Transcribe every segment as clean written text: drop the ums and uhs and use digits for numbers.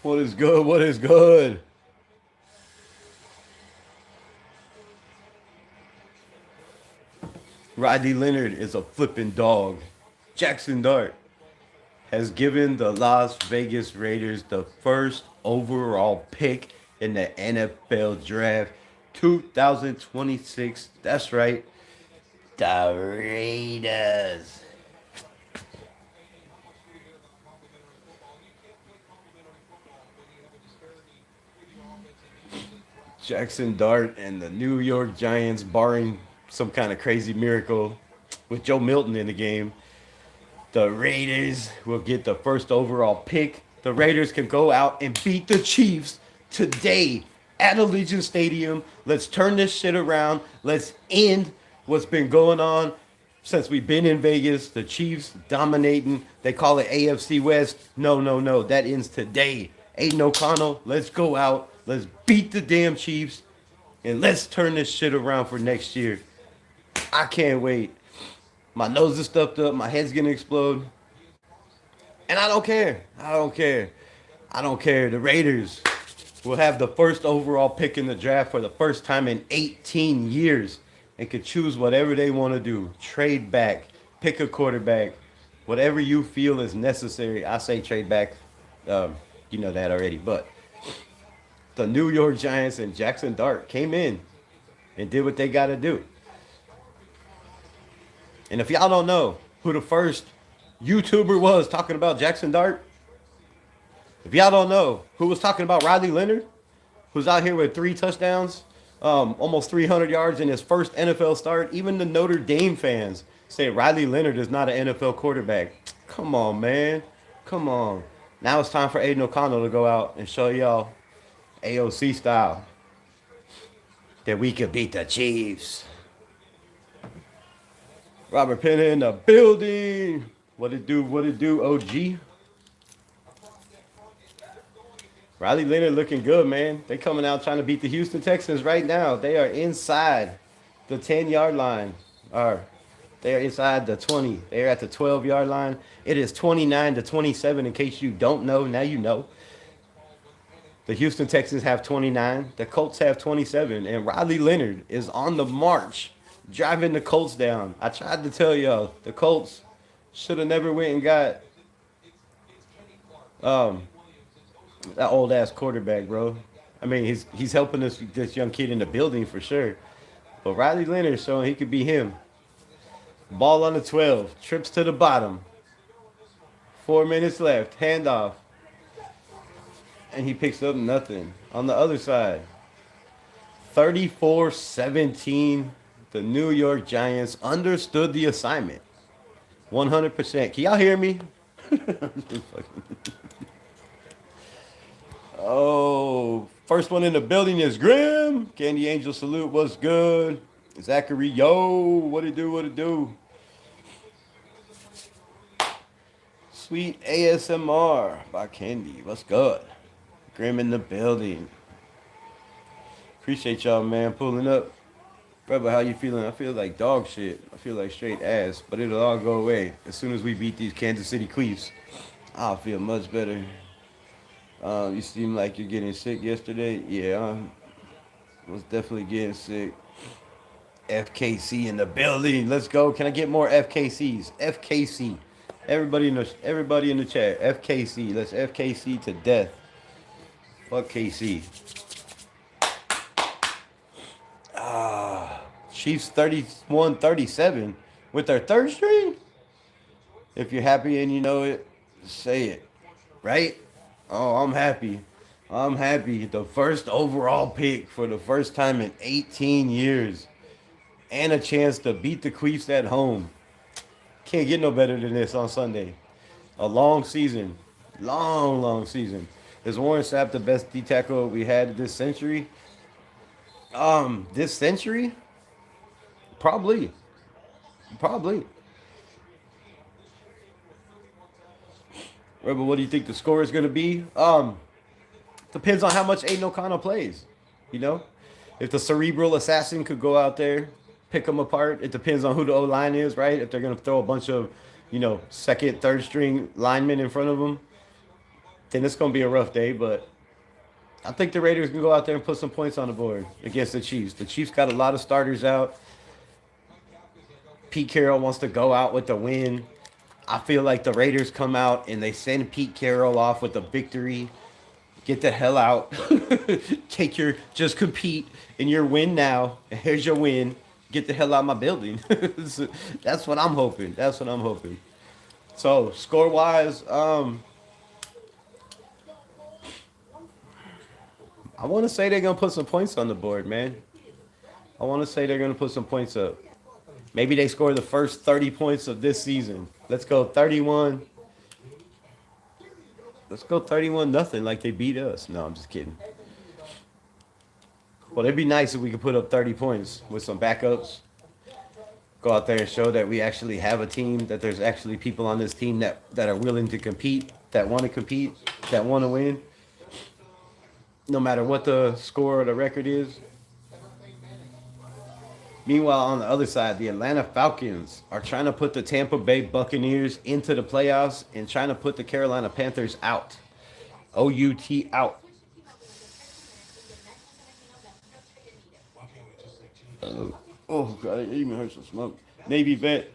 What is good? What is good? Rodney Leonard is a flipping dog. Jackson Dart has given the Las Vegas Raiders the first overall pick in the NFL Draft 2026. That's right, the Raiders. Jackson Dart and the New York Giants, barring some kind of crazy miracle with Joe Milton in the game, the Raiders will get the first overall pick. The Raiders can go out and beat the Chiefs today at Allegiant Stadium. Let's turn this shit around. Let's end what's been going on since we've been in Vegas. The Chiefs dominating. They call it AFC West. No, no, no. That ends today. Aiden O'Connell, let's go out. Let's beat the damn Chiefs. And let's turn this shit around for next year. I can't wait. My nose is stuffed up. My head's gonna explode. And I don't care. I don't care. I don't care. The Raiders will have the first overall pick in the draft for the first time in 18 years and can choose whatever they want to do. Trade back, pick a quarterback, whatever you feel is necessary. I say trade back. You know that already. But the New York Giants and Jackson Dart came in and did what they got to do. And if y'all don't know who the first YouTuber was talking about Jackson Dart, if y'all don't know who was talking about Riley Leonard, who's out here with 3 touchdowns, almost 300 yards in his first NFL start, even the Notre Dame fans say Riley Leonard is not an NFL quarterback. Come on, man. Come on. Now it's time for Aiden O'Connell to go out and show y'all AOC style that we could beat the Chiefs. Robert Penn in the building. What it do? What it do, OG? Riley Leonard looking good, man. They coming out trying to beat the Houston Texans right now. They are inside the 10-yard line. Or they are inside the 20. They are at the 12-yard line. It is 29-27 in case you don't know. Now you know. The Houston Texans have 29. The Colts have 27. And Riley Leonard is on the march, driving the Colts down. I tried to tell y'all, the Colts should have never went and got that old ass quarterback, bro. I mean, he's helping this young kid in the building for sure. But Riley Leonard showing he could be him. Ball on the 12, trips to the bottom. 4 minutes left, handoff. And he picks up nothing. On the other side, 34-17. The New York Giants understood the assignment. 100%. Can y'all hear me? Oh, first one in the building is Grim. Candy Angel salute. What's good? Zachary, yo, what it do? What it do? Sweet ASMR by Candy. What's good? Grim in the building. Appreciate y'all, man, pulling up. Brother, how you feeling? I feel like dog shit. I feel like straight ass, but it'll all go away as soon as we beat these Kansas City Chiefs. I'll feel much better. You seem like you're getting sick yesterday. Yeah, I was definitely getting sick. FKC in the building. Let's go. Can I get more FKCs? FKC. Everybody in the chat. FKC. Let's FKC to death. Fuck KC. Chiefs 31-37 with their third string. If you're happy and you know it, say it. Right? Oh, I'm happy. I'm happy. The first overall pick for the first time in 18 years. And a chance to beat the Chiefs at home. Can't get no better than this on Sunday. A long season. Long season. Is Warren Sapp the best D tackle we had this century? This century? Probably. Rebel, what do you think the score is going to be? Depends on how much Aiden O'Connell plays. You know? If the cerebral assassin could go out there, pick them apart. It depends on who the O-line is, right? If they're going to throw a bunch of, second, third string linemen in front of them, then it's gonna be a rough day. But I think the Raiders can go out there and put some points on the board against the Chiefs. The Chiefs got a lot of starters out. Pete Carroll wants to go out with the win. I feel like the Raiders come out and they send Pete Carroll off with a victory. Get the hell out. Take your, just compete in your win now. Here's your win. Get the hell out of my building. So that's what I'm hoping. That's what I'm hoping. So score wise, I want to say they're gonna put some points on the board, man. I want to say they're gonna put some points up. Maybe they score the first 30 points of this season. Let's go 31. Let's go 31 nothing like they beat us. No, I'm just kidding. Well, it'd be nice if we could put up 30 points with some backups. Go out there and show that we actually have a team, that there's actually people on this team that are willing to compete, that want to compete, that want to win. No matter what the score or the record is. Meanwhile, on the other side, the Atlanta Falcons are trying to put the Tampa Bay Buccaneers into the playoffs and trying to put the Carolina Panthers out. OUT out. Oh, God, it even hurts to smoke. Navy vet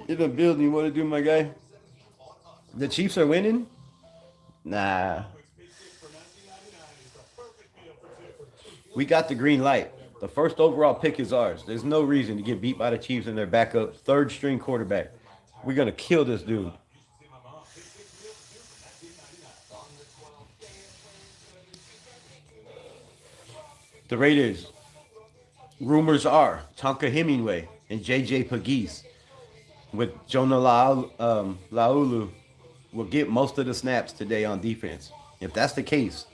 in the building. What to do, my guy? The Chiefs are winning? Nah. We got the green light. The first overall pick is ours. There's no reason to get beat by the Chiefs and their backup third string quarterback. We're going to kill this dude. The Raiders, rumors are Tonka Hemingway and J.J. Pegues with Jonah Laulu will get most of the snaps today on defense. If that's the case,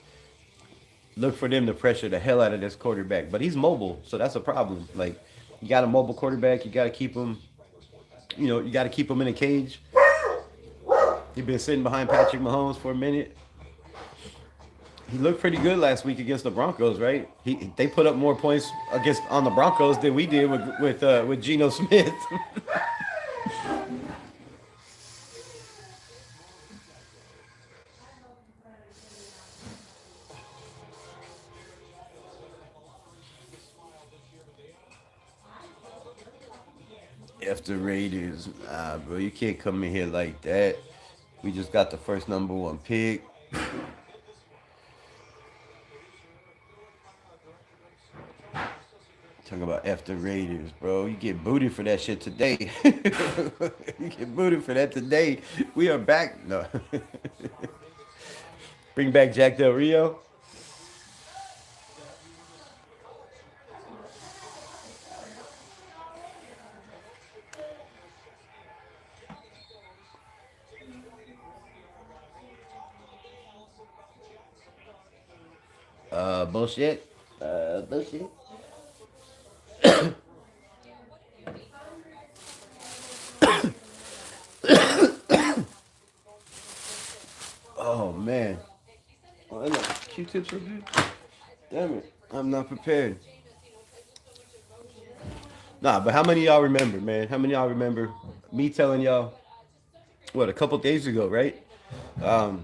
look for them to pressure the hell out of this quarterback. But he's mobile, so that's a problem. Like, you got a mobile quarterback, you got to keep him, you got to keep him in a cage. He's been sitting behind Patrick Mahomes for a minute. He looked pretty good last week against the Broncos, right? They put up more points on the Broncos than we did with Geno Smith. F the Raiders. Nah, bro, you can't come in here like that. We just got the first number one pick. Talking about F the Raiders, bro. You get booted for that shit today. You get booted for that today. We are back. No. Bring back Jack Del Rio. Bullshit. Bullshit. Oh, man. Oh, I know. Q-tips are good. Damn it. I'm not prepared. Nah, but how many of y'all remember, man? How many of y'all remember me telling y'all, what, a couple days ago, right? I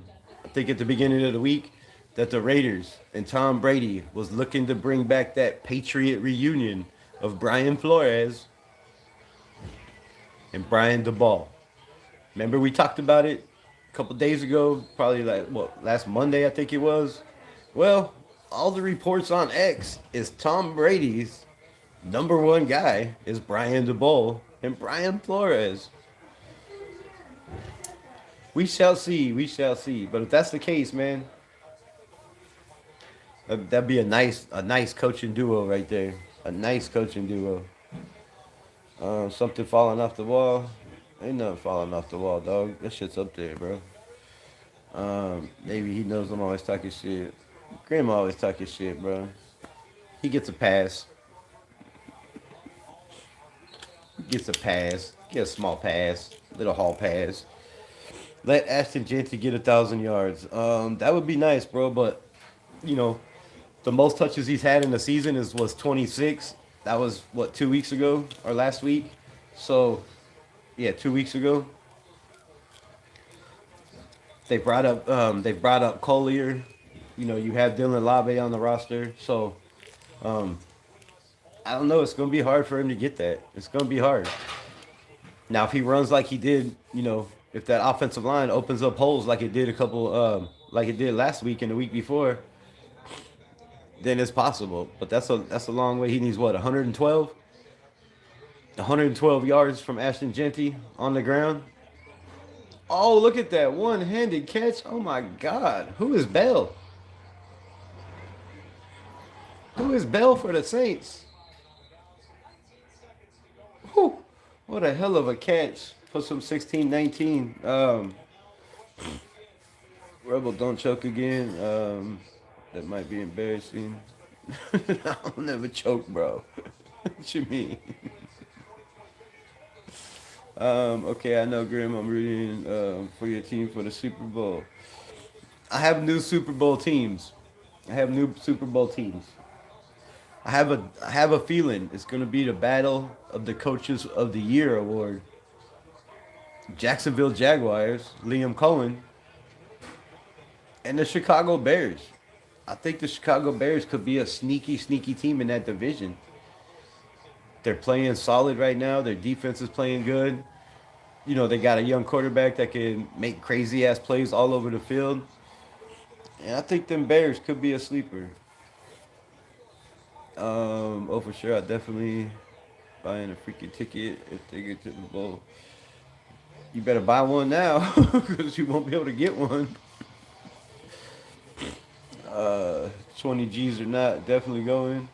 think at the beginning of the week, that the Raiders and Tom Brady was looking to bring back that Patriot reunion of Brian Flores and Brian DeBall. Remember we talked about it a couple days ago, probably like, last Monday I think it was. Well, all the reports on X is Tom Brady's number one guy is Brian DeBall and Brian Flores. We shall see. We shall see. But if that's the case, man, that'd be a nice coaching duo right there. A nice coaching duo. Something falling off the wall. Ain't nothing falling off the wall, dog. That shit's up there, bro. Maybe he knows I'm always talking shit. Grandma always talking shit, bro. He gets a pass. Gets a pass. Get a small pass. Little hall pass. Let Ashton Jeanty get 1,000 yards. That would be nice, bro. But the most touches he's had in the season was 26. That was 2 weeks ago or last week. So, yeah, 2 weeks ago. They brought up Collier. You know, you have Dylan Lave on the roster, so I don't know. It's gonna be hard for him to get that. It's gonna be hard. Now, if he runs like he did, you know, if that offensive line opens up holes like it did like it did last week and the week before, then it's possible. But that's a long way. He needs what 112 yards from Ashton Genty on the ground. Oh, look at that one-handed catch! Oh my God, who is Bell? Who is Bell for the Saints? Whew. What a hell of a catch. Put some 16-19. Rebel don't choke again. That might be embarrassing. I'll never choke, bro. What you mean? Okay, I know, Grim. I'm rooting for your team for the Super Bowl. I have new Super Bowl teams. I have new Super Bowl teams. I have a feeling it's gonna be the battle of the coaches of the year award. Jacksonville Jaguars, Liam Cohen, and the Chicago Bears. I think the Chicago Bears could be a sneaky, sneaky team in that division. They're playing solid right now. Their defense is playing good. You know, they got a young quarterback that can make crazy ass plays all over the field. And I think them Bears could be a sleeper. Oh, for sure. I definitely buying a freaking ticket if they get to the bowl. You better buy one now because you won't be able to get one. 20 G's or not, definitely going.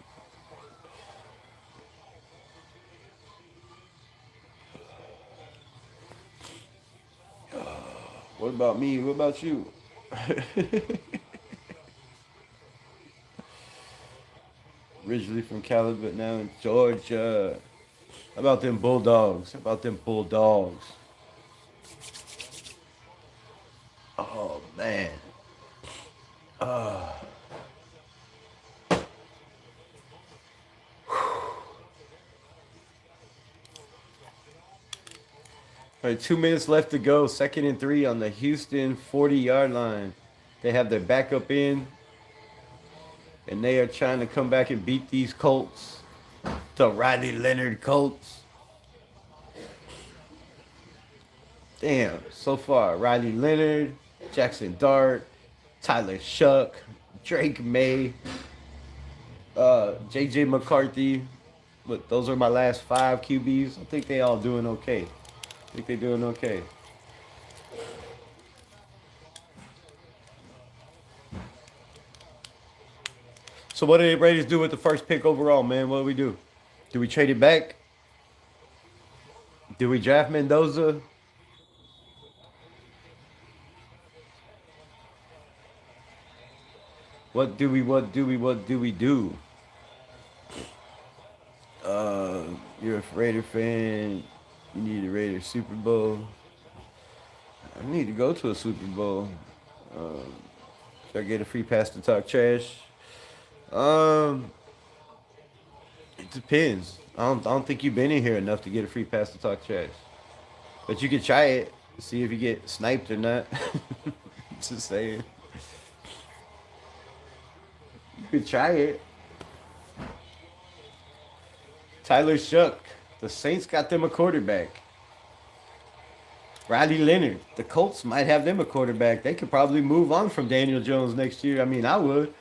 What about me? What about you? Originally from Cali, but now in Georgia. How about them Bulldogs? How about them Bulldogs? Oh, man. All right, 2 minutes left to go. 2nd and 3 on the Houston 40-yard line. They have their backup in, and they are trying to come back and beat these Colts. The Riley Leonard Colts. Damn, so far, Riley Leonard, Jackson Dart, Tyler Shuck, Drake May, J.J. McCarthy. But those are my last 5 QBs. I think they all doing okay. I think they're doing okay. So what did the Raiders do with the first pick overall, man? What do we do? Do we trade it back? Do we draft Mendoza? What do we do? You're a Raider fan. You need a Raiders Super Bowl. I need to go to a Super Bowl. Should I get a free pass to talk trash? Um, it depends. I don't think you've been in here enough to get a free pass to talk trash. But you could try it. See if you get sniped or not. Just saying. You could try it. Tyler Shuck. The Saints got them a quarterback. Riley Leonard. The Colts might have them a quarterback. They could probably move on from Daniel Jones next year. I mean, I would.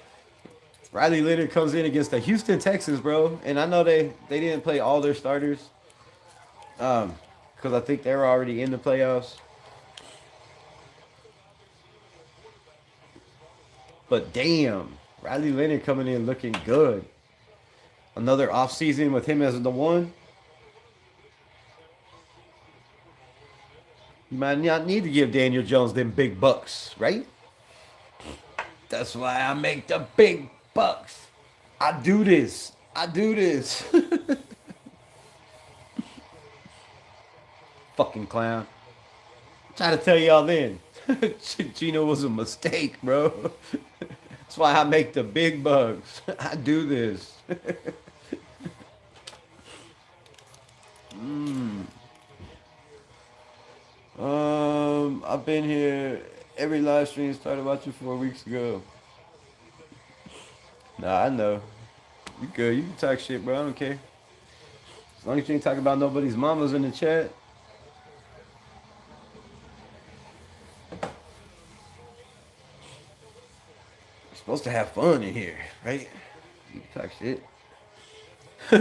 Riley Leonard comes in against the Houston Texans, bro. And I know they didn't play all their starters. Because I think they were already in the playoffs. But damn, Riley Leonard coming in looking good. Another offseason with him as the one. You might not need to give Daniel Jones them big bucks, right? That's why I make the big bucks. I do this. I do this. Fucking clown. Try to tell y'all then. Gino was a mistake, bro. That's why I make the big bucks. I do this. I've been here Every live stream started watching 4 weeks ago. Nah, I know. You good. You can talk shit, bro. I don't care. As long as you ain't talking about nobody's mamas in the chat. You're supposed to have fun in here, right? You can talk shit.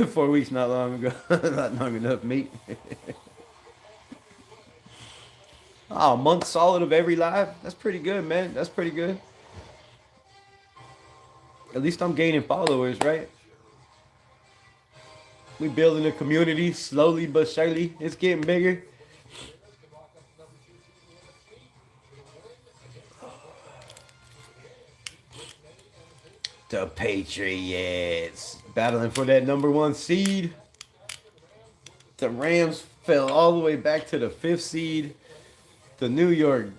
4 weeks not long ago. Not long enough, mate. Oh, a month solid of every live. That's pretty good, man. That's pretty good. At least I'm gaining followers, right? We building a community slowly but surely. It's getting bigger. The Patriots battling for that number one seed. The Rams fell all the way back to the fifth seed. The New York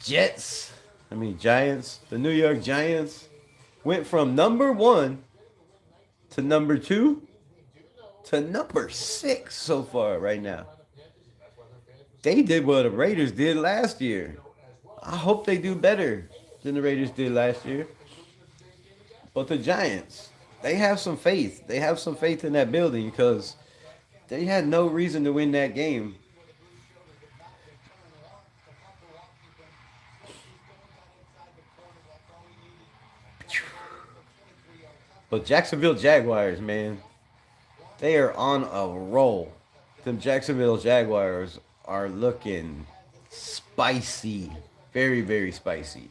Giants. The New York Giants went from number one to number two to number six so far right now. They did what the Raiders did last year. I hope they do better than the Raiders did last year. But the Giants, they have some faith. They have some faith in that building because they had no reason to win that game. But Jacksonville Jaguars, man, they are on a roll. Them Jacksonville Jaguars are looking spicy. Very, very spicy.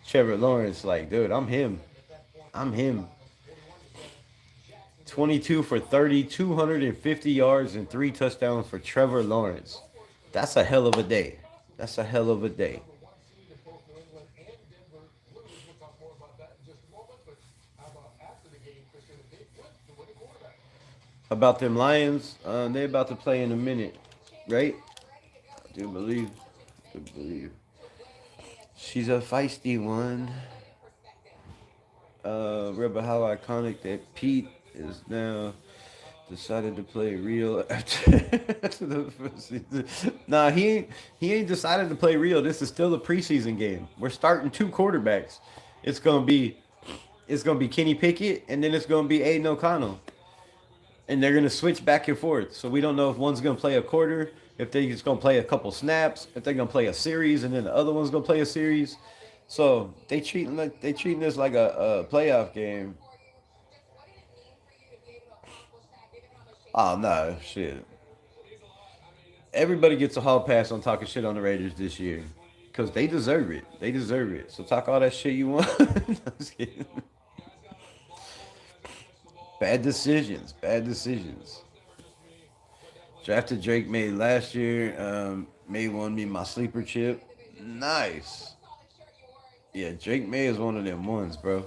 Trevor Lawrence, like, dude, I'm him. I'm him. 22 for 30, 250 yards, and 3 touchdowns for Trevor Lawrence. That's a hell of a day. That's a hell of a day. About them Lions, they about to play in a minute, right? I do believe. I do believe. She's a feisty one. Rebel, how iconic that Pete is now decided to play real after the first season. Nah, he ain't decided to play real. This is still a preseason game. We're starting two quarterbacks. It's gonna be Kenny Pickett and then it's gonna be Aiden O'Connell. And they're gonna switch back and forth. So we don't know if one's gonna play a quarter, if they're just gonna play a couple snaps, if they're gonna play a series, and then the other one's gonna play a series. So they treating this like a playoff game. Oh no, shit. Everybody gets a hall pass on talking shit on the Raiders this year. Cause they deserve it. They deserve it. So talk all that shit you want. Bad decisions. Bad decisions. Drafted Drake May last year. May won me my sleeper chip. Nice. Yeah, Drake May is one of them ones, bro.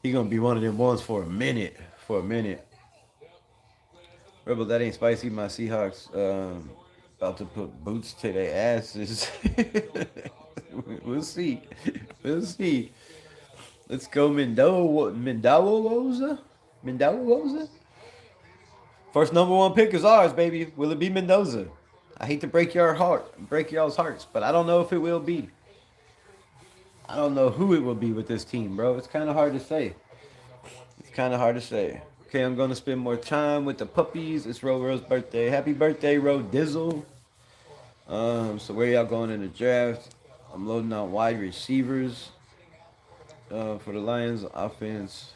He gonna be one of them ones for a minute. For a minute. Rebel, that ain't spicy. My Seahawks about to put boots to their asses. We'll see. We'll see. Let's go Mendoza? First number one pick is ours, baby. Will it be Mendoza? I hate to break y'all's hearts, but I don't know if it will be. I don't know who it will be with this team, bro. It's kind of hard to say. It's kind of hard to say. Okay, I'm going to spend more time with the puppies. It's Ro's birthday. Happy birthday, Ro Dizzle. So where y'all going in the draft? I'm loading out wide receivers for the Lions offense.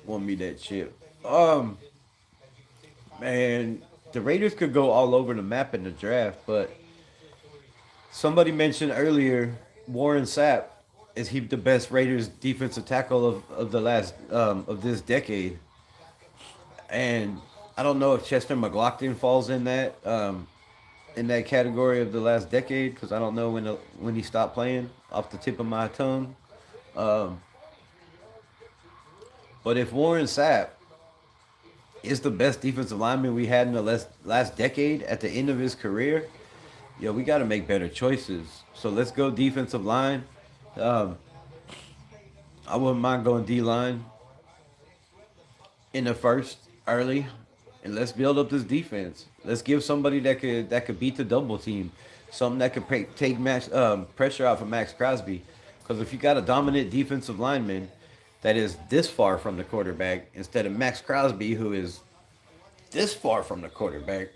Want me that chip. Man, the Raiders could go all over the map in the draft, but somebody mentioned earlier Warren Sapp. Is he the best Raiders defensive tackle of the last of this decade? And I don't know if Chester McLaughlin falls in that category of the last decade because I don't know when he stopped playing off the tip of my tongue. But if Warren Sapp is the best defensive lineman we had in the last decade at the end of his career, we got to make better choices. So let's go defensive line. I wouldn't mind going D-line in the first early, and let's build up this defense. Let's give somebody that could beat the double team. something that could take pressure off of Max Crosby. Because if you got a dominant defensive lineman that is this far from the quarterback instead of Max Crosby, who is this far from the quarterback,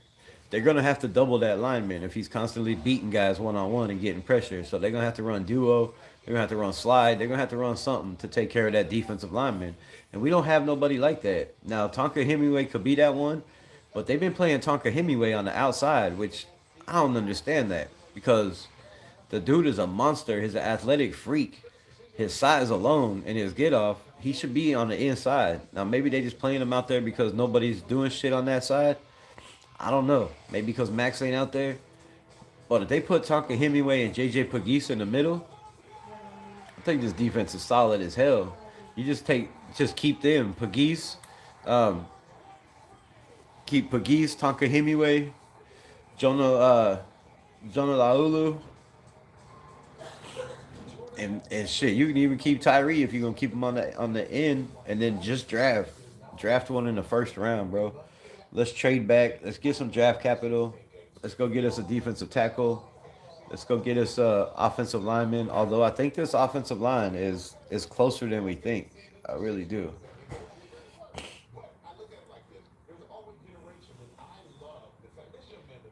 they're gonna have to double that lineman if he's constantly beating guys one on one and getting pressure. So they're gonna have to run duo. They're gonna have to run slide. They're gonna have to run something to take care of that defensive lineman. And we don't have nobody like that now. Tonka Hemingway could be that one, but they've been playing Tonka Hemingway on the outside, which I don't understand that because the dude is a monster. He's an athletic freak. His size alone and his get off, he should be on the inside. Now maybe they just playing him out there because nobody's doing shit on that side. I don't know. Maybe because Max ain't out there. But if they put Tonka Hemingway and JJ Pagisa in the middle, I think this defense is solid as hell. You just keep them Pagis, um, keep Pagis, Tonka Hemingway, Jonah Laulu, and shit. You can even keep Tyree if you're gonna keep him on the end, and then just draft one in the first round, bro. Let's trade back. Let's get some draft capital. Let's go get us a defensive tackle. Let's go get us a offensive lineman. Although I think this offensive line is closer than we think. I really do.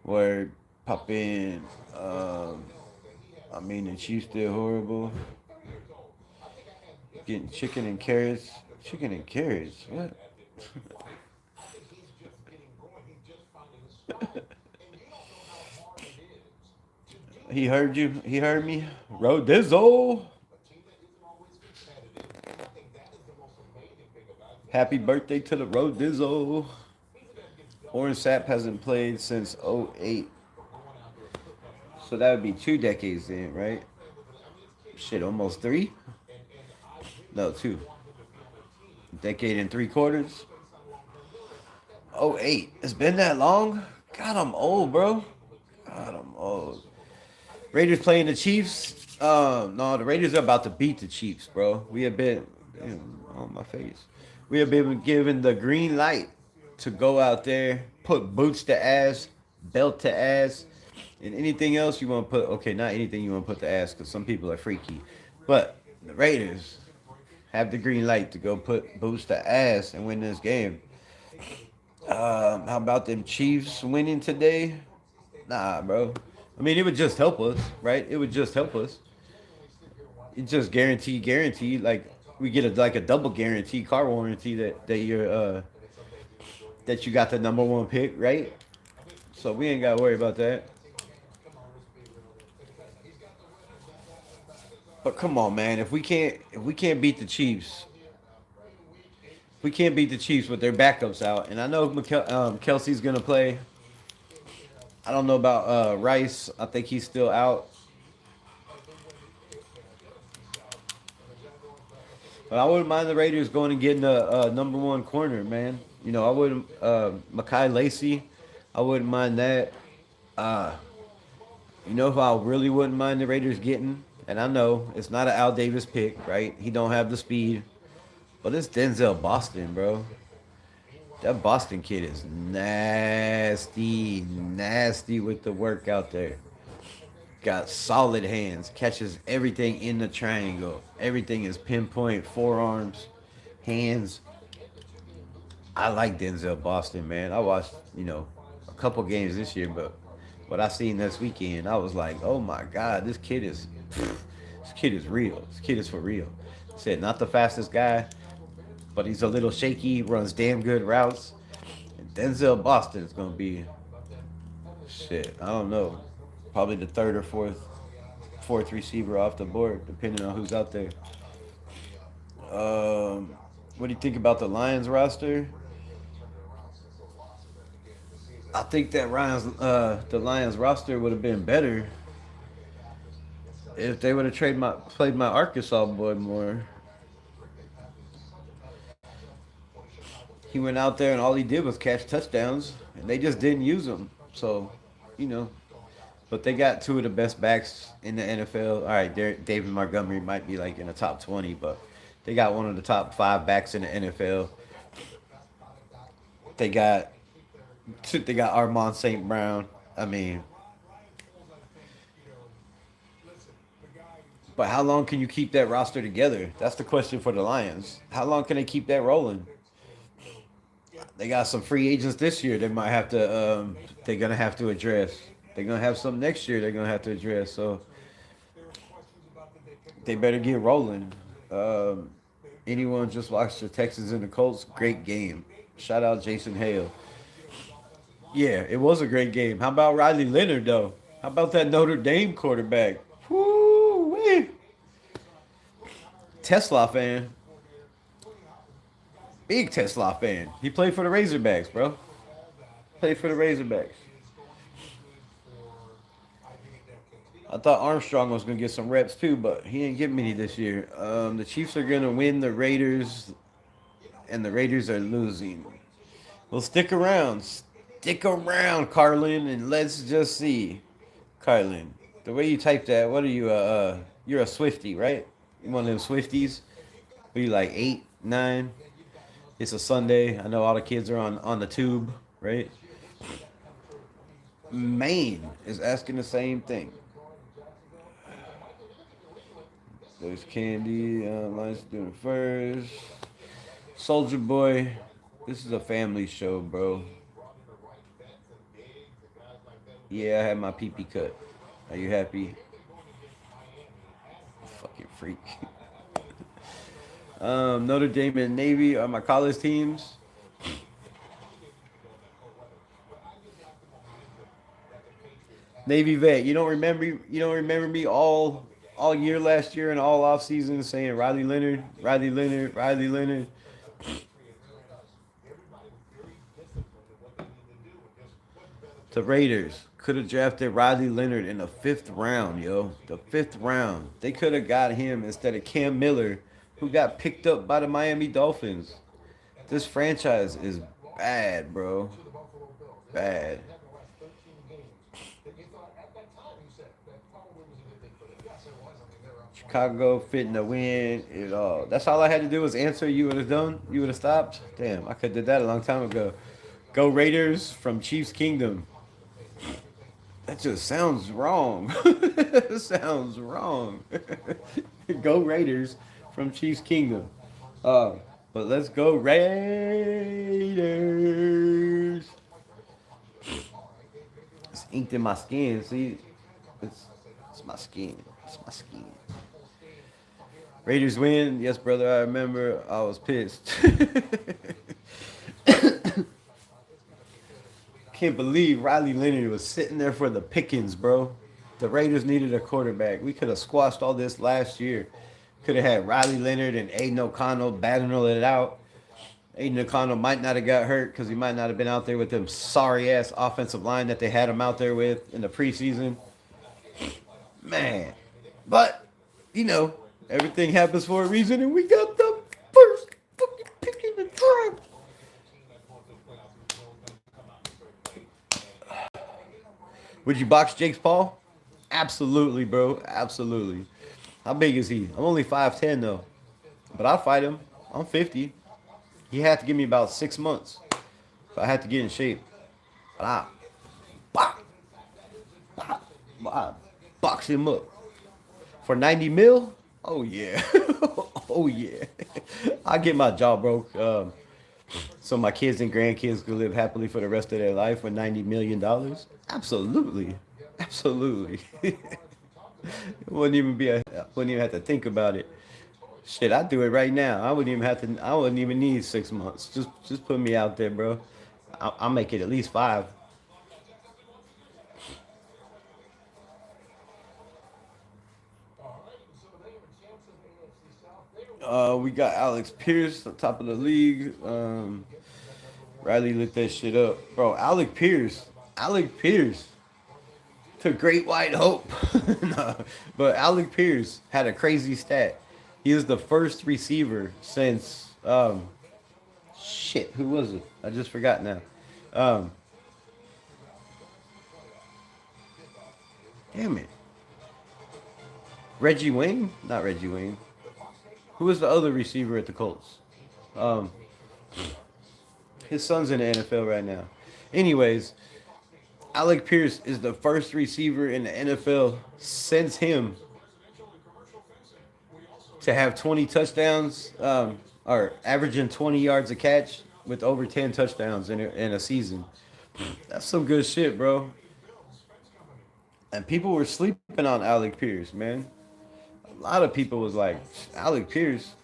Where pop in. I mean, the Chiefs did horrible. Getting chicken and carrots. Chicken and carrots. What? He heard you. He heard me. Rodizzle. Happy birthday to the Rodizzle. Orange Sap hasn't played since '08. So that would be 2 decades then, right? Shit, almost three? No, two. Decade and 3 quarters. '08. It's been that long? God, I'm old, bro. God, I'm old. Raiders playing the Chiefs. No, the Raiders are about to beat the Chiefs, bro. We have been on my face. We have been given the green light to go out there, put boots to ass, belt to ass, and anything else you want to put. Okay, not anything you want to put to ass, because some people are freaky. But the Raiders have the green light to go put boots to ass and win this game. How about them Chiefs winning today? Nah, bro. I mean, it would just help us, right? It would just help us. It just guarantee. Like we get like a double guarantee, car warranty that you got the number one pick, right? So we ain't gotta worry about that. But come on, man. If we can't beat the Chiefs, we can't beat the Chiefs with their backups out. And I know Kelsey's gonna play. I don't know about Rice. I think he's still out. But I wouldn't mind the Raiders going and getting a number one corner, man. I wouldn't. Makai Lacey, I wouldn't mind that. Uh, who I really wouldn't mind the Raiders getting? And I know it's not an Al Davis pick, right? He don't have the speed, but it's Denzel Boston, bro. That Boston kid is nasty, nasty with the work out there. Got solid hands, catches everything in the triangle. Everything is pinpoint, forearms, hands. I like Denzel Boston, man. I watched, a couple games this year, but what I seen this weekend, I was like, oh my God, this kid is real. This kid is for real. Said not the fastest guy, but he's a little shaky, runs damn good routes. And Denzel Boston is gonna be shit. I don't know, probably the third or fourth receiver off the board, depending on who's out there. What do you think about the Lions roster? I think that the Lions roster would have been better if they would have played my Arkansas boy more. He went out there and all he did was catch touchdowns, and they just didn't use him. So, you know, but they got two of the best backs in the NFL. All right, David Montgomery might be like in the top 20, but they got one of the top five backs in the NFL. They got Armand St. Brown. I mean, But how long can you keep that roster together? That's the question for the Lions. How long can they keep that rolling? They got some free agents this year. They might have to. They're gonna have to address. They're gonna have some next year. They're gonna have to address. So they better get rolling. Um, Anyone just watched the Texans and the Colts? Great game. Shout out Jason Hale. Yeah, it was a great game. How about Riley Leonard though? How about that Notre Dame quarterback? Woo! Tesla fan. Big Tesla fan. He played for the Razorbacks, bro. Played for the Razorbacks. I thought Armstrong was gonna get some reps too, but he didn't get many this year. The Chiefs are gonna win the Raiders, and the Raiders are losing. Well, stick around. Stick around, Carlin, and let's just see. Carlin, the way you type that, what are you? You're a Swifty, right? You one of them Swifties? Are you like 8, 9? It's a Sunday. I know all the kids are on the tube, right? Maine is asking the same thing. There's Candy. Lions doing first. Soldier Boy. This is a family show, bro. Yeah, I had my pee-pee cut. Are you happy? Fucking freak. Notre Dame and Navy are my college teams. Navy vet. You don't remember? You don't remember me all year last year and all off season saying Riley Leonard, Riley Leonard, Riley Leonard. The Raiders could have drafted Riley Leonard in the 5th round, yo. The 5th round. They could have got him instead of Cam Miller, who got picked up by the Miami Dolphins. This franchise is bad, bro. Bad. Chicago fitting to win it all. That's all I had to do was answer. You would have done. You would have stopped. Damn, I could have did that a long time ago. Go Raiders from Chiefs Kingdom. That just sounds wrong. It sounds wrong. Go Raiders from Chiefs Kingdom. But let's go Raiders. It's inked in my skin. See, it's my skin. It's my skin. Raiders win. Yes, brother. I remember. I was pissed. Can't believe Riley Leonard was sitting there for the pickings, bro. The Raiders needed a quarterback. We could have squashed all this last year. Could have had Riley Leonard and Aiden O'Connell battling it out. Aiden O'Connell might not have got hurt because he might not have been out there with them sorry-ass offensive line that they had him out there with in the preseason. Man. But, you know, everything happens for a reason, and we got the first fucking pick in the draft. Would you box Jake Paul? Absolutely, bro. Absolutely. How big is he? I'm only 5'10", though. But I'll fight him. I'm 50. He had to give me about 6 months. But I had to get in shape. But I box him up. For 90 mil? Oh, yeah. Oh, yeah. I get my jaw broke. So my kids and grandkids could live happily for the rest of their life with $90 million? Absolutely. Absolutely. Wouldn't even have to think about it. Shit, I'd do it right now. I wouldn't even need 6 months. Just put me out there, bro. I'll make it at least 5. We got Alex Pierce on top of the league. Riley lit that shit up. Bro, Alec Pierce to Great White Hope. No, but Alec Pierce had a crazy stat. He was the first receiver since shit, who was it? I just forgot now. Um, Damn it. Reggie Wayne? Not Reggie Wayne. Who was the other receiver at the Colts? Um, his son's in the NFL right now. Anyways, Alec Pierce is the first receiver in the NFL since him to have 20 touchdowns, or averaging 20 yards a catch with over 10 touchdowns in a season. That's some good shit, bro. And people were sleeping on Alec Pierce, man. A lot of people was like, Alec Pierce.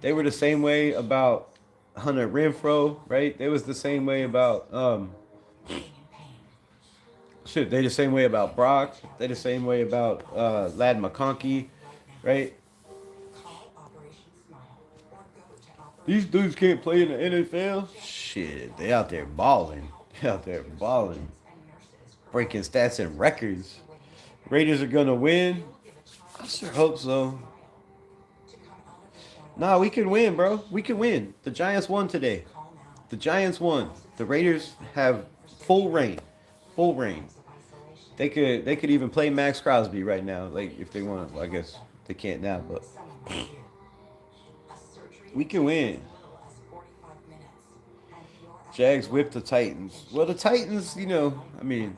They were the same way about Hunter Renfro, right? They was the same way about shit. They the same way about Brock. They the same way about Lad McConkey, right? These dudes can't play in the NFL. Shit, they out there balling. They out there balling, breaking stats and records. Raiders are gonna win. I sure hope so. Nah, we can win, bro. We can win. The Giants won today. The Giants won. The Raiders have full reign. Full reign. They could even play Max Crosby right now, like if they want. Well, I guess they can't now, but we can win. Jags whipped the Titans. Well, the Titans, I mean,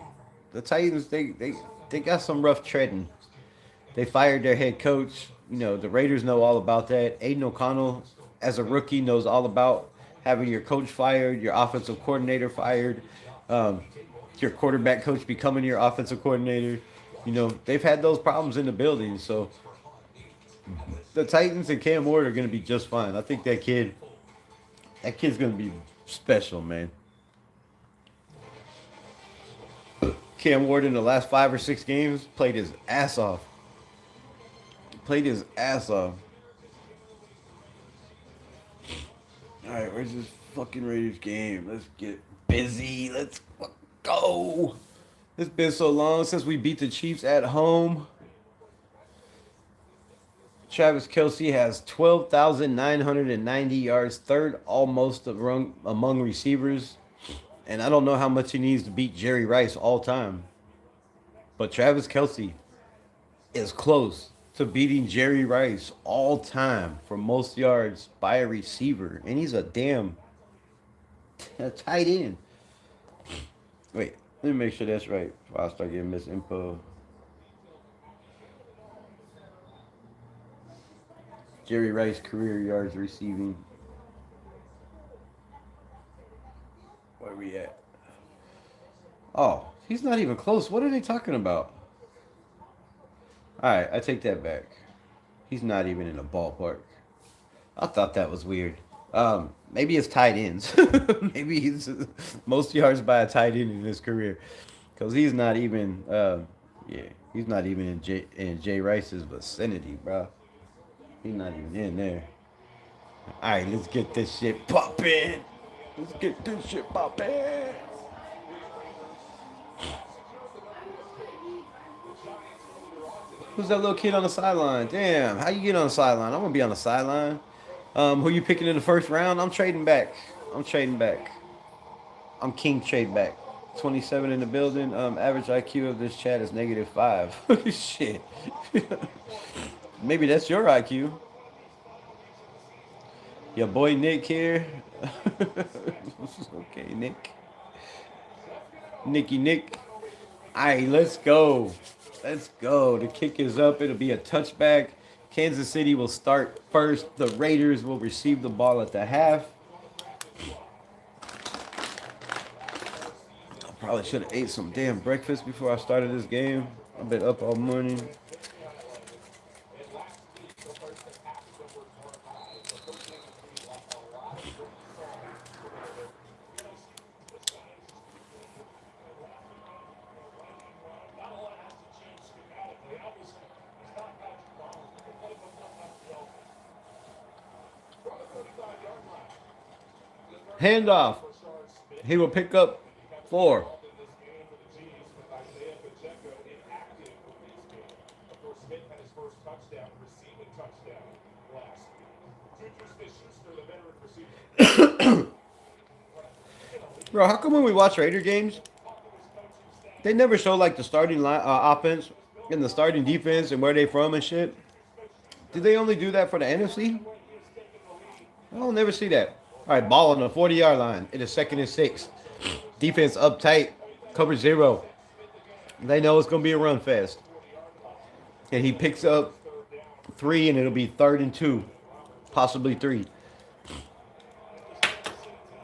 the Titans they got some rough treading. They fired their head coach. The Raiders know all about that. Aiden O'Connell, as a rookie, knows all about having your coach fired, your offensive coordinator fired, um, your quarterback coach becoming your offensive coordinator. They've had those problems in the building. So the Titans and Cam Ward are going to be just fine. I think that kid's going to be special, man. Cam Ward in the last 5 or 6 games played his ass off. Played his ass off. All right, where's this fucking Raiders game? Let's get busy. Let's go. It's been so long since we beat the Chiefs at home. Travis Kelce has 12,990 yards, third almost among receivers. And I don't know how much he needs to beat Jerry Rice all time. But Travis Kelce is close to beating Jerry Rice all time for most yards by a receiver. And he's a damn tight end. Wait, let me make sure that's right before I start getting misinfo. Jerry Rice career yards receiving. Where are we at? Oh, he's not even close. What are they talking about? All right, I take that back. He's not even in the ballpark. I thought that was weird. Maybe it's tight ends. Maybe he's most yards by a tight end in his career, because he's not even. He's not even in Jay Rice's vicinity, bro. He's not even in there. All right, let's get this shit poppin'. Let's get this shit poppin'. Who's that little kid on the sideline? Damn, how you get on the sideline? I want to be on the sideline. Who you picking in the first round? I'm trading back. I'm trading back. I'm king trade back. 27 in the building. Average IQ of this chat is -5. Shit. Maybe that's your IQ. Your boy Nick here. Okay, Nick. Nick. Alright, let's go. Let's go. The kick is up. It'll be a touchback. Kansas City will start first. The Raiders will receive the ball at the half. I probably should have ate some damn breakfast before I started this game. I've been up all morning. Handoff. He will pick up 4. Bro, how come when we watch Raider games, they never show like the starting offense and the starting defense and where they from and shit? Did they only do that for the NFC? I don't never see that. All right, ball on the 40-yard line. It is 2nd and 6. Defense up tight. Cover 0. They know it's going to be a run fest. And he picks up 3, and it'll be 3rd and 2, possibly 3.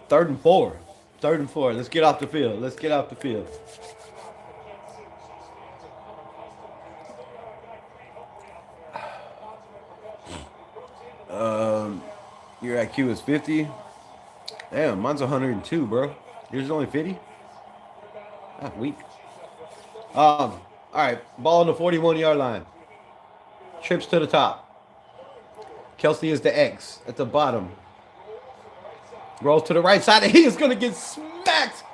3rd and 4. 3rd and 4. Let's get off the field. Let's get off the field. Your IQ is 50. Damn, mine's 102, bro. Yours is only 50? That's weak. All right, ball on the 41-yard line. Trips to the top. Kelsey is the X at the bottom. Rolls to the right side, and he is going to get smacked.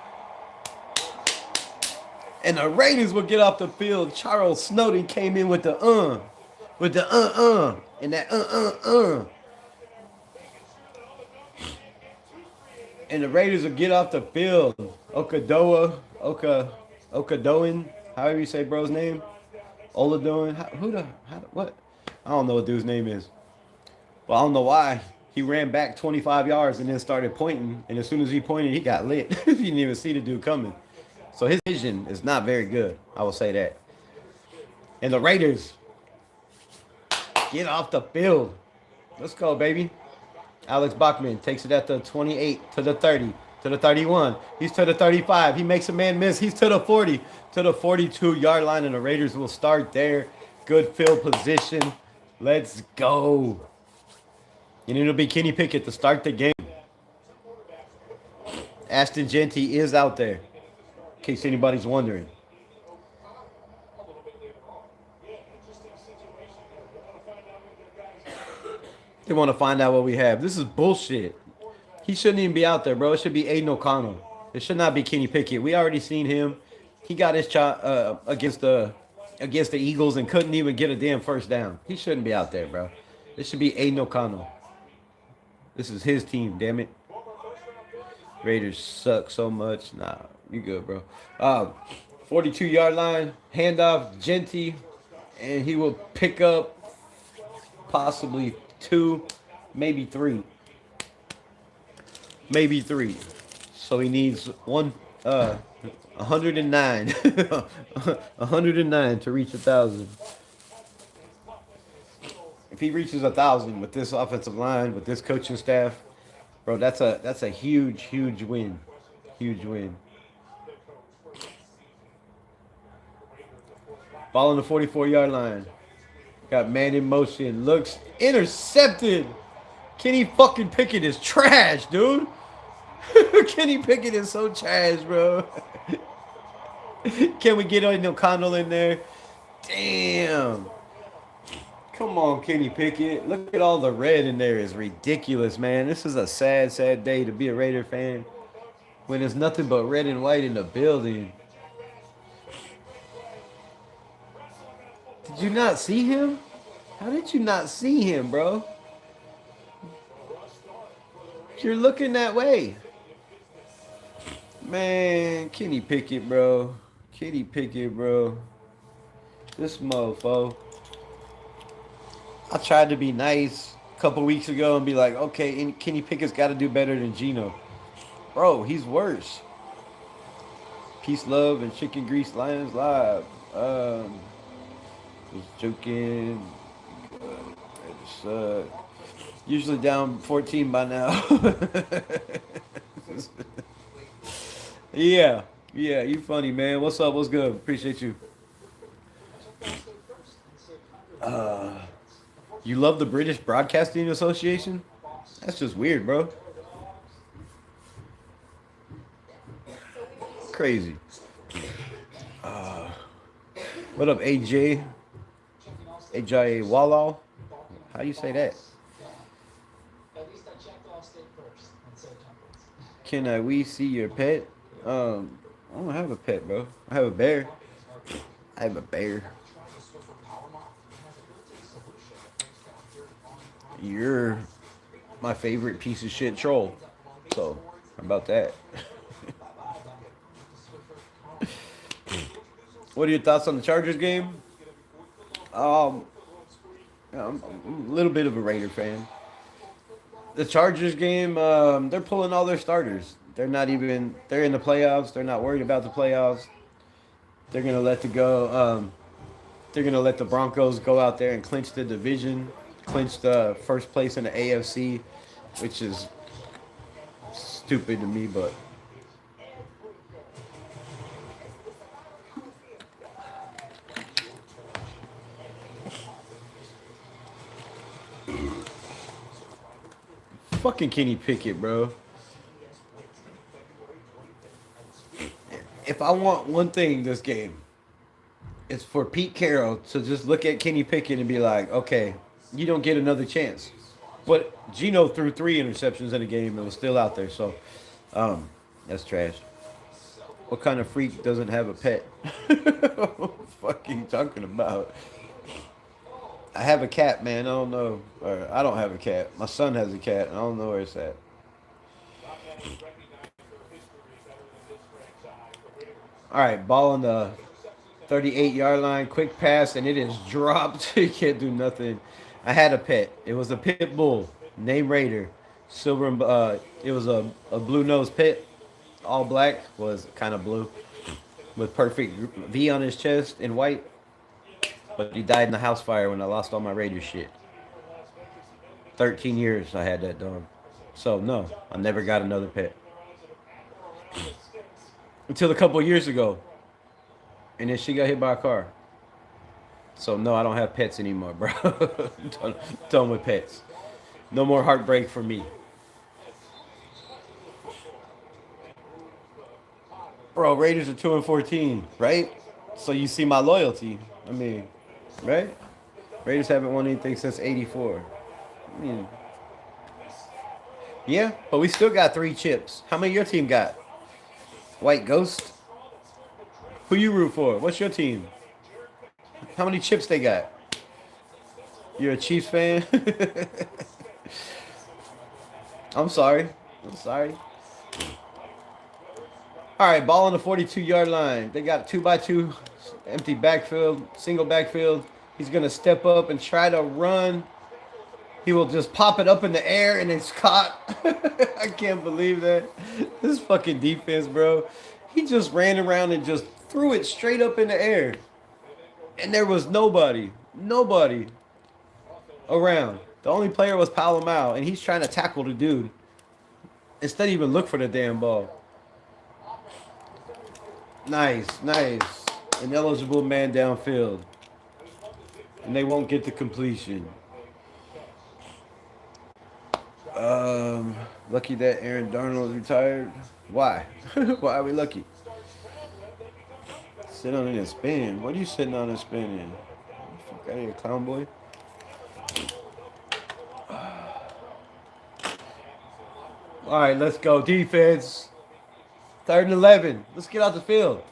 And the Raiders will get off the field. Charles Snowden came in with the and that. And the Raiders will get off the field. Okadoin, however you say bro's name. Oladoin, what? I don't know what dude's name is. Well, I don't know why. He ran back 25 yards and then started pointing. And as soon as he pointed, he got lit. He didn't even see the dude coming. So his vision is not very good. I will say that. And the Raiders get off the field. Let's go, baby. Alex Bachman takes it at the 28 to the 30 to the 31. He's to the 35. He makes a man miss. He's to the 40 to the 42-yard line, and the Raiders will start there. Good field position. Let's go. And it'll be Kenny Pickett to start the game. Ashton Jeanty is out there, in case anybody's wondering. They want to find out what we have. This is bullshit. He shouldn't even be out there, bro. It should be Aiden O'Connell. It should not be Kenny Pickett. We already seen him. He got his shot against the Eagles and couldn't even get a damn first down. He shouldn't be out there, bro. It should be Aiden O'Connell. This is his team, damn it. Raiders suck so much. Nah, you good, bro. 42-yard line, handoff, Jeanty, and he will pick up possibly 2, maybe 3. Maybe 3. So he needs 109. 109 to reach 1,000. If he reaches 1,000 with this offensive line, with this coaching staff, bro, that's a huge win. Huge win. Ball on the 44-yard line. Got man in motion. Looks intercepted. Kenny fucking Pickett is trash, dude. Kenny Pickett is so trash, bro. Can we get O'Connell in there? Damn. Come on, Kenny Pickett. Look at all the red in there. It's ridiculous, man. This is a sad, sad day to be a Raider fan when there's nothing but red and white in the building. Did you not see him? How did you not see him, bro? You're looking that way. Man, Kenny Pickett, bro. Kenny Pickett, bro. This mofo. I tried to be nice a couple weeks ago and be like, okay, Kenny Pickett's got to do better than Geno. Bro, he's worse. Peace, love, and chicken grease Lions live. Was joking. Usually down 14 by now. Yeah, you funny, man. What's up? What's good? Appreciate you. You love the British Broadcasting Association? That's just weird, bro. Crazy. What up, AJ? AJ Wallow? How you say that? Can we see your pet? I don't have a pet, bro. I have a bear. I have a bear. You're my favorite piece of shit troll. So, how about that? What are your thoughts on the Chargers game? I'm a little bit of a Raider fan. The Chargers game, they're pulling all their starters. They're in the playoffs. They're not worried about the playoffs. They're going to let the go. They're gonna let the Broncos go out there and clinch the division, clinch the first place in the AFC, which is stupid to me, but fucking Kenny Pickett, bro. If I want one thing this game, it's for Pete Carroll to just look at Kenny Pickett and be like, okay, you don't get another chance. But Gino threw 3 interceptions in a game and was still out there, so that's trash. What kind of freak doesn't have a pet? What the fuck are you talking about? I have a cat, man. I don't know. Or I don't have a cat. My son has a cat. I don't know where it's at. All right, ball on the 38-yard line. Quick pass, and it is dropped. You can't do nothing. I had a pet. It was a pit bull named Raider. Silver and it was a blue nosed pit. All black, was kind of blue, with perfect V on his chest in white. But he died in the house fire when I lost all my Raiders shit. 13 years I had that dog. So no, I never got another pet. Until a couple years ago. And then she got hit by a car. So no, I don't have pets anymore, bro. Done with pets. No more heartbreak for me. Bro, Raiders are 2-14, right? So you see my loyalty. I mean, right? Raiders haven't won anything since '84. I mean, yeah, but we still got 3 chips. How many your team got? White Ghost? Who you root for? What's your team? How many chips they got? You're a Chiefs fan? I'm sorry. I'm sorry. All right, ball on the 42-yard line. They got 2x2, empty backfield, single backfield. He's going to step up and try to run. He will just pop it up in the air, and it's caught. I can't believe that. This fucking defense, bro. He just ran around and just threw it straight up in the air. And there was nobody around. The only player was Palomar, and he's trying to tackle the dude. Instead of even look for the damn ball. Nice. An eligible man downfield. And they won't get the completion. Lucky that Aaron Darnold retired. Why? Why are we lucky? Sit on it and spin. What are you sitting on and spinning? Fuck out of here, clown boy. All right, let's go. Defense. 3rd and 11. Let's get out the field.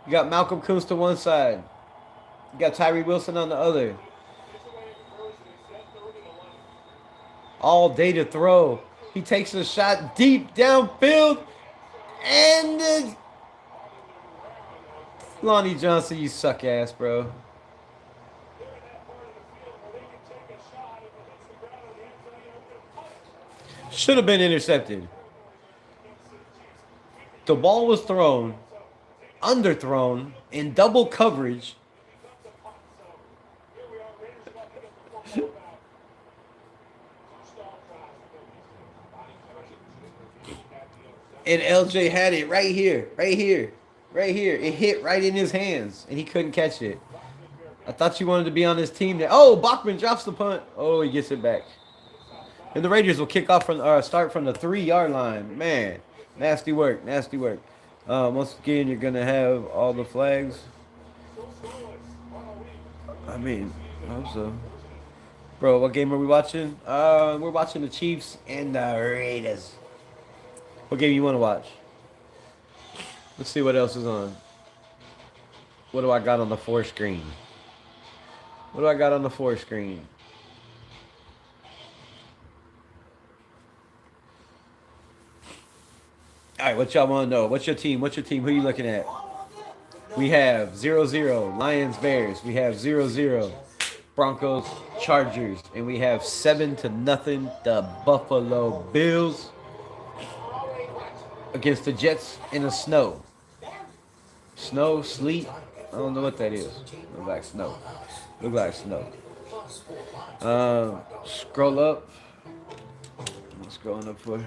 You got Malcolm Koonce to one side. You got Tyree Wilson on the other. All day to throw. He takes a shot deep downfield. And Lonnie Johnson, you suck ass, bro. Should have been intercepted. The ball was thrown, underthrown, in double coverage. And LJ had it right here. It hit right in his hands, and he couldn't catch it. I thought you wanted to be on this team. Oh, Bachman drops the punt. Oh, he gets it back. And the Raiders will kick off start from the 3-yard line. Man, nasty work. Once again, you're going to have all the flags. I mean, I hope so. Bro, what game are we watching? We're watching the Chiefs and the Raiders. What game you want to watch? Let's see what else is on. What do I got on the 4 screen? All right, what y'all want to know? What's your team? Who are you looking at? We have 0-0, Lions, Bears. We have 0-0, Broncos, Chargers. And we have 7-0, the Buffalo Bills against the Jets in the snow. Snow, sleet, I don't know what that is. Look like snow. Look like snow. Scroll up. I'm scrolling up for.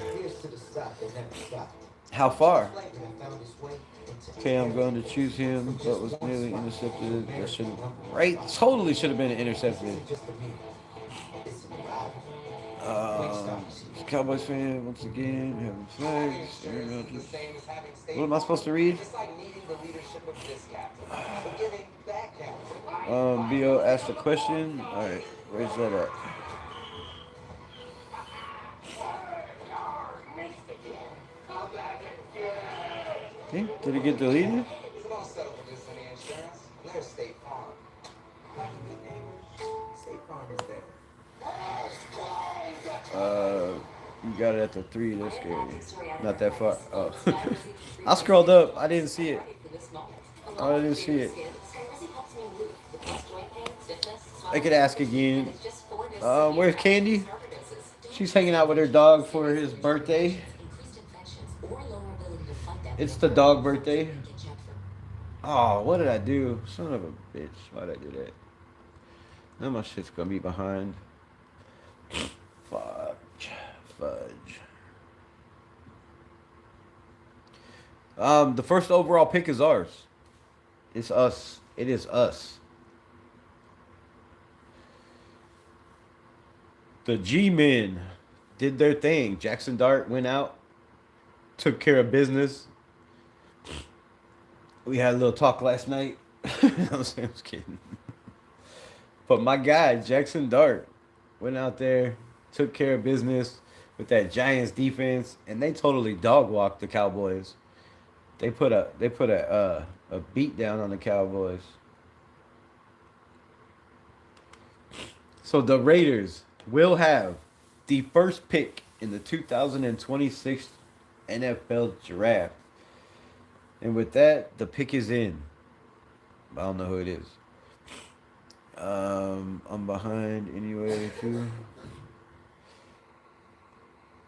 How far? Okay, I'm going to choose him, but was nearly intercepted. That should right. Totally should have been intercepted. Cowboys fan once again having flags. What am I supposed to read? Bo asked a question. All right, where's that at? Okay, did it get deleted? You got it at the 3. That's scary. Not that far. Oh, I scrolled up. I didn't see it. Oh, I didn't see it. I could ask again. Where's Candy? She's hanging out with her dog for his birthday. It's the dog birthday. Oh, what did I do? Son of a bitch. Why'd I do that? Now my shit's gonna be behind. Fudge. The first overall pick is ours. It's us. It is us. The G-Men did their thing. Jackson Dart went out, took care of business. We had a little talk last night. I'm just kidding. But my guy, Jackson Dart, went out there, took care of business with that Giants defense, and they totally dog walked the Cowboys. They put a beat down on the Cowboys. So the Raiders will have the first pick in the 2026 NFL draft. And with that, the pick is in. I don't know who it is. I'm behind anyway, too.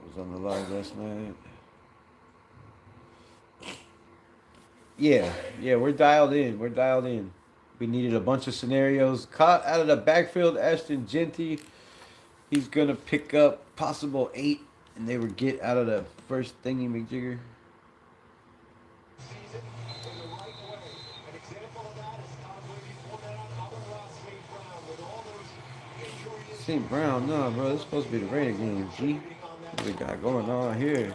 I was on the live last night. Yeah, we're dialed in. We needed a bunch of scenarios. Caught out of the backfield, Ashton Genty. He's going to pick up possible 8, and they would get out of the first thingy McJigger. St. Brown, no, bro. It's supposed to be the Raider game, G. What we got going on here?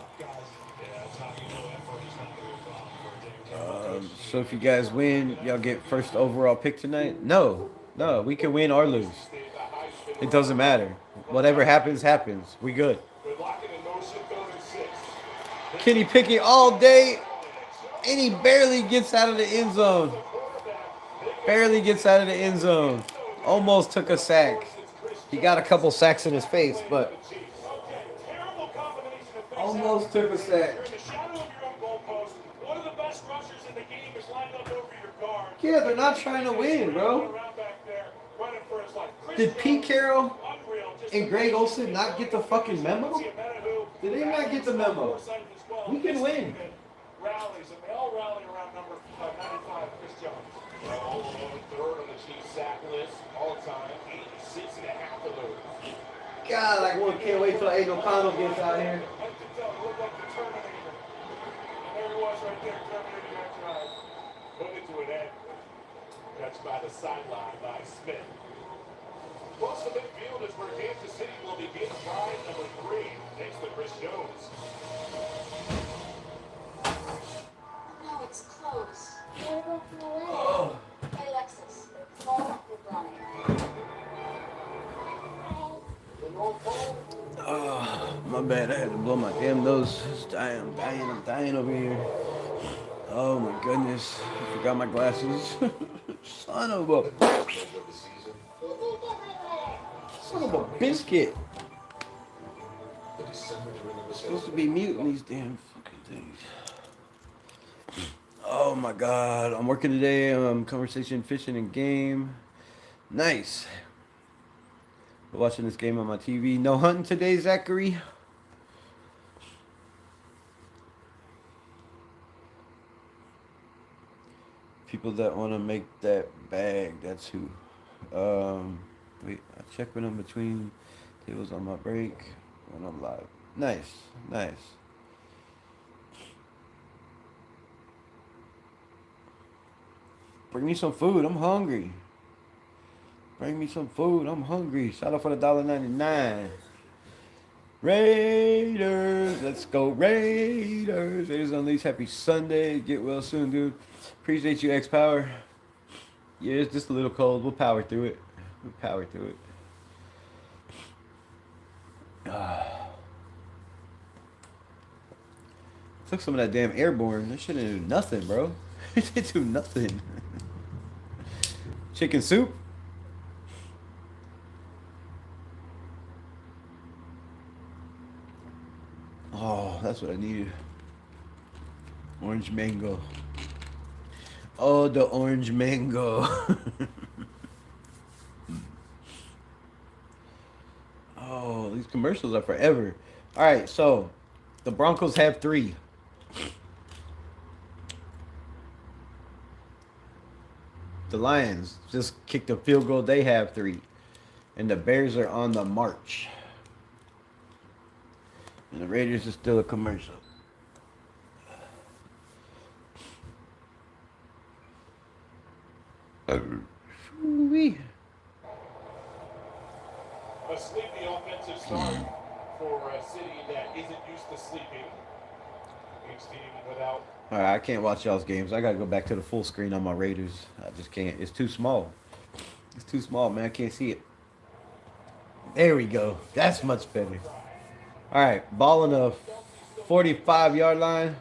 So if you guys win, y'all get first overall pick tonight? No, we can win or lose. It doesn't matter. Whatever happens, happens. We good. Kenny Pickett all day, and he barely gets out of the end zone. Almost took a sack. He got a couple sacks in his face, but almost took a sack. Yeah, they're not trying to win, bro. Did Pete Carroll and Greg Olsen not get the fucking memo? Did they not get the memo? We can win. God, I can't wait till Aiden O'Connell gets out here. Catch by the sideline by Smith. Close to midfield is where Kansas City will begin drive number 3. Thanks to Chris Jones. No, it's closed. Oh. Hey, Alexis. Oh, my bad. I had to blow my damn nose. I'm dying over here. Oh my goodness. I forgot my glasses. Son of a biscuit. I'm supposed to be muting these damn fucking things. Oh my god. I'm working today. Conversation, fishing, and game. Nice. Watching this game on my TV. No hunting today, Zachary. If you people that want to make that bag. That's who. Wait, I check when I'm between tables on my break when I'm live. Nice, nice. Bring me some food. I'm hungry. Bring me some food. I'm hungry. Shout out for the $1.99. Raiders, let's go Raiders. Raiders Unleashed. Happy Sunday. Get well soon, dude. Appreciate you, X Power. Yeah, it's just a little cold. We'll power through it. We'll power through it. Took some of that damn airborne. That shit didn't do nothing, bro. It didn't do nothing. Chicken soup. Oh, that's what I needed. Orange mango. Oh, the orange mango. Oh, these commercials are forever. All right, so the Broncos have 3. The Lions just kicked a field goal. They have 3. And the Bears are on the march. And the Raiders is still a commercial. Ooh-wee. A sleepy offensive start for a city that isn't used to sleeping. Each team without. All right, I can't watch y'all's games. I gotta go back to the full screen on my Raiders. I just can't. It's too small. It's too small, man. I can't see it. There we go. That's much better. All right, ball on the 45-yard line.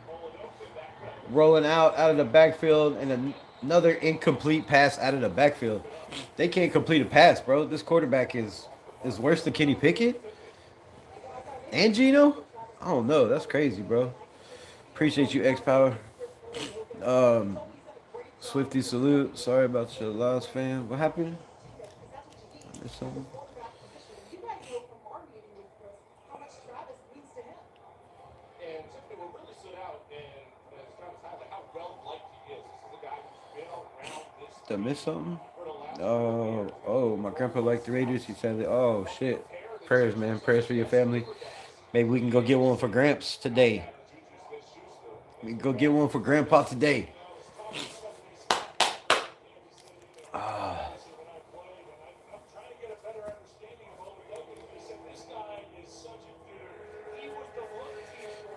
Rolling out of the backfield, and another incomplete pass out of the backfield. They can't complete a pass, bro. This quarterback is worse than Kenny Pickett and Gino. I don't know. That's crazy, bro. Appreciate you, X Power. Swifty salute. Sorry about your loss, fam. What happened? I missed something. And something that really stood out, and as Travis highlighted, how well liked he is. This is a guy who's been around this Did I miss something? for the last Oh, my grandpa liked the Raiders. He said, oh, shit. Prayers, man. Prayers for your family. Maybe we can go get one for Gramps today. We can go get one for Grandpa today.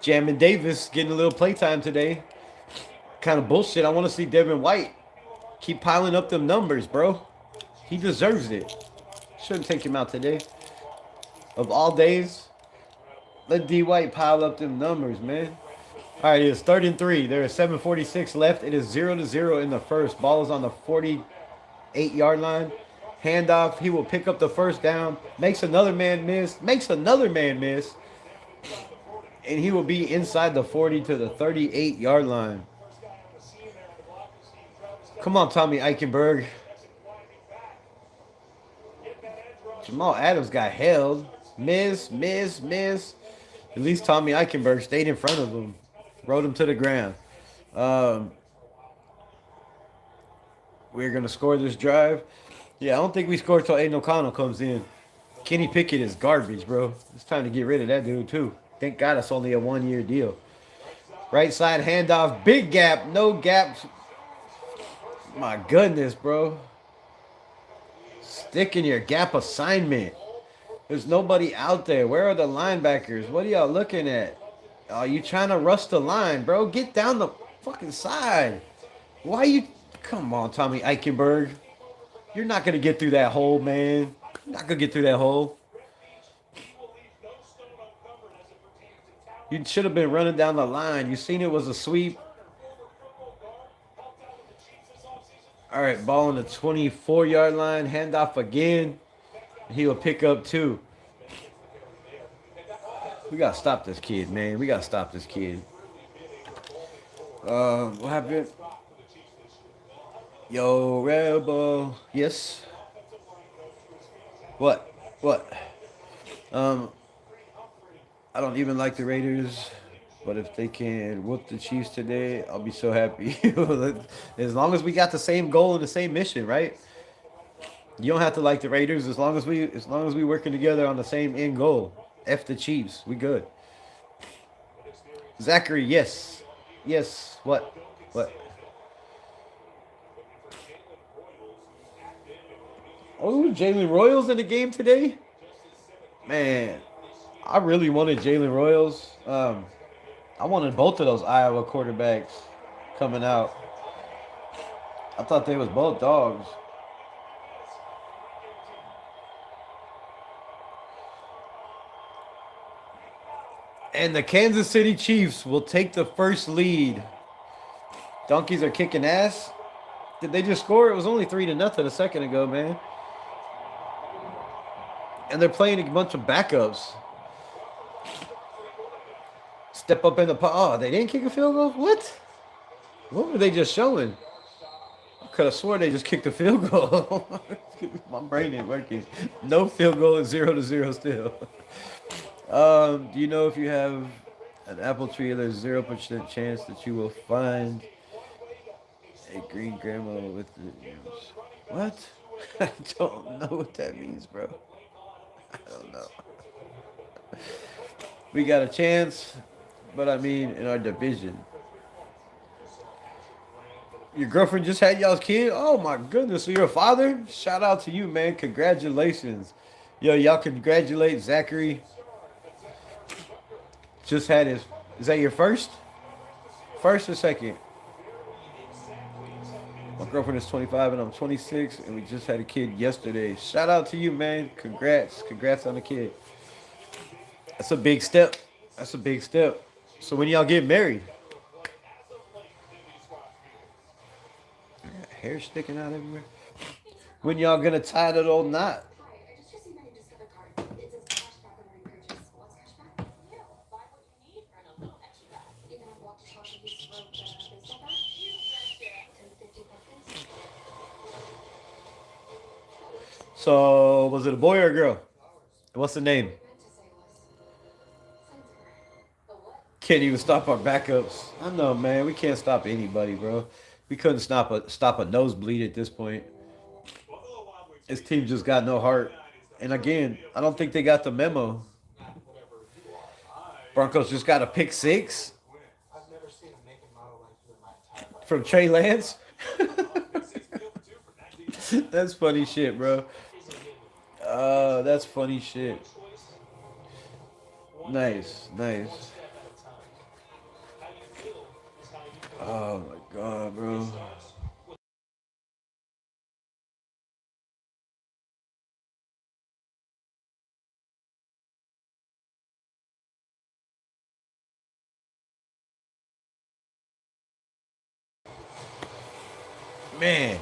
Jammin Davis getting a little playtime today. Kind of bullshit. I want to see Devin White keep piling up them numbers, bro. He deserves it. Shouldn't take him out today. Of all days, let D White pile up them numbers, man. All right, it's 3rd and 3. There is 7:46 left. It is 0-0 in the first. Ball is on the 48-yard line. Handoff. He will pick up the first down. Makes another man miss. Makes another man miss. And he will be inside the 40 to the 38-yard line. Come on, Tommy Eichenberg. Jamal Adams got held. Miss. At least Tommy Eichenberg stayed in front of him. Rode him to the ground. We're going to score this drive. Yeah, I don't think we score till Aiden O'Connell comes in. Kenny Pickett is garbage, bro. It's time to get rid of that dude, too. Thank God it's only a 1-year deal. Right side handoff. Big gap. No gaps. My goodness, bro. Stick in your gap assignment. There's nobody out there. Where are the linebackers? What are y'all looking at? Are you trying to rush the line, bro? Get down the fucking side. Why you... Come on, Tommy Eichenberg. You're not going to get through that hole, man. You're not going to get through that hole. You should have been running down the line. You seen it was a sweep. All right, ball on the 24-yard line. Handoff again. He will pick up 2. We got to stop this kid, man. We got to stop this kid. What happened? Yo, Rebel. Yes. What? I don't even like the Raiders. But if they can whoop the Chiefs today, I'll be so happy. As long as we got the same goal and the same mission, right? You don't have to like the Raiders as long as we working together on the same end goal. F the Chiefs, we good. Zachary, yes, yes. What? Oh, Jalen Royals in the game today. Man, I really wanted Jalen Royals. I wanted both of those Iowa quarterbacks coming out. I thought they was both dogs. And the Kansas City Chiefs will take the first lead. Donkeys are kicking ass. Did they just score? It was only 3-0 a second ago, man. And they're playing a bunch of backups. Step up in the pot. Oh, they didn't kick a field goal? What? What were they just showing? I could have swore they just kicked a field goal. My brain ain't working. No field goal is 0-0 still. Do you know if you have an apple tree, there's 0% chance that you will find a green grandma with the what? I don't know what that means, bro. I don't know. We got a chance, but I mean in our division. Your girlfriend just had y'all's kid? Oh my goodness. So you're a father? Shout out to you, man. Congratulations. Yo, y'all congratulate Zachary. Just had his. Is that your first? First or second? My girlfriend is 25 and I'm 26, and we just had a kid yesterday. Shout out to you, man. Congrats. Congrats on the kid. That's a big step. That's a big step. So when y'all get married? Hair sticking out everywhere. When y'all gonna tie that old knot? Hi, I just received my new Discover card. It says cashback on every purchase. What's cashback? You buy what you need, earn a little extra back. You're gonna walk to shop and use the road the back? You betcha. 10 to 50 bucks. So was it a boy or a girl? What's the name? Meant to say was Uncensored. A what? Can't even stop our backups. I know, man. We can't stop anybody, bro. We couldn't stop a nosebleed at this point. This team just got no heart. And again, I don't think they got the memo. Broncos just got a pick six from Trey Lance. That's funny shit, bro. That's funny shit. Nice, nice. Oh my god, bro. Man.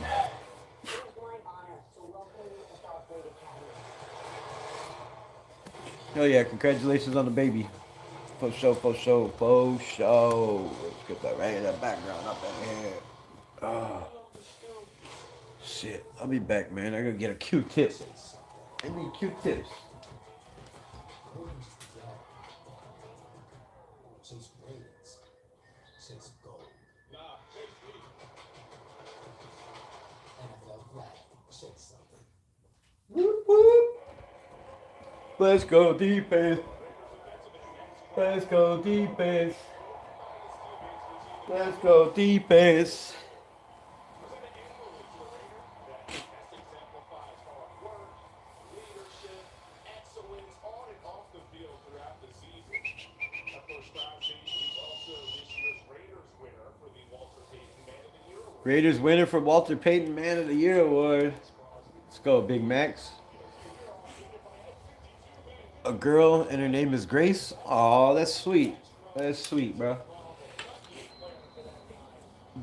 Oh yeah, congratulations on the baby. For sure, for sure, for sure. Let's get that right in the background up in here. Oh, shit. I'll be back, man. I gotta get a Q-tip. I need Q-tips. Since rings, since gold. NFL flag said something. Whoop, whoop. Let's go defense. Let's go defense. Let's go defense. Excellence on and off the field throughout the season. Of course, Brown Safety is also this year's Raiders winner for the Walter Payton Man of the Year Award. Raiders winner for Walter Payton Man of the Year Award. Let's go, Big Max. A girl and her name is Grace. Oh, that's sweet. That's sweet, bro.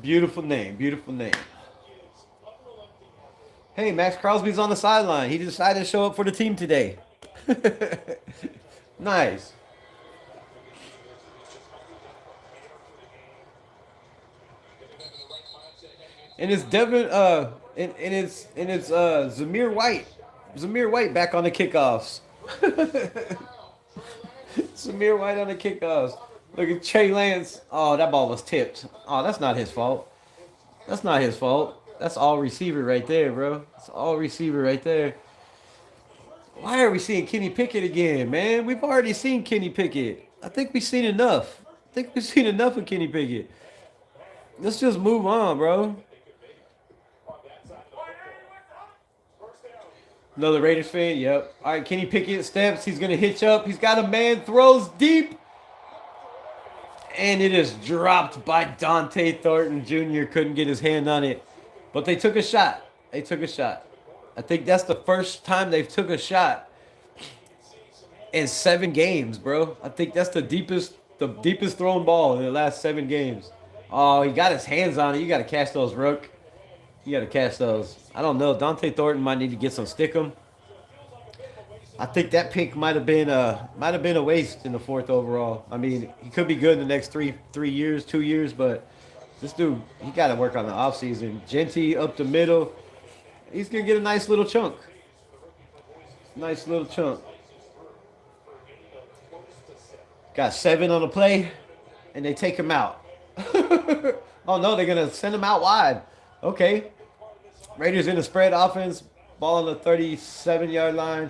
Beautiful name. Beautiful name. Hey, Max Crosby's on the sideline. He decided to show up for the team today. Nice. And it's Devin. And it's Zamir White. Zamir White back on the kickoffs. Samir White on the kickoffs. Look at Trey Lance. Oh, that ball was tipped. Oh, that's not his fault. That's not his fault. That's all receiver right there, bro. It's all receiver right there. Why are we seeing Kenny Pickett again, man? We've already seen Kenny Pickett. I think we've seen enough. I think we've seen enough of Kenny Pickett. Let's just move on, bro. Another Raiders fan? Yep. All right, Kenny Pickett steps. He's going to hitch up. He's got a man, throws deep. And it is dropped by Dante Thornton Jr. Couldn't get his hand on it. But they took a shot. They took a shot. I think that's the first time they've took a shot in 7 games, bro. I think that's the deepest thrown ball in the last 7 games. Oh, he got his hands on it. You got to catch those, Rook. You got to catch those. I don't know. Dante Thornton might need to get some stickum. I think that pick might have been a waste in the 4th overall. I mean, he could be good in the next 3 years, 2 years, but this dude, he got to work on the offseason. Genty up the middle. He's gonna get a nice little chunk. Nice little chunk. Got 7 on the play, and they take him out. Oh no, they're gonna send him out wide. Okay. Raiders in the spread offense. Ball on the 37-yard line.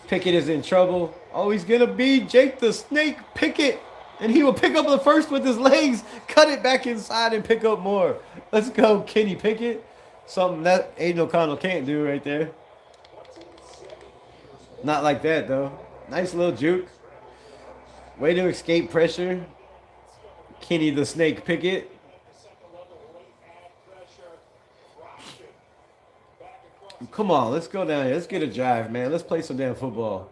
Pickett is in trouble. Oh, he's gonna be Jake the Snake Pickett. And he will pick up the first with his legs, cut it back inside, and pick up more. Let's go, Kenny Pickett. Something that Aiden O'Connell can't do right there. Not like that, though. Nice little juke. Way to escape pressure. Kenny the Snake Pickett. Come on, let's go down here. Let's get a drive, man. Let's play some damn football.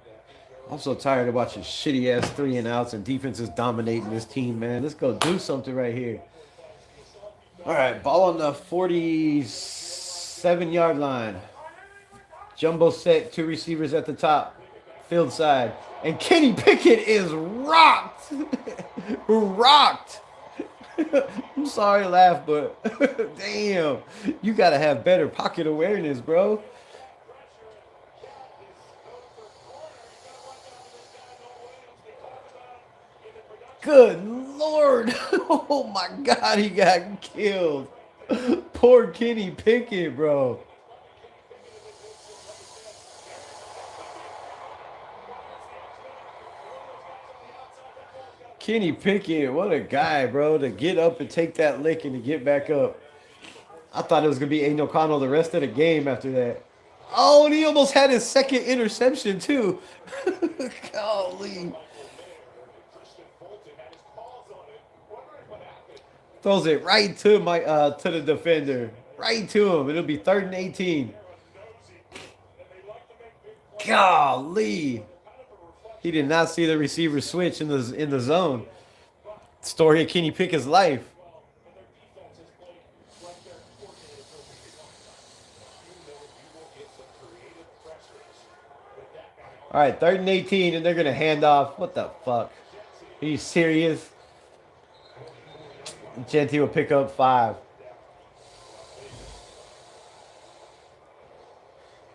I'm so tired of watching shitty ass 3-and-outs and defenses dominating this team, man. Let's go do something right here. All right, ball on the 47-yard line. Jumbo set, 2 receivers at the top, field side, and Kenny Pickett is rocked. Rocked. I'm sorry to laugh, but damn, you gotta have better pocket awareness, bro. Good Lord. Oh my God, he got killed. Poor Kenny Pickett, bro. Kenny Pickett, what a guy, bro, to get up and take that lick and to get back up. I thought it was going to be Aiden O'Connell the rest of the game after that. Oh, and he almost had his 2nd interception, too. Golly. Throws it right to to the defender. Right to him. It'll be 3rd and 18. Golly. He did not see the receiver switch in the zone. Story of Kenny Pickett's life. All right, 3rd and 18, and they're going to hand off. What the fuck? Are you serious? Genty will pick up 5.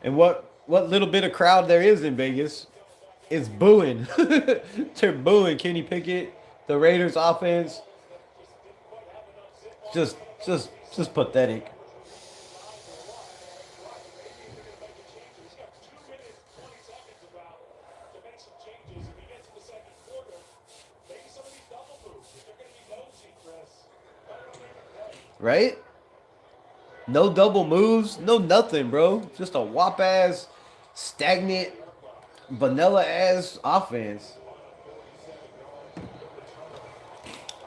And what little bit of crowd there is in Vegas is booing. They're booing Kenny Pickett, the Raiders offense. Just pathetic. Right? No double moves, no nothing, bro. Just a whop ass, stagnant, vanilla ass offense.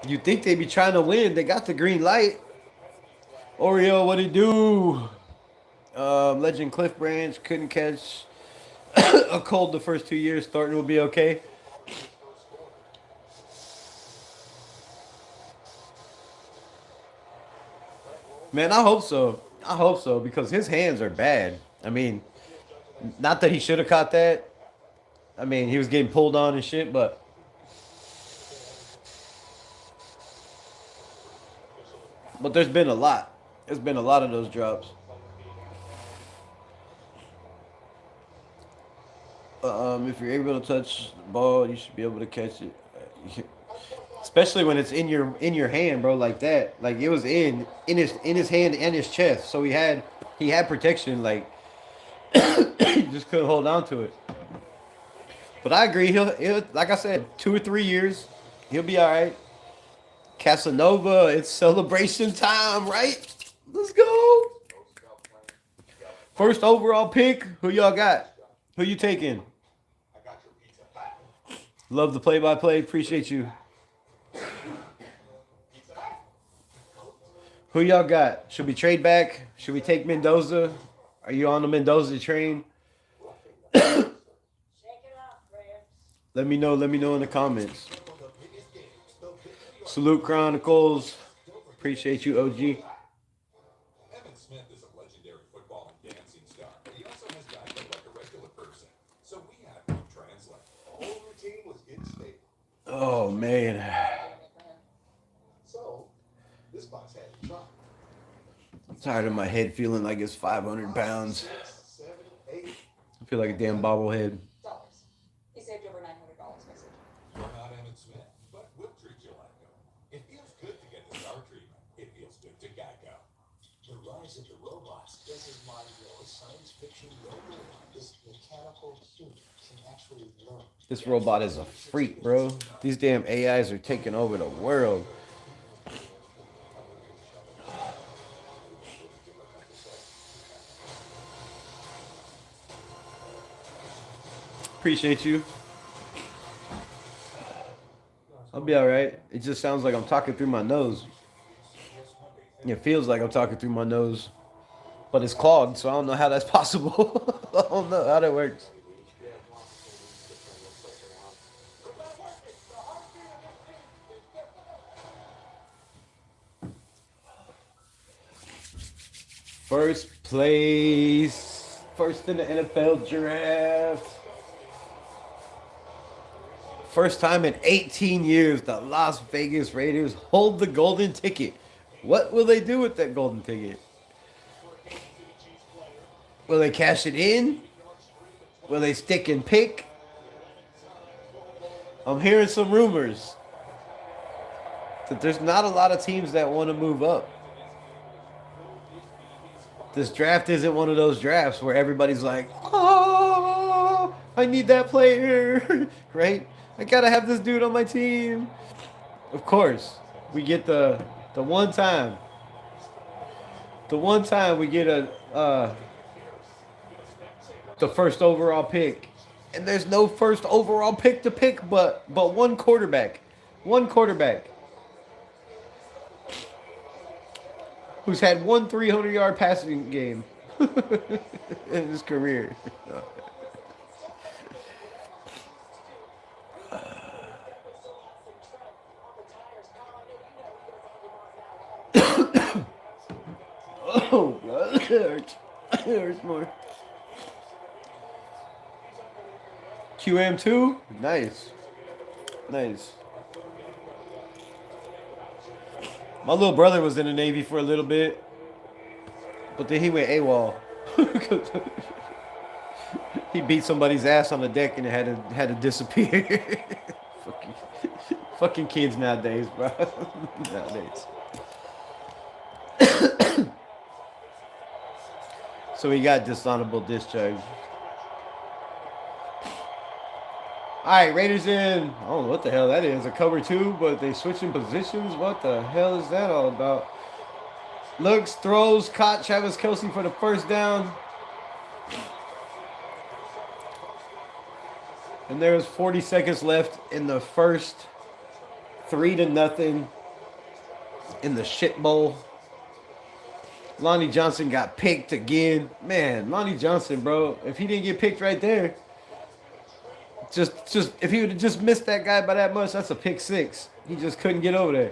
You think they be trying to win? They got the green light. Oreo, what it do? Legend Cliff Branch couldn't catch a cold the first 2 years. Thornton will be okay. Man, I hope so. I hope so because his hands are bad. I mean, not that he should have caught that. I mean, he was getting pulled on and shit, but there's been a lot. There's been a lot of those drops. If you're able to touch the ball, you should be able to catch it. especially when it's in your hand, bro, like that. Like it was in his hand and his chest, so he had protection. Like he just couldn't hold on to it. But I agree. He'll like I said, 2 or 3 years, he'll be all right. Casanova, it's celebration time, right? Let's go. First overall pick. Who y'all got? Who you taking? Love the play-by-play. Appreciate you. Who y'all got? Should we trade back? Should we take Mendoza? Are you on the Mendoza train? Let me know. Let me know in the comments. Salute Chronicles. Appreciate you, OG. Evan Smith is a legendary football and dancing star. He also has died like a regular person. So we had to translate. The whole routine was instable. Oh man. So this box had to try. I'm tired of my head feeling like it's 500 pounds. 6, 7, 8. I feel like a damn bobblehead. He saved over $900, message. You're not Evan Smith, but we'll treat you like him. It feels good to get the star treatment. It feels good to Geico. The rise of the robots doesn't mind a science fiction robot. This mechanical human can actually learn. This robot is a freak, bro. These damn AIs are taking over the world. Appreciate you. I'll be all right. It just sounds like I'm talking through my nose. It feels like I'm talking through my nose, but it's clogged, so I don't know how that's possible. I don't know how that works. First place. First in the NFL draft. First time in 18 years, the Las Vegas Raiders hold the golden ticket. What will they do with that golden ticket? Will they cash it in? Will they stick and pick? I'm hearing some rumors that there's not a lot of teams that want to move up. This draft isn't one of those drafts where everybody's like, oh, I need that player, right? I gotta have this dude on my team. Of course, we get the one time. The one time we get the first overall pick, and there's no first overall pick to pick, but one quarterback, who's had one 300-yard passing game in his career. Oh, God, it hurts. It hurts more. QM2? Nice. Nice. My little brother was in the Navy for a little bit, but then he went AWOL. He beat somebody's ass on the deck and it had to disappear. fucking kids nowadays, bro. Nowadays. So he got dishonorable discharge. Alright, Raiders in. I don't know what the hell that is. A cover two, but they switching positions? What the hell is that all about? Looks, throws, caught Travis Kelce for the first down. And there was 40 seconds left in the first. 3-0 in the shit bowl. Lonnie Johnson got picked again. Man, Lonnie Johnson, bro. If he didn't get picked right there, just if he would have just missed that guy by that much, that's a pick six. He just couldn't get over there.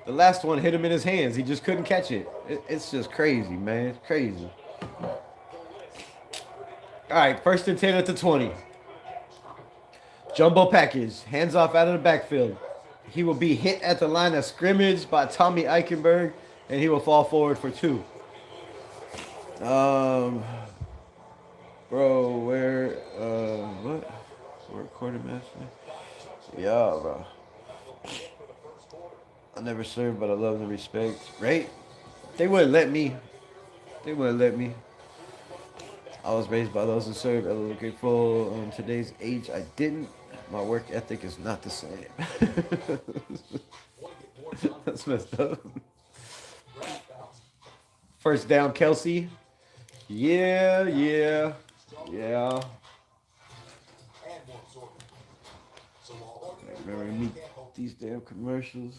The last one hit him in his hands. He just couldn't catch it. It's just crazy, man. It's crazy. All right, first and 10 at the 20. Jumbo package. Hands off out of the backfield. He will be hit at the line of scrimmage by Tommy Eichenberg, and he will fall forward for 2. Bro, what? We're quartermaster? Yeah, bro. I never served, but I love the respect. Right? They wouldn't let me. They wouldn't let me. I was raised by those who serve. I was grateful. In today's age, I didn't. My work ethic is not the same. That's messed up. First down, Kelsey. Yeah, yeah, yeah. Remember to meet these damn commercials.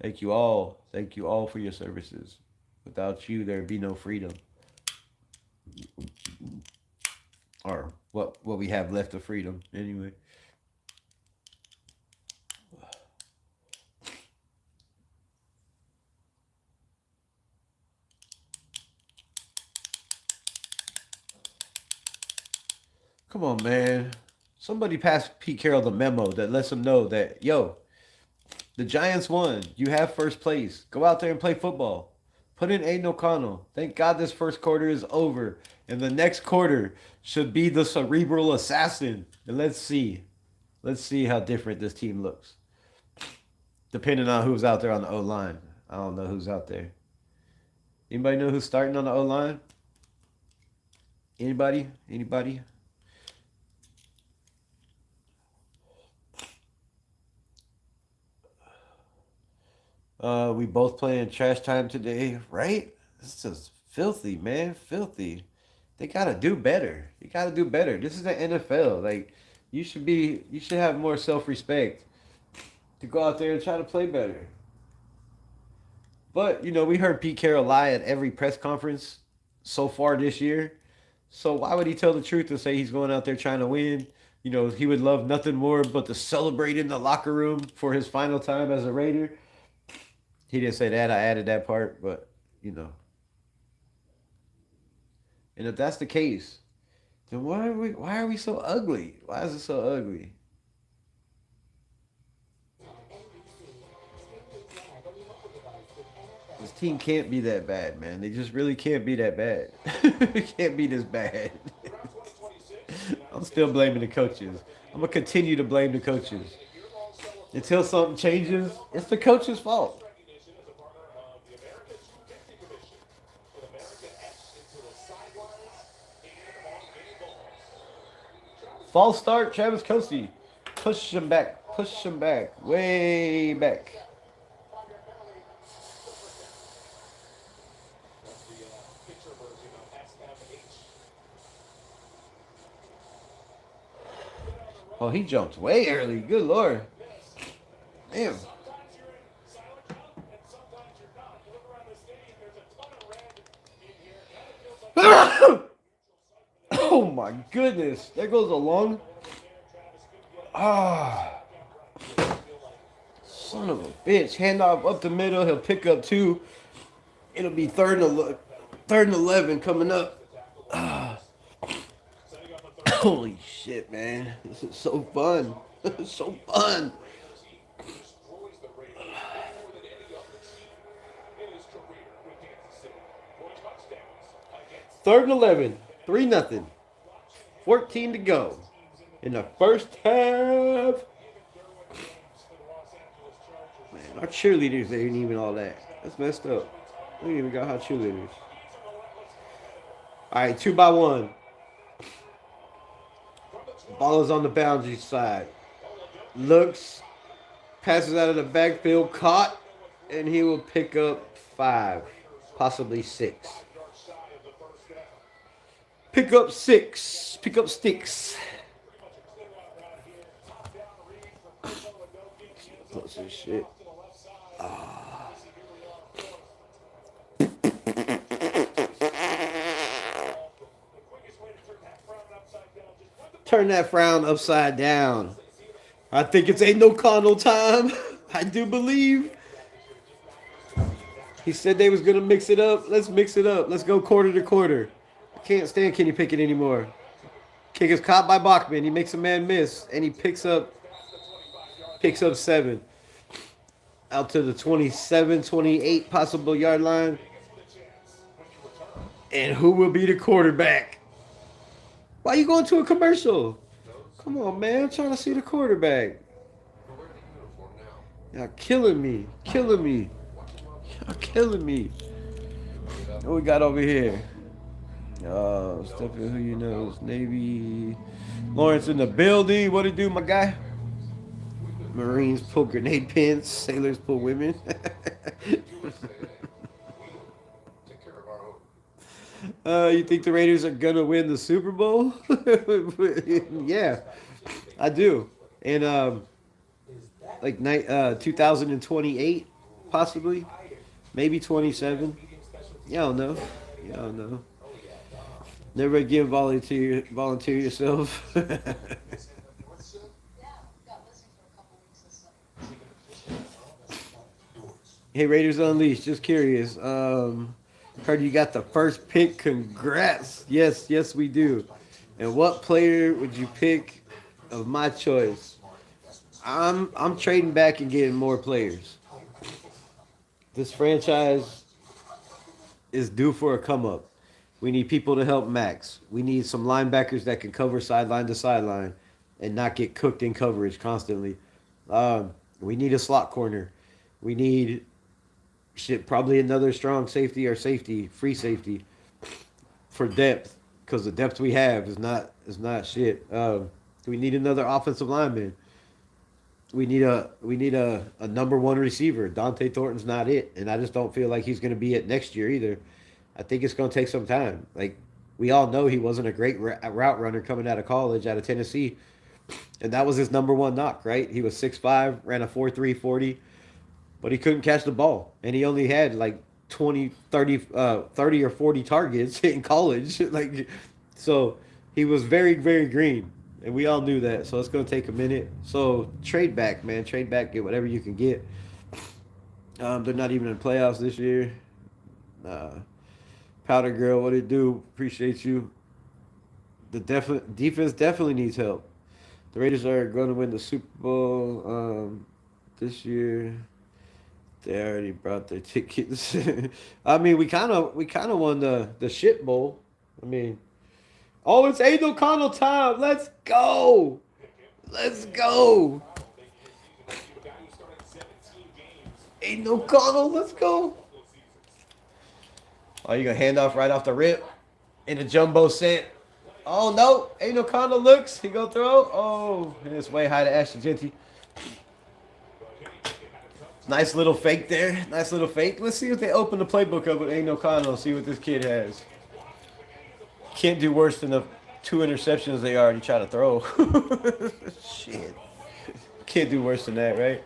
Thank you all. Thank you all for your services. Without you, there'd be no freedom. Or what we have left of freedom, anyway. Come on, man. Somebody pass Pete Carroll the memo that lets him know that, yo, the Giants won. You have first place. Go out there and play football. Put in Aiden O'Connell. Thank God this first quarter is over. And the next quarter should be the cerebral assassin. And let's see. Let's see how different this team looks. Depending on who's out there on the O-line. I don't know who's out there. Anybody know who's starting on the O-line? Anybody? Anybody? We both playing trash time today, right? This is filthy, man. Filthy. They gotta do better. You gotta do better. This is the NFL. Like, you should have more self-respect to go out there and try to play better. But, we heard Pete Carroll lie at every press conference so far this year. So why would he tell the truth and say he's going out there trying to win? He would love nothing more but to celebrate in the locker room for his final time as a Raider. He didn't say that. I added that part, but, And if that's the case, then why are we so ugly? Why is it so ugly? This team can't be that bad, man. They just really can't be that bad. It can't be this bad. I'm still blaming the coaches. I'm going to continue to blame the coaches. Until something changes, it's the coach's fault. False start, Travis Kelce. Push him back. Push him back. Way back. Oh, he jumped way early. Good Lord. Damn. Oh my goodness. There goes a long. Son of a bitch. Handoff up the middle. He'll pick up 2. It'll be third and 11 coming up. Holy shit, man. This is so fun. This is so fun. Third and 11. 3-0. 14 to go in the first half. Man, our cheerleaders ain't even all that. That's messed up. We ain't even got hot cheerleaders. All right, 2-by-1. Ball is on the boundary side. Looks, passes out of the backfield, caught, and he will pick up 5, possibly 6. Pick up 6. Pick up sticks. Close this shit. Turn that frown upside down. I think it's Aiden O'Connell time. I do believe. He said they was going to mix it up. Let's mix it up. Let's go quarter to quarter. I can't stand Kenny Pickett anymore. Kick is caught by Bachman. He makes a man miss, and he picks up 7. Out to the 27, 28 possible yard line. And who will be the quarterback? Why are you going to a commercial? Come on, man. I'm trying to see the quarterback. Y'all killing me. Killing me. Y'all killing me. What we got over here? Stephanie, who you know is Navy. Lawrence in the building. What it do, my guy? Marines pull grenade pins. Sailors pull women. You think the Raiders are gonna win the Super Bowl? Yeah, I do. And like 2028, possibly, maybe 27. You don't know. You don't know. Never again volunteer yourself. Hey, Raiders Unleashed. Just curious. Heard you got the first pick. Congrats. Yes, yes, we do. And what player would you pick of my choice? I'm trading back and getting more players. This franchise is due for a come up. We need people to help Max. We need some linebackers that can cover sideline to sideline and not get cooked in coverage constantly. We need a slot corner. We need probably another strong safety or free safety for depth because the depth we have is not shit. We need another offensive lineman. We need a number one receiver. Dante Thornton's not it, and I just don't feel like he's going to be it next year either. I think it's going to take some time. Like we all know, he wasn't a great route runner coming out of college, out of Tennessee, and that was his number one knock. Right? He was 6'5", ran a 4.3 40, but he couldn't catch the ball, and he only had like 30 or 40 targets in college. Like, so he was very, very green. And we all knew that. So it's going to take a minute. So trade back, man. Trade back. Get whatever you can get. They're not even in the playoffs this year. Powder Girl, what it do? Appreciate you. The defense definitely needs help. The Raiders are going to win the Super Bowl this year. They already brought their tickets. I mean, we kind of won the shit bowl. I mean, oh, it's Aiden O'Connell time. Let's go. Let's go. Aiden O'Connell, let's go. Oh, you gonna hand off right off the rip in the jumbo set. Oh no, Aiden O'Connell looks. He gonna throw. Oh, and it's way high to Ashton Genty. Nice little fake there. Nice little fake. Let's see if they open the playbook up with Aiden O'Connell. See what this kid has. Can't do worse than the 2 interceptions they already try to throw. Shit. Can't do worse than that, right?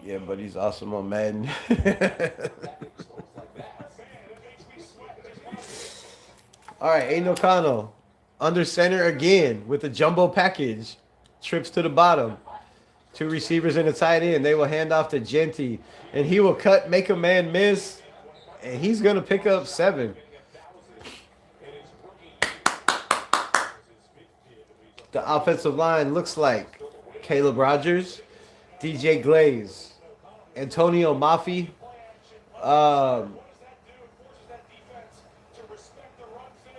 Yeah, but he's awesome on Madden. All right, Aiden O'Connell. Under center again with a jumbo package. Trips to the bottom. 2 receivers and a tight end. They will hand off to Genty. And he will make a man miss. And he's going to pick up 7. The offensive line looks like Caleb Rogers, DJ Glaze, Antonio Maffey.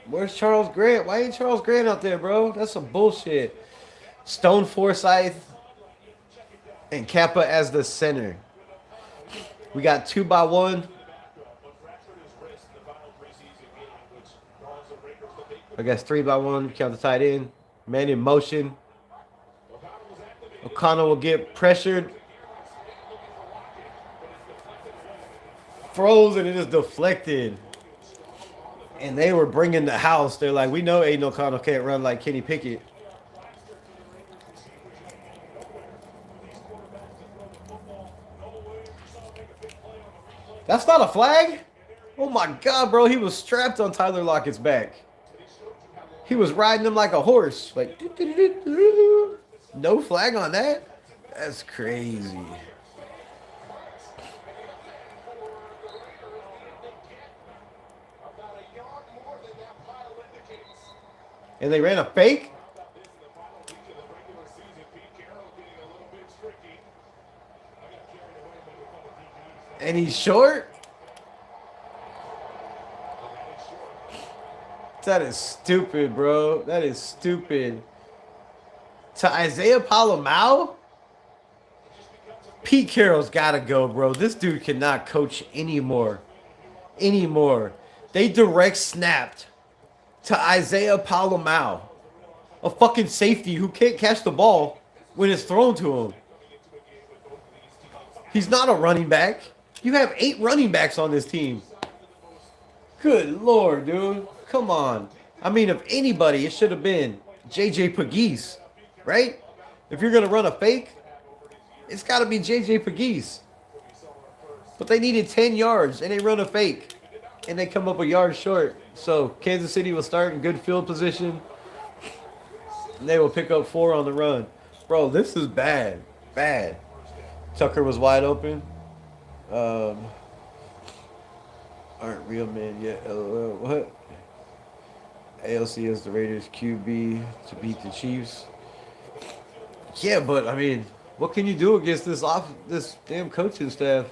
Where's Charles Grant? Why ain't Charles Grant out there, bro? That's some bullshit. Stone Forsyth and Kappa as the center. We got 2x1. I guess 3x1. Count the tight end. Man in motion. O'Connell will get pressured. Froze and it is deflected. And they were bringing the house. They're like, we know Aiden O'Connell can't run like Kenny Pickett. That's not a flag? Oh my God, bro. He was strapped on Tyler Lockett's back. He was riding him like a horse. Like, no flag on that? That's crazy. And they ran a fake? And he's short? That is stupid, bro. That is stupid. To Isaiah Palomau? Pete Carroll's got to go, bro. This dude cannot coach anymore. Anymore. They direct snapped to Isaiah Palomau, a fucking safety who can't catch the ball when it's thrown to him. He's not a running back. You have 8 running backs on this team. Good lord, dude. Come on. I mean, if anybody, it should have been J.J. Pegues, right? If you're going to run a fake, it's got to be J.J. Pegues. But they needed 10 yards, and they run a fake. And they come up a yard short. So Kansas City will start in good field position. And they will pick up 4 on the run. Bro, this is bad. Bad. Tucker was wide open. Aren't real men yet. LOL. What? ALC is the Raiders QB to beat the Chiefs. Yeah, but I mean, what can you do against this damn coaching staff?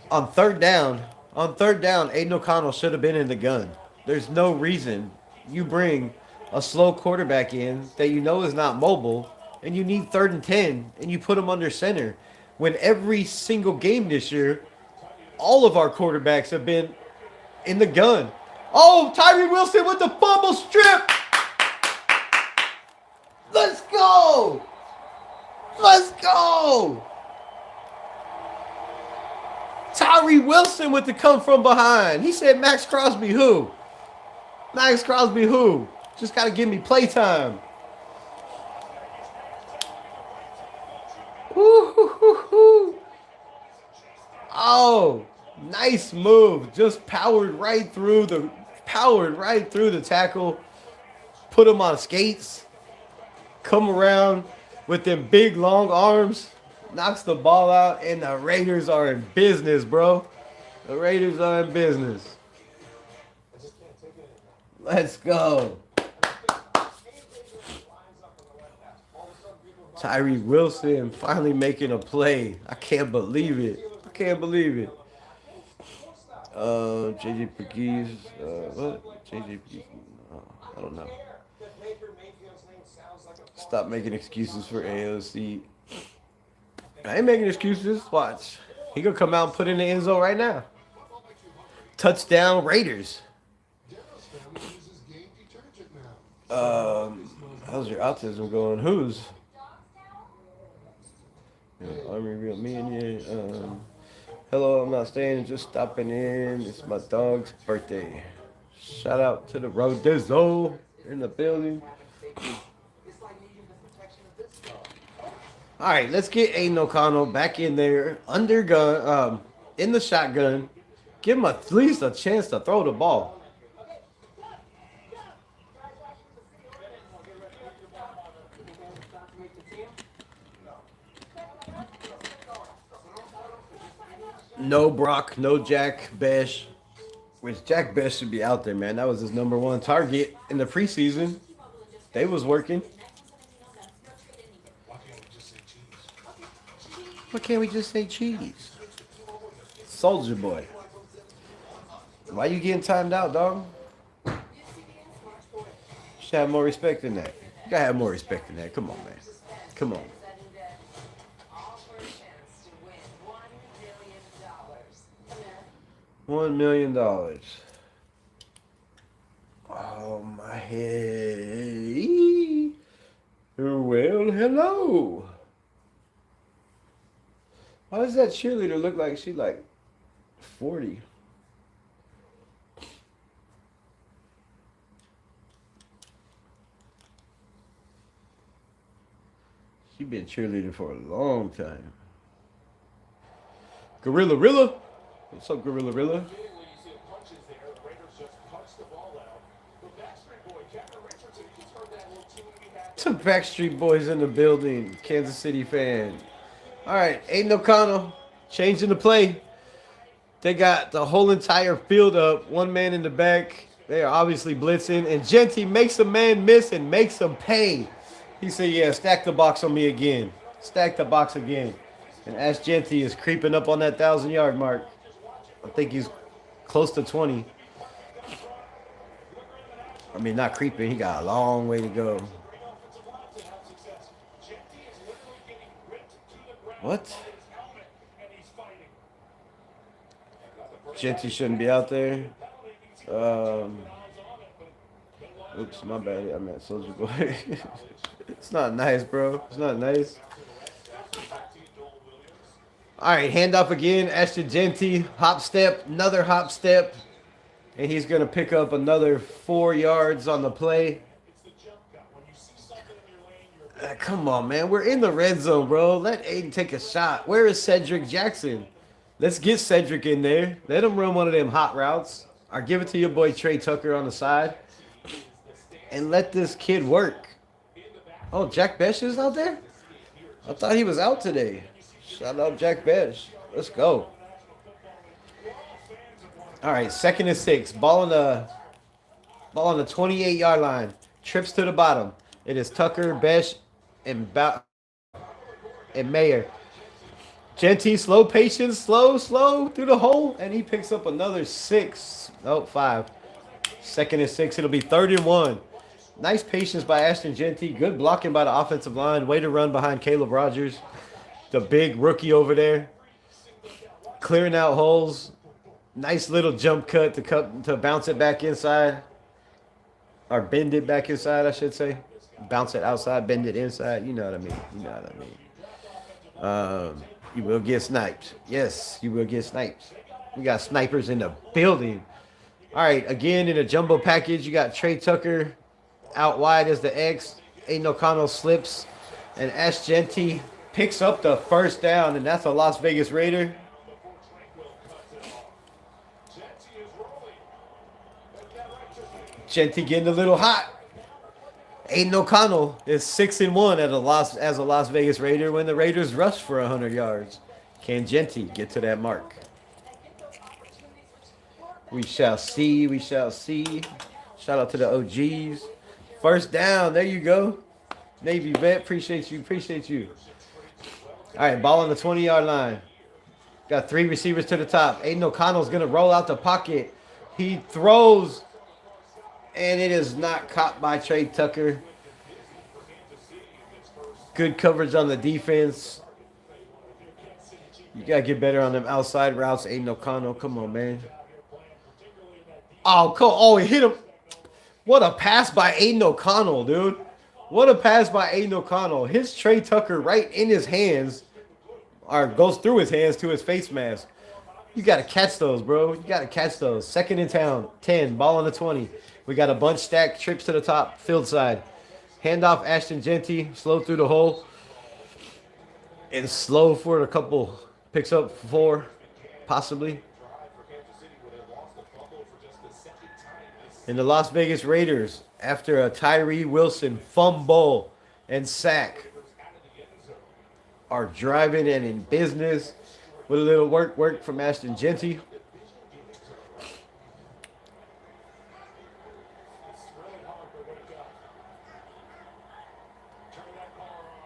On third down, Aiden O'Connell should have been in the gun. There's no reason you bring a slow quarterback in that you know is not mobile, and you need 3rd and 10, and you put him under center. When every single game this year, all of our quarterbacks have been in the gun. Oh, Tyree Wilson with the fumble strip. Let's go. Let's go. Tyree Wilson with the come from behind. He said, Max Crosby who? Max Crosby who? Just got to give me playtime. Woo-hoo-hoo-hoo. Oh, nice move. Just powered right through the tackle. Put him on skates. Come around with them big long arms. Knocks the ball out, and the Raiders are in business, bro. The Raiders are in business. Let's go. Tyree Wilson finally making a play. I can't believe it. I can't believe it. JJ Pegues. What? JJ Pegues. I don't know. Stop making excuses for AOC. I ain't making excuses. Watch. He gonna come out and put in the end zone right now. Touchdown Raiders. How's your autism going? Whose? Army real me and you. Hello, I'm not staying, just stopping in. It's my dog's birthday. Shout out to the RaidersRebel in the building. All right, let's get Aiden O'Connell back in there, under gun, in the shotgun. Give him at least a chance to throw the ball. No Brock, no Jack Besh. Which Jack Besh should be out there, man. That was his #1 target in the preseason. They was working. Why can't we just say cheese? Soldier Boy. Why you getting timed out, dog? You should have more respect than that. You gotta have more respect than that. Come on, man. Come on. $1 million. Oh, my head. Well, hello. Why does that cheerleader look like she like 40? She been cheerleading for a long time. Guerrilla. What's up, Guerrilla? Some Backstreet Boys in the building. Kansas City fan. All right, Aiden O'Connell changing the play. They got the whole entire field up. One man in the back. They are obviously blitzing. And Genty makes a man miss and makes him pay. He said, yeah, stack the box on me again. Stack the box again. And Ash Genty is creeping up on that 1,000-yard mark. I think he's close to 20. I mean, not creeping. He got a long way to go. What? Genty shouldn't be out there. Um, Oops, my bad. I meant Soldier Boy. It's not nice, bro. It's not nice. All right, handoff again. Ashton Genty, hop step, another hop step, and he's gonna pick up another 4 yards on the play. Come on, man. We're in the red zone, bro. Let Aiden take a shot. Where is Cedric Jackson? Let's get Cedric in there. Let him run one of them hot routes. Or give it to your boy Trey Tucker on the side. And let this kid work. Oh, Jack Besh is out there? I thought he was out today. Shout out Jack Besh. Let's go. All right, 2nd and 6. Ball on the 28-yard line. Trips to the bottom. It is Tucker, Besh, and Mayer. Genty, slow patience, slow through the hole, and he picks up another 6. Oh, 5. 2nd and 6. It'll be 3rd and 1. Nice patience by Ashton Genty. Good blocking by the offensive line. Way to run behind Caleb Rogers, the big rookie over there. Clearing out holes. Nice little jump cut to bounce it back inside. Or bend it back inside, I should say. Bounce it outside, bend it inside. You know what I mean. You know what I mean. You will get sniped. Yes, you will get sniped. We got snipers in the building. All right, again in a jumbo package, you got Trey Tucker out wide as the X. Aiden O'Connell slips. And Ash Genty picks up the 1st down, and that's a Las Vegas Raider. Genty getting a little hot. Aiden O'Connell is 6-1 as a Las Vegas Raider when the Raiders rush for 100 yards. Can Genty get to that mark? We shall see. We shall see. Shout out to the OGs. 1st down. There you go. Navy vet. Appreciate you. Appreciate you. All right. Ball on the 20-yard line. Got 3 receivers to the top. Aiden O'Connell's going to roll out the pocket. He throws. And it is not caught by Trey Tucker. Good coverage on the defense. You got to get better on them outside routes, Aiden O'Connell. Come on, man. Oh, he hit him. What a pass by Aiden O'Connell, dude. What a pass by Aiden O'Connell. Hits Trey Tucker right in his hands. Or goes through his hands to his face mask. You got to catch those, bro. You got to catch those. 2nd in town. 10. Ball on the 20. We got a bunch stacked. Trips to the top. Field side. Handoff Ashton Genty. Slow through the hole. And slow for a couple. Picks up 4. Possibly. And the Las Vegas Raiders, after a Tyree Wilson fumble and sack, are driving and in business with a little work from Ashton Genty.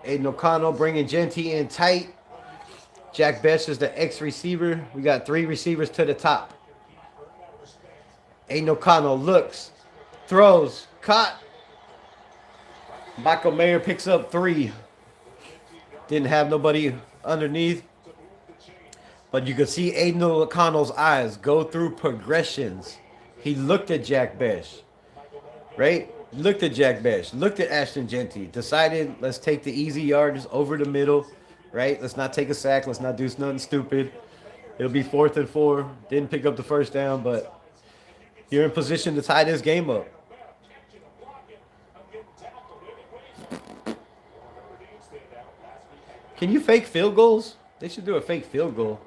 Aiden O'Connell bringing Genty in tight. Jack Besh is the X receiver. We got 3 receivers to the top. Aiden O'Connell looks, throws, caught. Michael Mayer picks up 3. Didn't have nobody underneath. But you could see Aiden O'Connell's eyes go through progressions. He looked at Jack Besh, right? Looked at Jack Besh, looked at Ashton Genty, decided let's take the easy yards over the middle, right? Let's not take a sack. Let's not do nothing stupid. It'll be 4th and 4. Didn't pick up the 1st down, but you're in position to tie this game up. Can you fake field goals? They should do a fake field goal.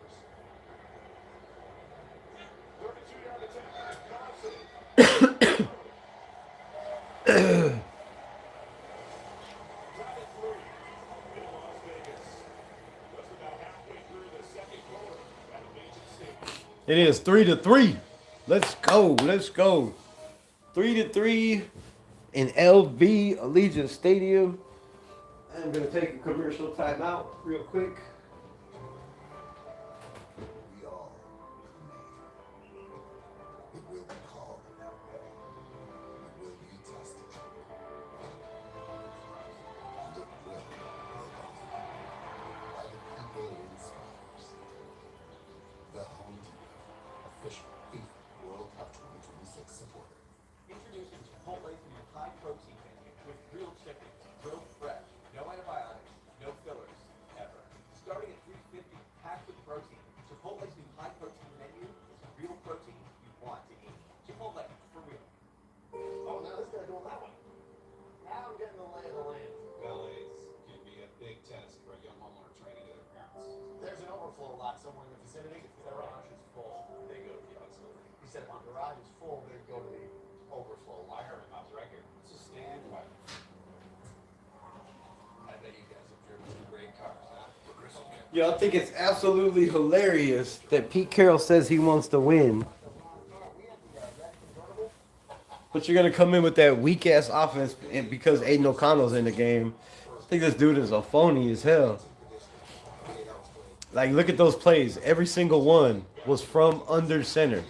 It is 3-3. Let's go. Let's go. 3-3 in LV Allegiant Stadium. I'm going to take a commercial timeout real quick. We all remain overflow lot somewhere in the vicinity. If the garage is full, they go to the auxiliary. He said if the garage is full, they go to the overflow lot. I heard him on the record. It's a standby. I bet you guys have driven some great cars, huh? Yeah, I think it's absolutely hilarious that Pete Carroll says he wants to win. But you're going to come in with that weak ass offense and because Aiden O'Connell's in the game. I think this dude is a phony as hell. Like, look at those plays. Every single one was from under center.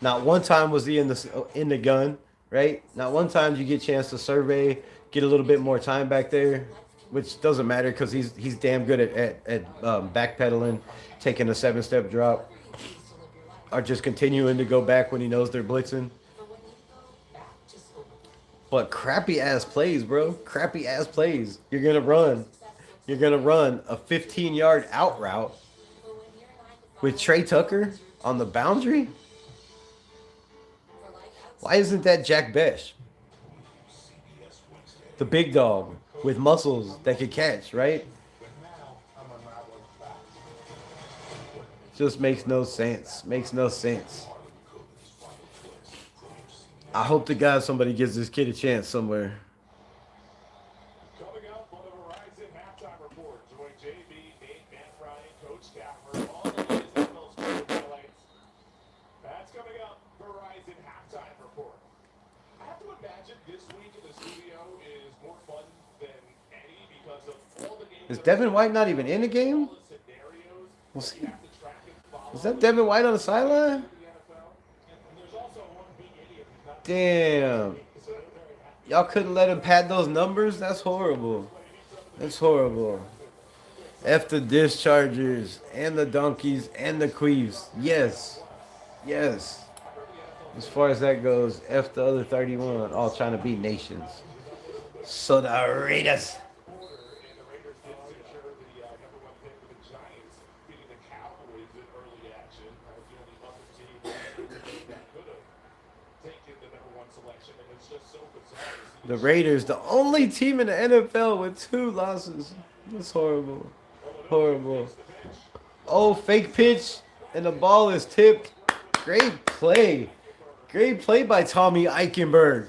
Not one time was he in the gun, right? Not one time did you get a chance to survey, get a little bit more time back there, which doesn't matter because he's damn good at backpedaling, taking a 7-step drop, or just continuing to go back when he knows they're blitzing. But crappy ass plays, bro. Crappy ass plays. You're gonna run a 15-yard out route with Trey Tucker on the boundary. Why isn't that Jack Besh? The big dog with muscles that can catch, right? Just makes no sense. Makes no sense. I hope to God somebody gives this kid a chance somewhere. Coming up on the Verizon halftime report, join JB, Nate, Matt Ryan, Coach Stafford, all the latest NFL sports highlights. That's coming up, Verizon halftime report. I have to imagine this week in the studio is more fun than any because of all the games. Is Devin White not even in the game? Was that Devin White on the sideline? Damn. Y'all couldn't let him pad those numbers? That's horrible. That's horrible. F the dischargers and the donkeys and the queefs. Yes. Yes. As far as that goes, F the other 31, all trying to beat nations. So the Raiders. The Raiders, the only team in the NFL with 2 losses. That's horrible. Horrible. Oh, fake pitch, and the ball is tipped. Great play. Great play by Tommy Eichenberg.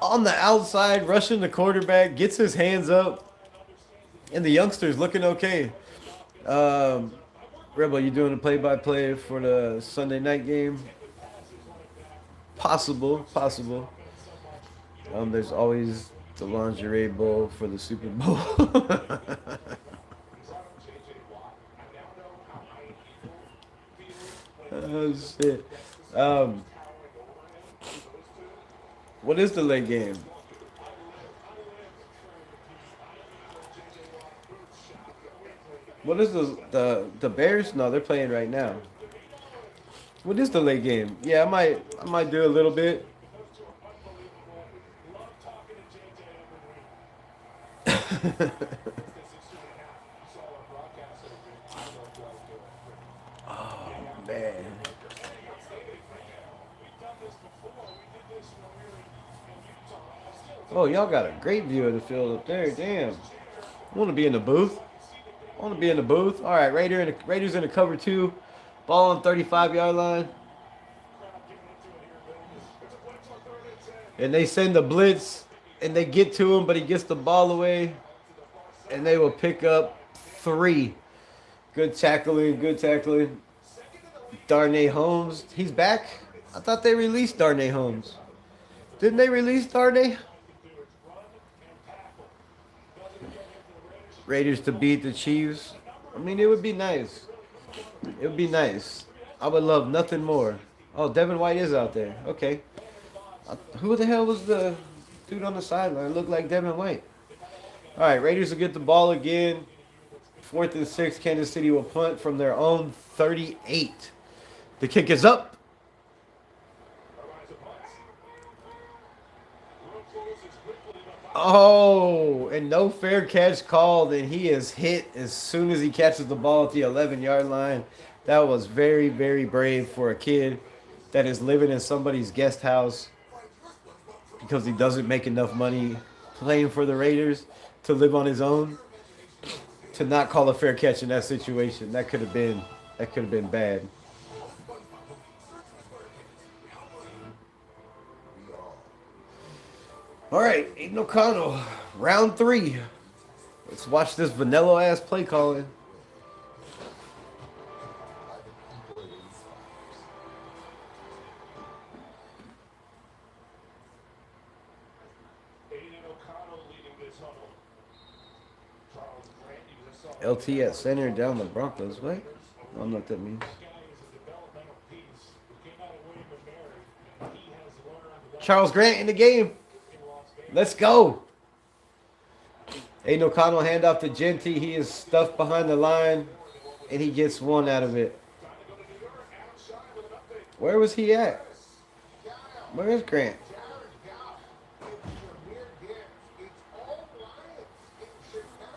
On the outside, rushing the quarterback, gets his hands up. And the youngster's looking okay. Rebel, you doing a play-by-play for the Sunday night game? Possible. There's always the lingerie bowl for the Super Bowl. Oh, shit. What is the late game? What is the Bears? No, they're playing right now. What is the late game? Yeah, I might do a little bit. Oh man. Oh, y'all got a great view of the field up there. Damn. I want to be in the booth. All right, Raiders in the cover 2. Ball on 35-yard line. And they send the blitz, and they get to him, but he gets the ball away. And they will pick up 3. Good tackling. Darnay Holmes, he's back. I thought they released Darnay Holmes. Didn't they release Darnay? Raiders to beat the Chiefs. I mean, it would be nice. I would love nothing more. Oh, Devin White is out there. Okay. Who the hell was the dude on the sideline? It looked like Devin White. All right, Raiders will get the ball again. 4th and 6. Kansas City will punt from their own 38. The kick is up. Oh, and no fair catch called, and he is hit as soon as he catches the ball at the 11-yard line. That was very, very brave for a kid that is living in somebody's guest house because he doesn't make enough money playing for the Raiders to live on his own. to not call a fair catch in that situation. That could have been bad. All right, Aiden O'Connell, round 3. Let's watch this vanilla ass play calling. Aiden O'Connell leading this huddle. Charles Grant uses a soft LT at center down the Broncos. What? I don't know what that means. guy is a developmental piece who came out of William and Mary, and he has learned Charles Grant in the game. in Las Vegas. Let's go. Aiden O'Connell hand off to Genty. He is stuffed behind the line, and he gets one out of it. Where was he at? Where is Grant?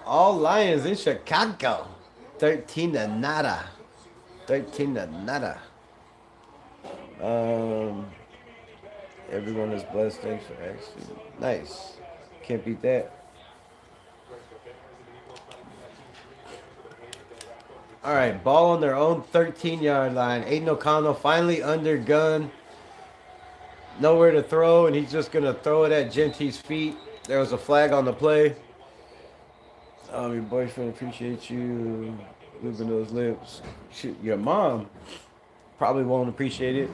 All Lions in Chicago. 13 to nada. 13 to nada. Everyone is blessed. Thanks for asking. Nice. Can't beat that. All right, ball on their own 13-yard line. Aiden O'Connell finally under gun. Nowhere to throw, and he's just going to throw it at Genty's feet. There was a flag on the play. Your boyfriend appreciates you moving those lips. Shit, your mom probably won't appreciate it.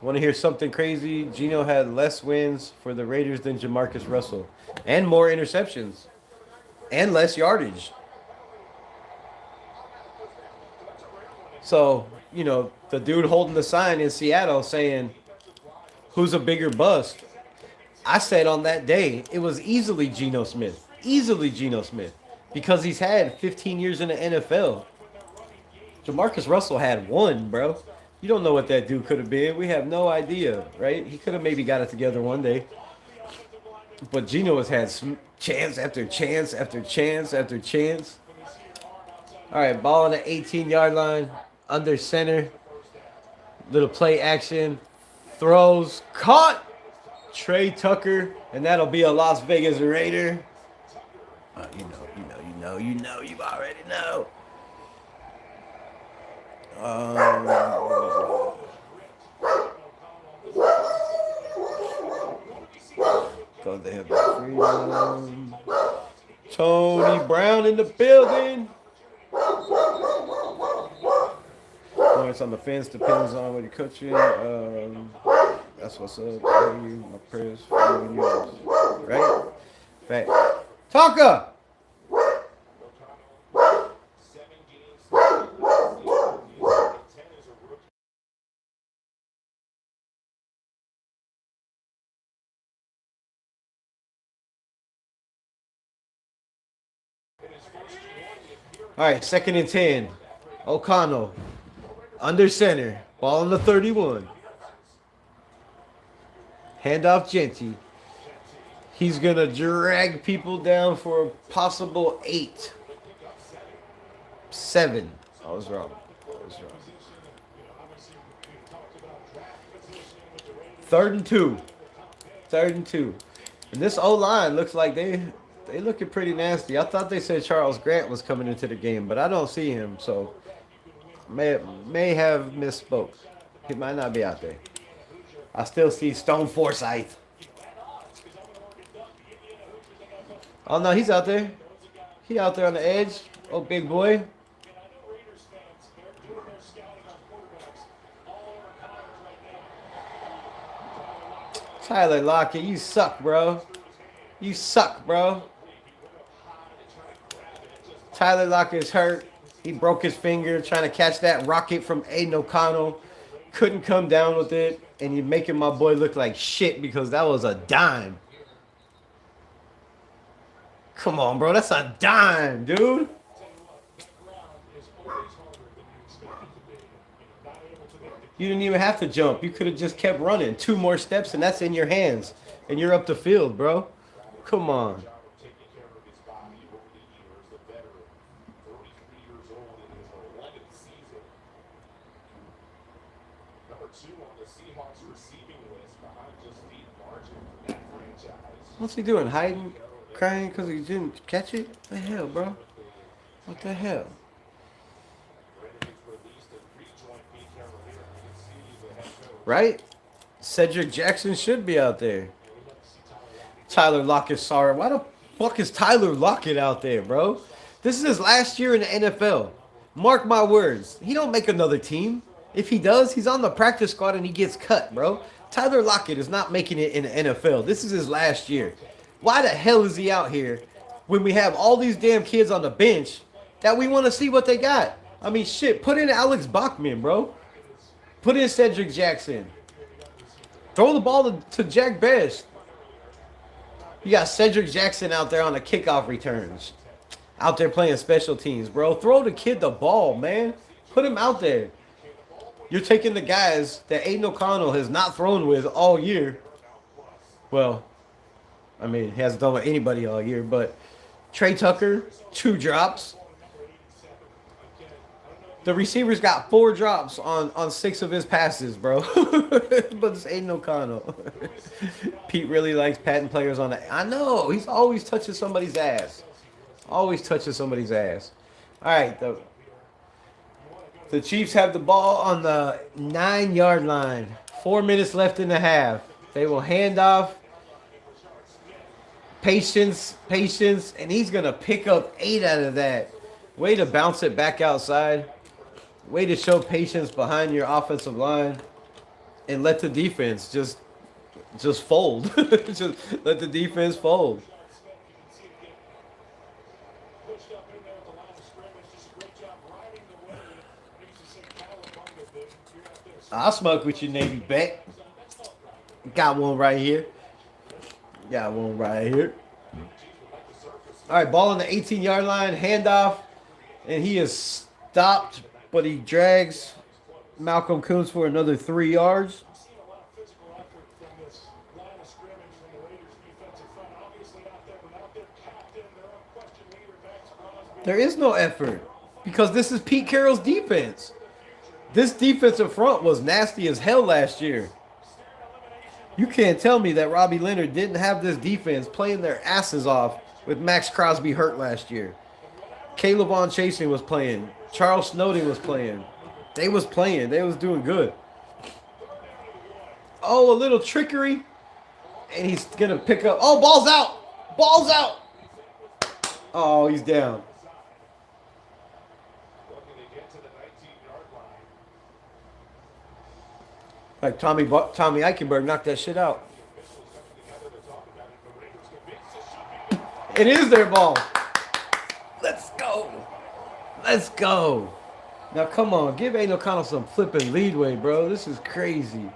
Want to hear something crazy? Geno had less wins for the Raiders than Jamarcus Russell. And more interceptions. And less yardage. So, you know, the dude holding the sign in Seattle saying, who's a bigger bust? I said on that day, it was easily Geno Smith. Easily Geno Smith. Because he's had 15 years in the NFL. Jamarcus Russell had 1, bro. You don't know what that dude could have been. We have no idea, right? He could have maybe got it together one day. But Geno has had chance after chance after chance after chance. All right, ball on the 18-yard line. Under center. Little play action. Throws. Caught. Trey Tucker. And that'll be a Las Vegas Raider. You already know. Because they have the freedom. Tony Brown in the building. Points on the fence depends on what you're coaching. That's what's up. Hey, my prayers for you. Right? Fact. Tonka! All right, 2nd and 10. O'Connell. Under center. Ball on the 31. Handoff Genty. He's going to drag people down for a possible 8. 7. I was wrong. 3rd and 2. 3rd and 2. And this O-line looks like they looking pretty nasty. I thought they said Charles Grant was coming into the game, but I don't see him, so may have misspoke. He might not be out there. I still see Stone Forsythe. Oh no, he's out there. He out there on the edge. Oh, big boy. Tyler Lockett, you suck, bro. You suck, bro. Tyler Lockett's hurt. He broke his finger trying to catch that rocket from Aiden O'Connell. Couldn't come down with it. And you're making my boy look like shit because that was a dime. Come on, bro. That's a dime, dude. You didn't even have to jump. You could have just kept running. 2 more steps, and that's in your hands. And you're up the field, bro. Come on. What's he doing? Hiding? Crying because he didn't catch it? What the hell, bro? What the hell? Renegades released and rejoined Pete Carroll here. You can see the head coach. Right? Cedric Jackson should be out there. Tyler Lockett, sorry. Why the fuck is Tyler Lockett out there, bro? This is his last year in the NFL. Mark my words. He don't make another team. If he does, he's on the practice squad and he gets cut, bro. Tyler Lockett is not making it in the NFL. This is his last year. Why the hell is he out here when we have all these damn kids on the bench that we want to see what they got? I mean, shit, put in Alex Bachman, bro. Put in Cedric Jackson. Throw the ball to Jack Best. You got Cedric Jackson out there on the kickoff returns. Out there playing special teams, bro. Throw the kid the ball, man. Put him out there. You're taking the guys that Aiden O'Connell has not thrown with all year. Well, I mean, he hasn't done with anybody all year, but Trey Tucker, 2 drops. The receivers got 4 drops on 6 of his passes, bro. But it's Aiden O'Connell. Pete really likes patting players on the... I know. He's always touching somebody's ass. Always touching somebody's ass. All right. The Chiefs have the ball on the 9-yard line. 4 minutes left in the half. They will hand off. Patience. And he's going to pick up 8 out of that. Way to bounce it back outside. Way to show patience behind your offensive line. And let the defense just fold. Just let the defense fold. I'll smoke with you, Navy bet. Got one right here. Got one right here. All right, ball on the 18-yard line, handoff, and he is stopped, but he drags Malcolm Koonce for another 3 yards. There is no effort because this is Pete Carroll's defense. This defensive front was nasty as hell last year. You can't tell me that Robbie Leonard didn't have this defense playing their asses off with Max Crosby hurt last year. Caleb on Chasing was playing. Charles Snowden was playing. They was playing. They was doing good. Oh, a little trickery. And he's going to pick up. Oh, ball's out. Ball's out. Oh, he's down. Like Tommy Eichenberg knocked that shit out. It is their ball. Let's go. Let's go. Now, come on. Give Aiden O'Connell some flipping leadway, bro. This is crazy.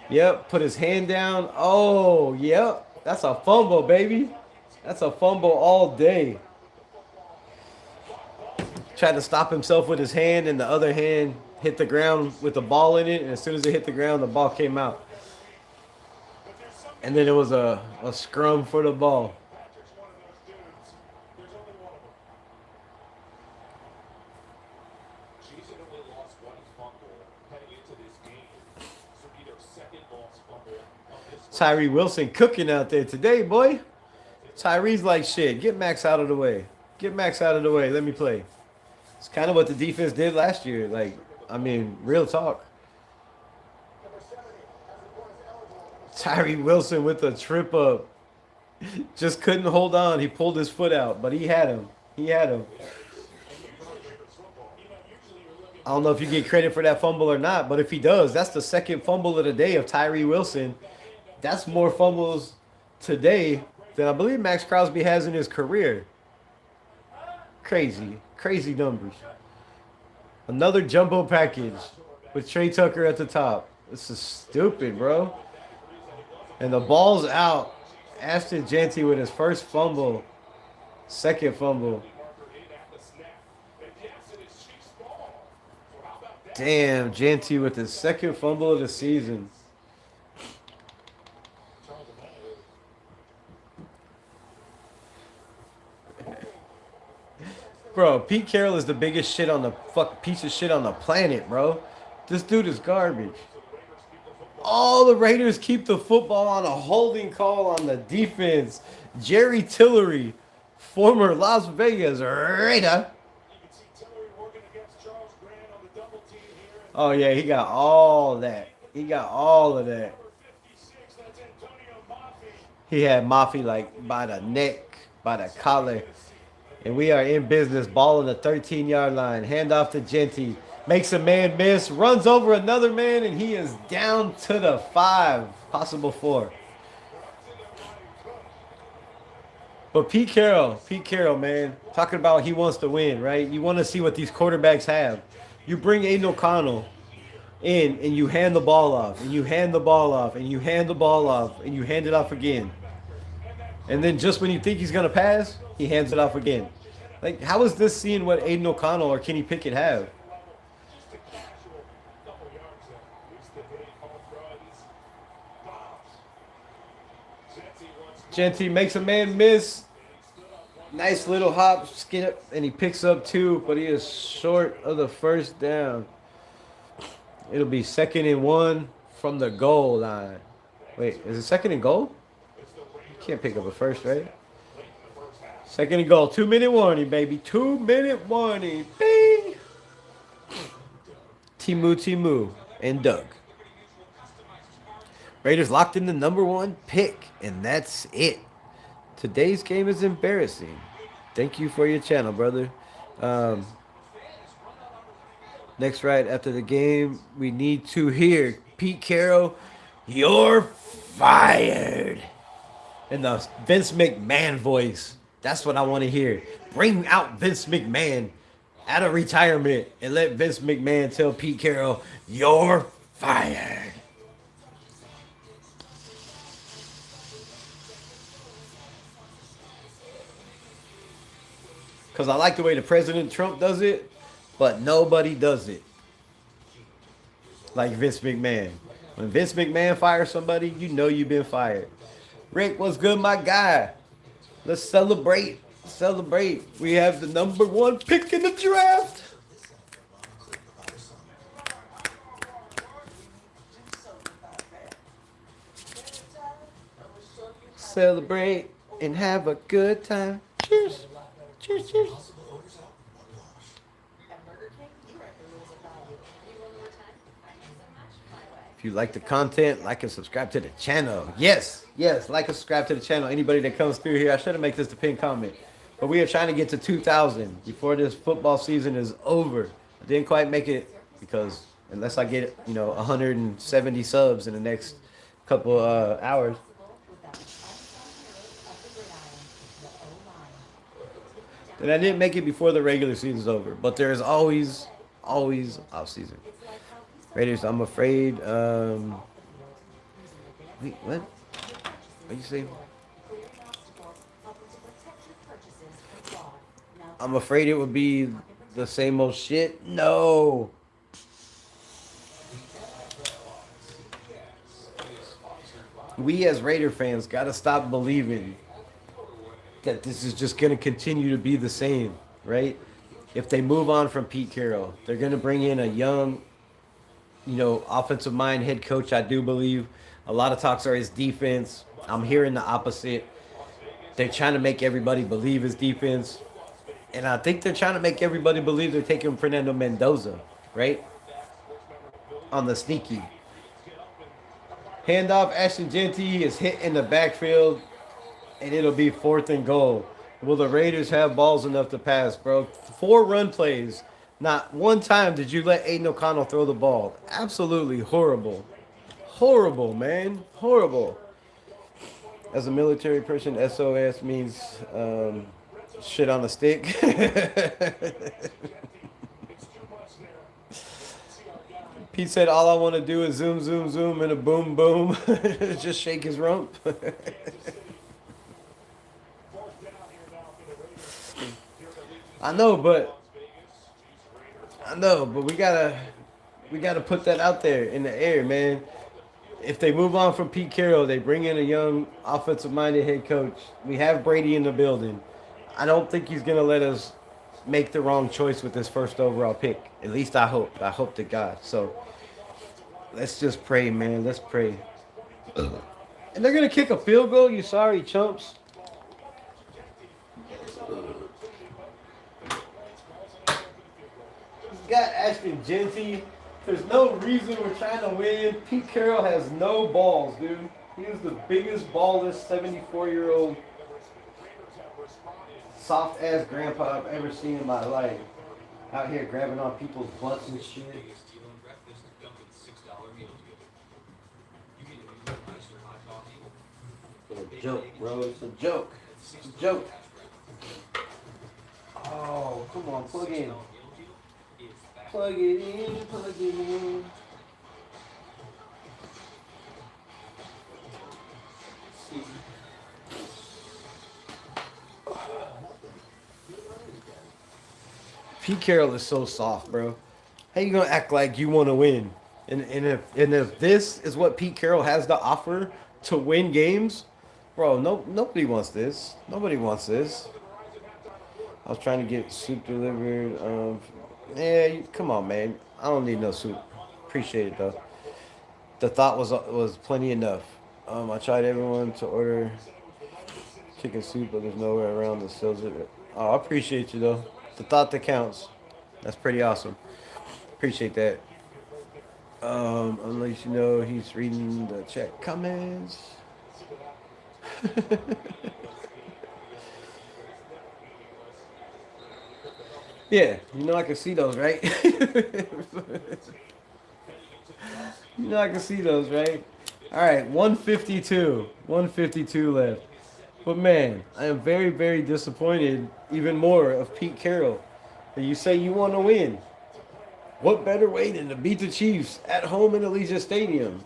Yep. Put his hand down. Oh, yep. That's a fumble, baby. That's a fumble all day. Tried to stop himself with his hand, and the other hand hit the ground with the ball in it. And as soon as it hit the ground, the ball came out. And then it was a scrum for the ball. Tyree Wilson cooking out there today, boy. Tyree's like, shit, get Max out of the way. Get Max out of the way. Let me play. It's kind of what the defense did last year. Like, I mean, real talk. Tyree Wilson with a trip up. Just couldn't hold on. He pulled his foot out, but he had him. He had him. I don't know if you get credit for that fumble or not, but if he does, that's the second fumble of the day of Tyree Wilson. That's more fumbles today than I believe Max Crosby has in his career. Crazy. Crazy numbers. Another jumbo package with Trey Tucker at the top. This is stupid, bro. And the ball's out. Ashton Jeanty with his first fumble. Second fumble. Damn, Jeanty with his second fumble of the season. Bro, Pete Carroll is the biggest shit on the piece of shit on the planet, bro. This dude is garbage. All the Raiders keep the football on a holding call on the defense. Jerry Tillery former Las Vegas Raider. You can see Tillery working against Charles Grant on the double team here. And Oh yeah, he got all that. He got all of that. number 56, that's Antonio Maffi. He had Mafi like by the neck, by the collar. And we are in business. Ball on the 13-yard line. Hand off to Genty. Makes a man miss. Runs over another man, and he is down to the 5. Possible 4. But Pete Carroll, man, talking about he wants to win, right? You want to see what these quarterbacks have. You bring Aiden O'Connell in, and you hand the ball off, and you hand the ball off, and you hand the ball off, and you hand it off again. And then just when you think he's going to pass, he hands it off again. Like, how is this seeing what Aiden O'Connell or Kenny Pickett have? Just a casual couple yards there. Here's the hit home runs. Bombs. Jesse wants to Genty makes a man miss. Nice little hop, skip, and he picks up 2, but he is short of the first down. It'll be 2nd and 1 from the goal line. Wait, is it 2nd and goal? You can't pick up a first, right? 2nd and goal. 2-minute warning, baby. 2-minute warning. Bing! Timu, and Doug. Raiders locked in the number 1 pick, and that's it. Today's game is embarrassing. Thank you for your channel, brother. Next right after the game, we need to hear Pete Carroll, you're fired. In the Vince McMahon voice. That's what I want to hear. Bring out Vince McMahon out of retirement and let Vince McMahon tell Pete Carroll, you're fired. Because I like the way the President Trump does it, but nobody does it like Vince McMahon. When Vince McMahon fires somebody, you know you've been fired. Rick, what's good, my guy? Let's celebrate. Celebrate. We have the number 1 pick in the draft. Celebrate and have a good time. Cheers. Cheers, cheers. At Burger King, you write the rules of value. Need one more time? Thank you so much. My way. If you like the content, like and subscribe to the channel. Yes, like and subscribe to the channel. Anybody that comes through here, I should have made this the pinned comment. But we are trying to get to 2,000 before this football season is over. I didn't quite make it because unless I get, 170 subs in the next couple hours. And I didn't make it before the regular season's over. But there's always off season. Raiders, I'm afraid. Wait, what? What you say? I'm afraid it would be the same old shit. No. We as Raider fans gotta stop believing that this is just gonna continue to be the same, right? If they move on from Pete Carroll, they're gonna bring in a young, offensive mind head coach. I do believe a lot of talks are his defense. I'm hearing the opposite. They're trying to make everybody believe his defense. And I think they're trying to make everybody believe they're taking Fernando Mendoza, right? On the sneaky. Handoff, Ashton Genty is hit in the backfield, and it'll be 4th and goal. Will the Raiders have balls enough to pass, bro? 4 run plays. Not one time did you let Aiden O'Connell throw the ball. Absolutely horrible. Horrible, man. Horrible. As a military person, SOS means shit on a stick. Pete said, all I want to do is zoom, zoom, zoom, and a boom, boom. Just shake his rump. I know, but we gotta put that out there in the air, man. If they move on from Pete Carroll, they bring in a young offensive-minded head coach. We have Brady in the building. I don't think he's gonna let us make the wrong choice with this first overall pick. At least I hope. I hope to God. So let's just pray, man. Let's pray. And they're gonna kick a field goal. You sorry, chumps. got Ashton Genty. There's no reason we're trying to win. Pete Carroll has no balls, dude. He is the biggest ballless 74-year-old soft ass grandpa I've ever seen in my life. Out here grabbing on people's butts and shit. It's a joke, bro. It's a joke. It's a joke. Oh, come on, plug in. Plug it in, plug it in. Pete Carroll is so soft, bro. How you gonna act like you want to win? And if this is what Pete Carroll has to offer to win games, bro, nobody wants this. Nobody wants this. I was trying to get soup delivered. Come on, man. I don't need no soup. Appreciate it though. The thought was plenty enough. I tried everyone to order chicken soup, but there's nowhere around that sells it. Oh, I appreciate you though. The thought that counts. That's pretty awesome. Appreciate that. Unless you know he's reading the chat comments. Yeah, you know I can see those, right? You know I can see those, right? All right, 152. 152 left. But man, I am very, very disappointed even more of Pete Carroll. You say you want to win. What better way than to beat the Chiefs at home in Allegiant Stadium?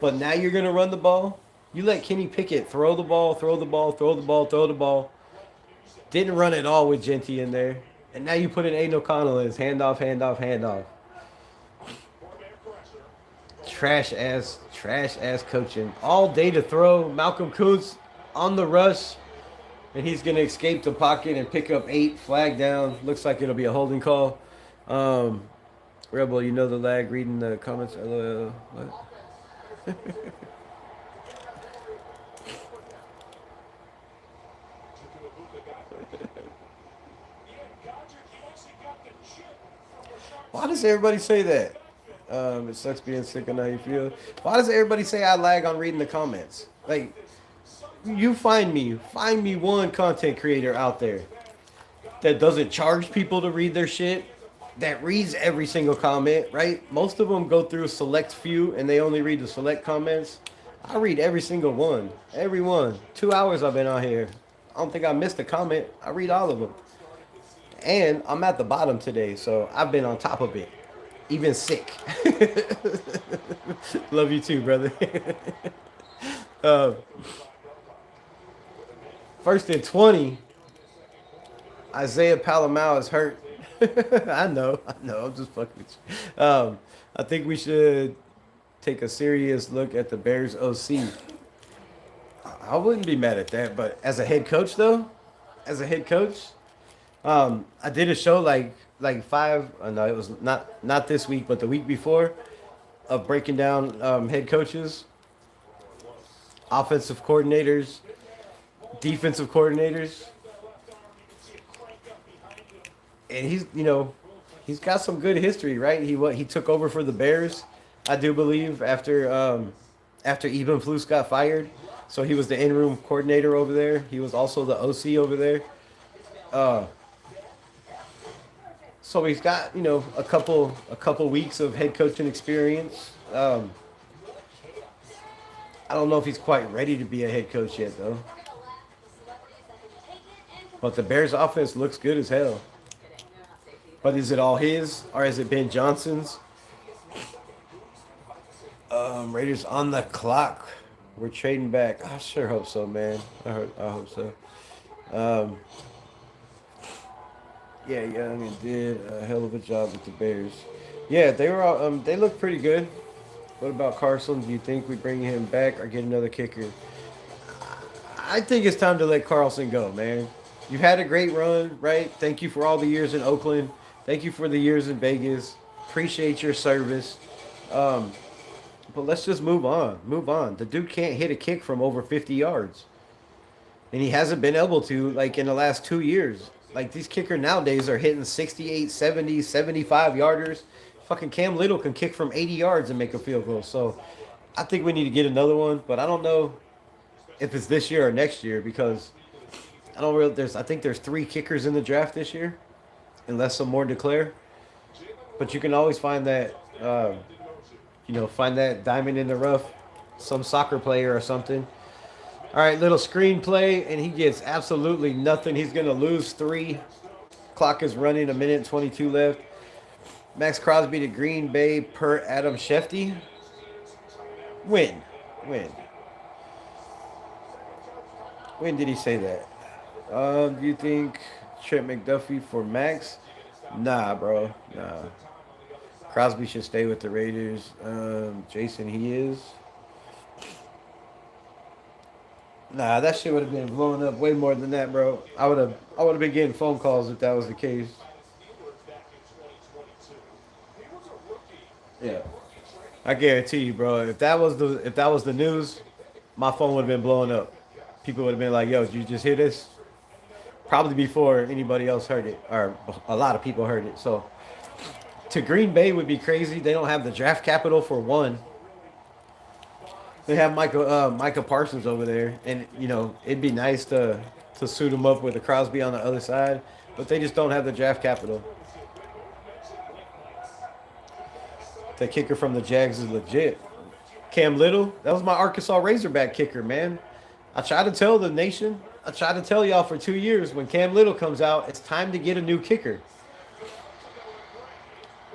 But now you're going to run the ball? You let Kenny Pickett throw the ball, throw the ball, throw the ball, throw the ball. Didn't run at all with Genty in there. And now you put in Aiden O'Connell as handoff, handoff, handoff. Trash ass coaching. All day to throw. Malcolm Kuntz on the rush. And he's going to escape the pocket and pick up 8, flag down. Looks like it'll be a holding call. Rebel, you know the lag reading the comments. What? Why does everybody say that? It sucks being sick and how you feel. Why does everybody say I lag on reading the comments? Like, you find me one content creator out there that doesn't charge people to read their shit, that reads every single comment, right? Most of them go through a select few and they only read the select comments. I read every single one. Every one. 2 hours I've been on here. I don't think I missed a comment. I read all of them. And I'm at the bottom today, so I've been on top of it. Even sick. Love you too, brother. First and 20. Isaiah Palamau is hurt. I know. I'm just fucking with you. I think we should take a serious look at the Bears OC. I wouldn't be mad at that, but as a head coach, though, I did a show like five. No, it was not this week, but the week before, of breaking down head coaches, offensive coordinators, defensive coordinators, and he's got some good history, right? He took over for the Bears, I do believe, after Eben Flus got fired, so he was the in-room coordinator over there. He was also the OC over there. So he's got, a couple weeks of head coaching experience. I don't know if he's quite ready to be a head coach yet, though. But the Bears' offense looks good as hell. But is it all his, or has it been Johnson's? Raiders on the clock. We're trading back. I sure hope so, man. I hope so. Yeah, Young did a hell of a job with the Bears. Yeah, they were all, they look pretty good. What about Carson? Do you think we bring him back or get another kicker? I think it's time to let Carlson go, man. You've had a great run, right? Thank you for all the years in Oakland. Thank you for the years in Vegas. Appreciate your service. But let's just move on. Move on. The dude can't hit a kick from over 50 yards. And he hasn't been able to, like, in the last 2 years. Like these kicker nowadays are hitting 68, 70, 75 yarders. Fucking Cam Little can kick from 80 yards and make a field goal. So I think we need to get another one, but I don't know if it's this year or next year because I don't really. I think there's 3 kickers in the draft this year, unless some more declare. But you can always find that, find that diamond in the rough, some soccer player or something. All right, little screenplay, and he gets absolutely nothing. He's gonna lose 3. Clock is running, a minute and 22 left. Max Crosby to Green Bay per Adam Schefter. When? When did he say that? Do you think Trent McDuffie for Max? Nah, bro. Nah. Crosby should stay with the Raiders. Jason, he is. Nah, that shit would have been blowing up way more than that, bro. I would have been getting phone calls if that was the case. Yeah. I guarantee you, bro. If that was the news, my phone would have been blowing up. People would have been like, "Yo, did you just hear this?" Probably before anybody else heard it, or a lot of people heard it. So, to Green Bay would be crazy. They don't have the draft capital for one. They have Micah Parsons over there, and it'd be nice to suit him up with a Crosby on the other side, but they just don't have the draft capital. The kicker from the Jags is legit. Cam Little, that was my Arkansas Razorback kicker, man. I try to tell the nation, I try to tell y'all for 2 years, when Cam Little comes out, it's time to get a new kicker.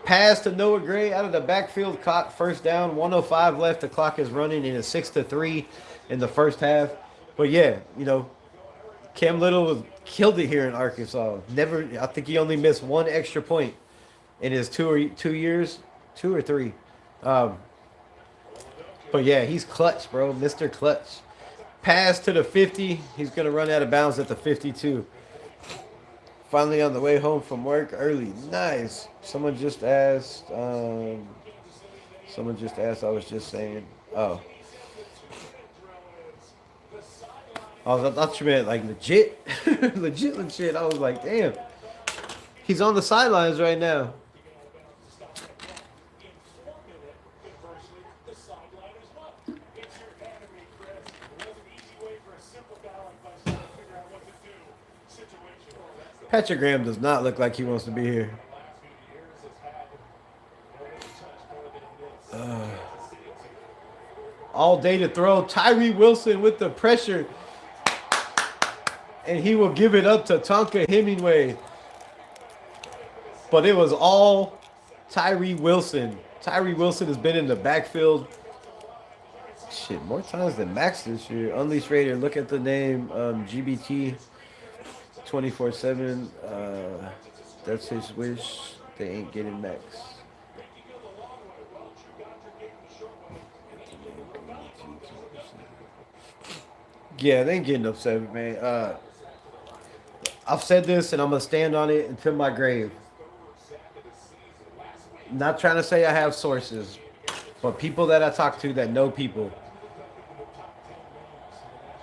Pass to Noah Gray out of the backfield, caught first down, 105 left. The clock is running in a 6-3 in the first half. But yeah, Cam Little killed it here in Arkansas. I think he only missed 1 extra point in his 2 years, 2 or 3. But yeah, he's clutch, bro, Mr. Clutch. Pass to the 50. He's gonna run out of bounds at the 52. Finally on the way home from work early. Nice. Someone just asked. I was just saying. Oh. I thought you meant like legit. legit. I was like, damn. He's on the sidelines right now. Patrick Graham does not look like he wants to be here. All day to throw. Tyree Wilson with the pressure. And he will give it up to Tonka Hemingway. But it was all Tyree Wilson. Tyree Wilson has been in the backfield. Shit, more times than Max this year. Unleashed Raider, look at the name. GBT 24/7. That's his wish. They ain't getting Max. Yeah, they ain't getting upset, man. I've said this and I'm gonna stand on it until my grave. Not trying to say I have sources, but people that I talk to that know people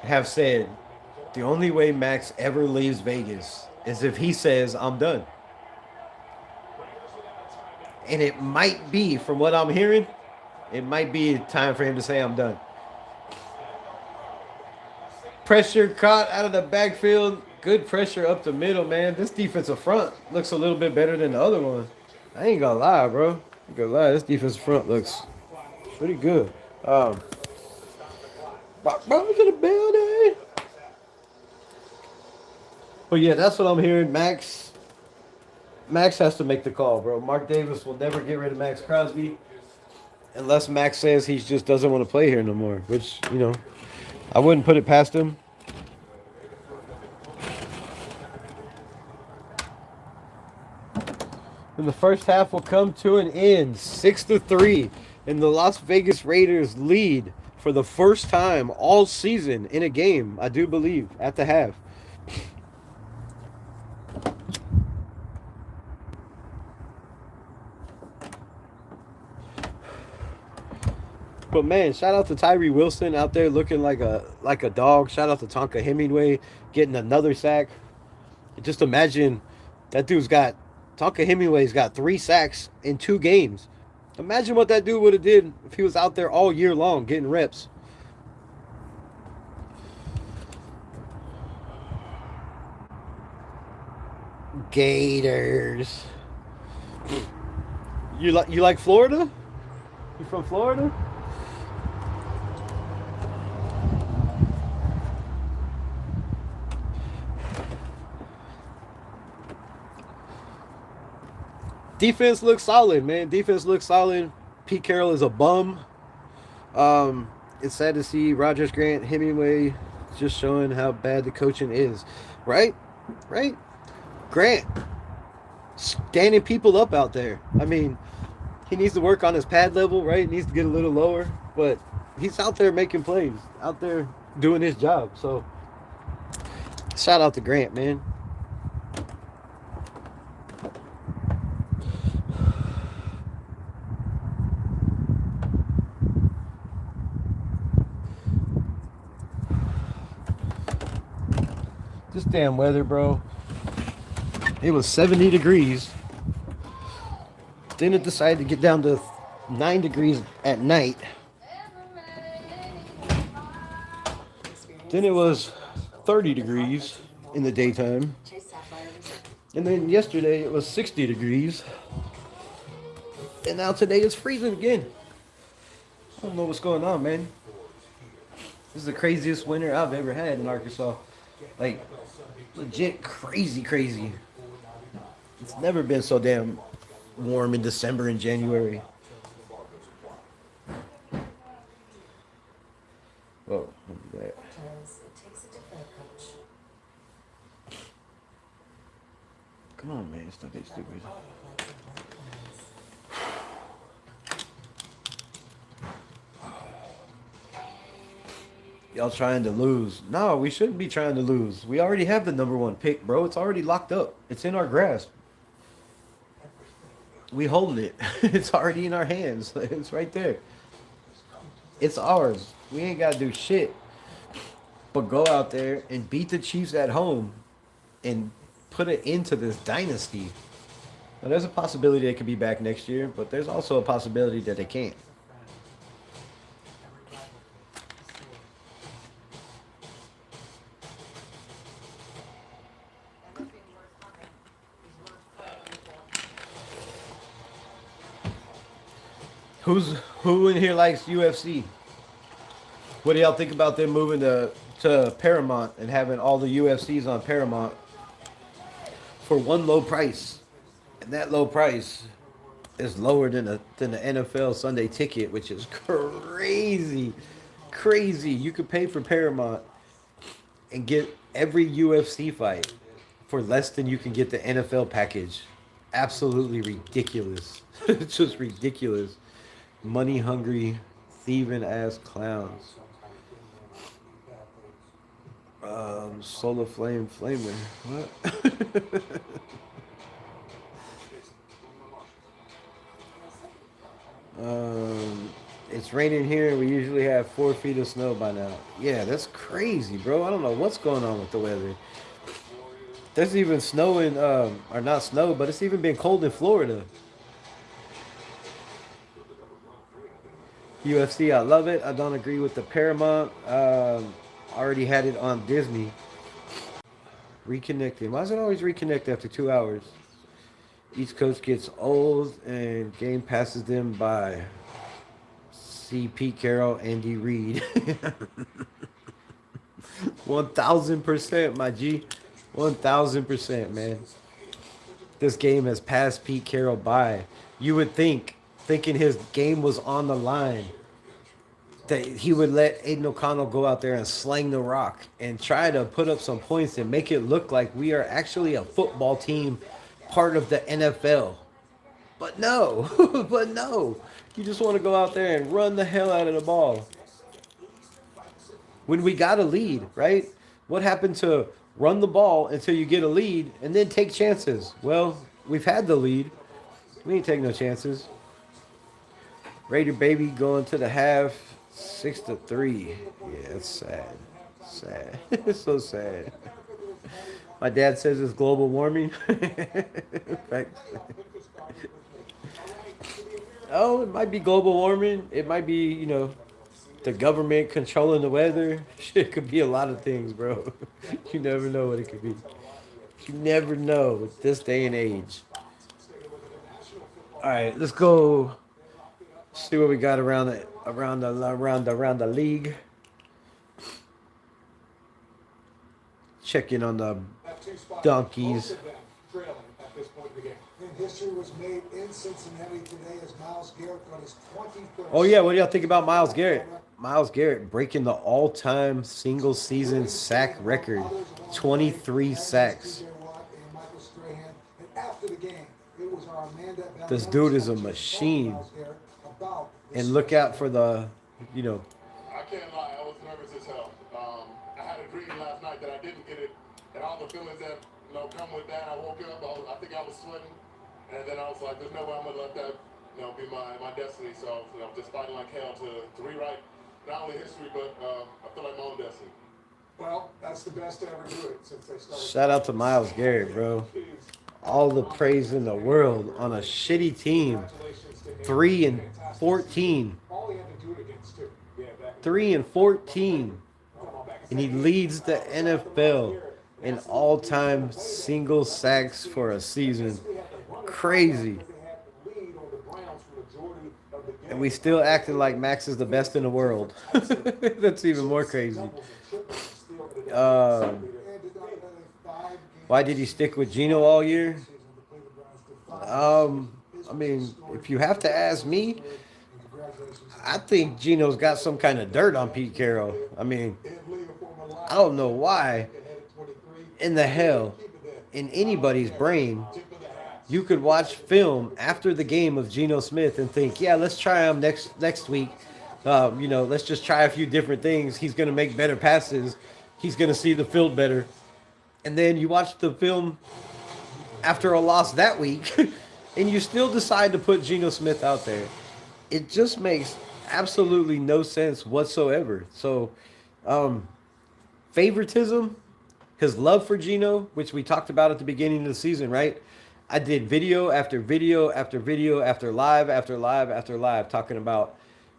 have said the only way Max ever leaves Vegas is if he says, I'm done. And it might be, from what I'm hearing, it might be time for him to say, I'm done. Pressure caught out of the backfield. Good pressure up the middle, man. This defensive front looks a little bit better than the other one. I ain't gonna lie, bro. I ain't gonna lie. This defensive front looks pretty good. Bro, to the building. But yeah, that's what I'm hearing. Max has to make the call, bro. Mark Davis will never get rid of Max Crosby unless Max says he just doesn't want to play here no more, which, I wouldn't put it past him. And the first half will come to an end, 6-3, and the Las Vegas Raiders lead for the first time all season in a game, I do believe, at the half. But man, shout out to Tyree Wilson out there looking like a dog. Shout out to Tonka Hemingway getting another sack. Just imagine that dude's got Tonka Hemingway's got 3 sacks in 2 games. Imagine what that dude would have did if he was out there all year long getting reps. Gators. You like Florida? You from Florida? Defense looks solid, man. Defense looks solid. Pete Carroll is a bum. It's sad to see Rogers Grant Hemingway just showing how bad the coaching is. Right? Right? Grant standing people up out there. I mean, he needs to work on his pad level, right? He needs to get a little lower, but he's out there making plays, out there doing his job. So, shout out to Grant, man. This damn weather, bro. It was 70 degrees. Then it decided to get down to 9 degrees at night. Then it was 30 degrees in the daytime. And then yesterday it was 60 degrees. And now today it's freezing again. I don't know what's going on, man. This is the craziest winter I've ever had in Arkansas. Like, legit crazy, crazy. It's never been so damn warm in December and January. Whoa, look at that. Come on, man. Stop being stupid. Y'all trying to lose. No, we shouldn't be trying to lose. We already have the #1 pick, bro. It's already locked up. It's in our grasp. We hold it. It's already in our hands. It's right there. It's ours. We ain't got to do shit but go out there and beat the Chiefs at home and put it into this dynasty. Now, there's a possibility they could be back next year, but there's also a possibility that they can't. Who in here likes UFC? What do y'all think about them moving to Paramount and having all the UFCs on Paramount for one low price? And that low price is lower than the NFL Sunday ticket, which is crazy. Crazy. You could pay for Paramount and get every UFC fight for less than you can get the NFL package. Absolutely ridiculous. It's just ridiculous. Money hungry, thieving ass clowns. Solar Flame Flamer. What? It's raining here. We usually have 4 feet of snow by now. Yeah, that's crazy, bro. I don't know what's going on with the weather. There's even snow in, or not snow, but it's even been cold in Florida. UFC, I love it. I don't agree with the Paramount. Already had it on Disney. Reconnecting. Why does it always reconnect after 2 hours? Each coach gets old and game passes them by. See Pete Carroll, Andy Reid. 1000%, my G. 1000%, man. This game has passed Pete Carroll by. You would thinking his game was on the line, that he would let Aiden O'Connell go out there and slang the rock and try to put up some points and make it look like we are actually a football team, part of the NFL. But no, but no. You just want to go out there and run the hell out of the ball. When we got a lead, right? What happened to run the ball until you get a lead and then take chances? Well, we've had the lead. We ain't take no chances. Raider baby going to the half, 6-3. Yeah, it's sad. Sad. It's so sad. My dad says it's global warming. Fact. Oh, it might be global warming. It might be, the government controlling the weather. Shit could be a lot of things, bro. You never know what it could be. You never know with this day and age. All right, let's go see what we got around the league. Check in on the donkeys. And history was made in Cincinnati today as Myles Garrett got his 23rd. Oh yeah, what do y'all think about Myles Garrett? Myles Garrett breaking the all-time single-season sack record, 23 sacks. This dude is a machine. And look out for the, I can't lie, I was nervous as hell. I had a dream last night that I didn't get it, and all the feelings that come with that. I woke up, I think I was sweating, and then I was like, "There's no way I'm gonna let that, be my destiny." So, just fighting like hell to rewrite not only history but I feel like my own destiny. Well, that's the best to ever do it since they started. Shout out to Myles Garrett, bro. All the praise in the world on a shitty team. 3-14. 3-14. And he leads the NFL in all-time single sacks for a season. Crazy. And we still acting like Max is the best in the world. That's even more crazy. Why did he stick with Geno all year? If you have to ask me, I think Geno's got some kind of dirt on Pete Carroll. I don't know why in the hell in anybody's brain you could watch film after the game of Geno Smith and think, yeah, let's try him next week. Let's just try a few different things. He's going to make better passes. He's going to see the field better. And then you watch the film after a loss that week, and you still decide to put Geno Smith out there. It just makes absolutely no sense whatsoever. So, favoritism, his love for Geno, which we talked about at the beginning of the season, right? I did video after video after video after live after live after live talking about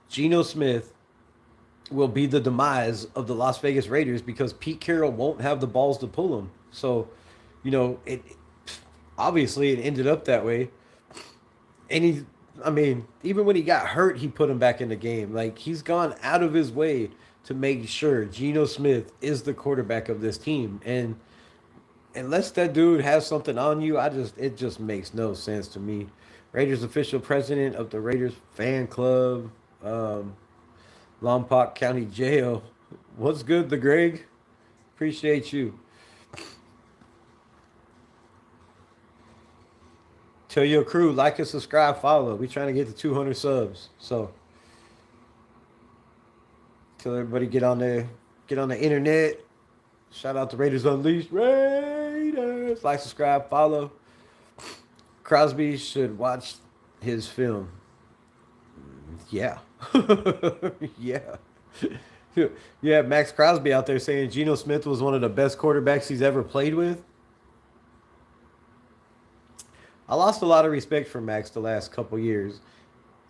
Geno Smith will be the demise of the Las Vegas Raiders because Pete Carroll won't have the balls to pull him. So, it obviously it ended up that way. And even when he got hurt, he put him back in the game. Like, he's gone out of his way to make sure Geno Smith is the quarterback of this team. And unless that dude has something on you, it just makes no sense to me. Raiders official president of the Raiders fan club, Lompoc County Jail. What's good, the Greg? Appreciate you. Tell your crew, like and subscribe, follow. We trying to get to 200 subs. So tell everybody get on the internet. Shout out to Raiders Unleashed. Raiders. Like, subscribe, follow. Crosby should watch his film. Yeah. Yeah. You have Max Crosby out there saying Geno Smith was one of the best quarterbacks he's ever played with. I lost a lot of respect for Max the last couple years.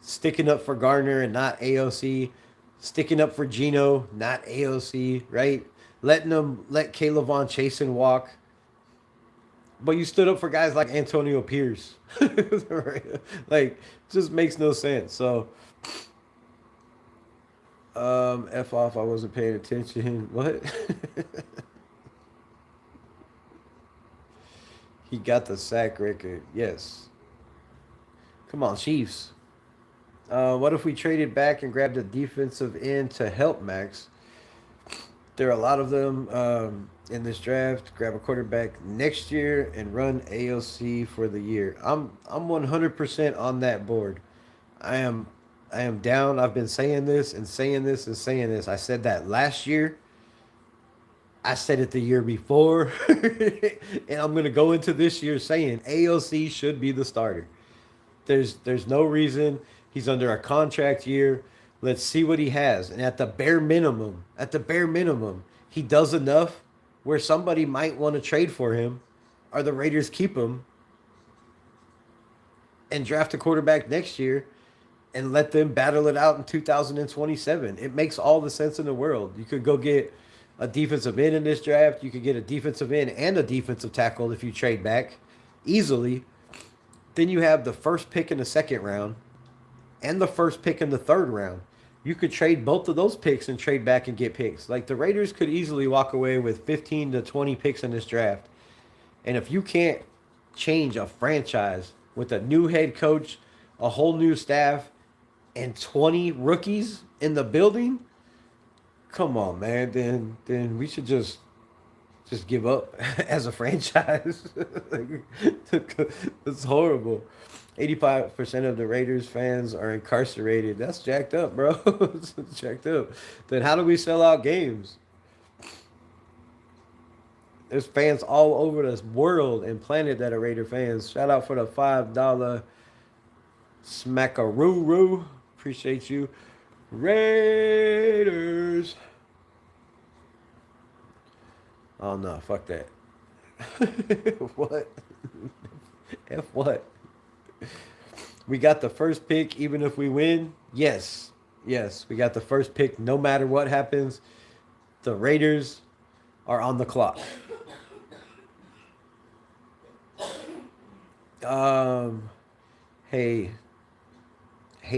Sticking up for Gardner and not AOC. Sticking up for Geno, not AOC, right? Let Caleb Von Chasen walk. But you stood up for guys like Antonio Pierce. Like, just makes no sense. So, F off, I wasn't paying attention. What? He got the sack record. Yes. Come on, Chiefs. What if we traded back and grabbed a defensive end to help Max? There are a lot of them in this draft. Grab a quarterback next year and run AOC for the year. I'm 100% on that board. I am down. I've been saying this and saying this and saying this. I said that last year. I said it the year before. And I'm going to go into this year saying AOC should be the starter. There's no reason. He's under a contract year. Let's see what he has. And at the bare minimum, he does enough where somebody might want to trade for him, or the Raiders keep him and draft a quarterback next year and let them battle it out in 2027. It makes all the sense in the world. You could go get a defensive end in this draft. You could get a defensive end and a defensive tackle if you trade back easily. Then you have the first pick in the second round and the first pick in the third round. You could trade both of those picks and trade back and get picks. Like the Raiders could easily walk away with 15 to 20 picks in this draft. And if you can't change a franchise with a new head coach, a whole new staff, and 20 rookies in the building, come on, man. Then we should just give up as a franchise. It's horrible. 85% of the Raiders fans are incarcerated. That's jacked up, bro. It's jacked up. Then how do we sell out games? There's fans all over the world and planet that are Raider fans. Shout out for the $5 smackaroo. Appreciate you. Raiders. Oh no, fuck that. What? F what? We got the first pick even if we win? Yes. Yes, we got the first pick no matter what happens. The Raiders are on the clock. Hey,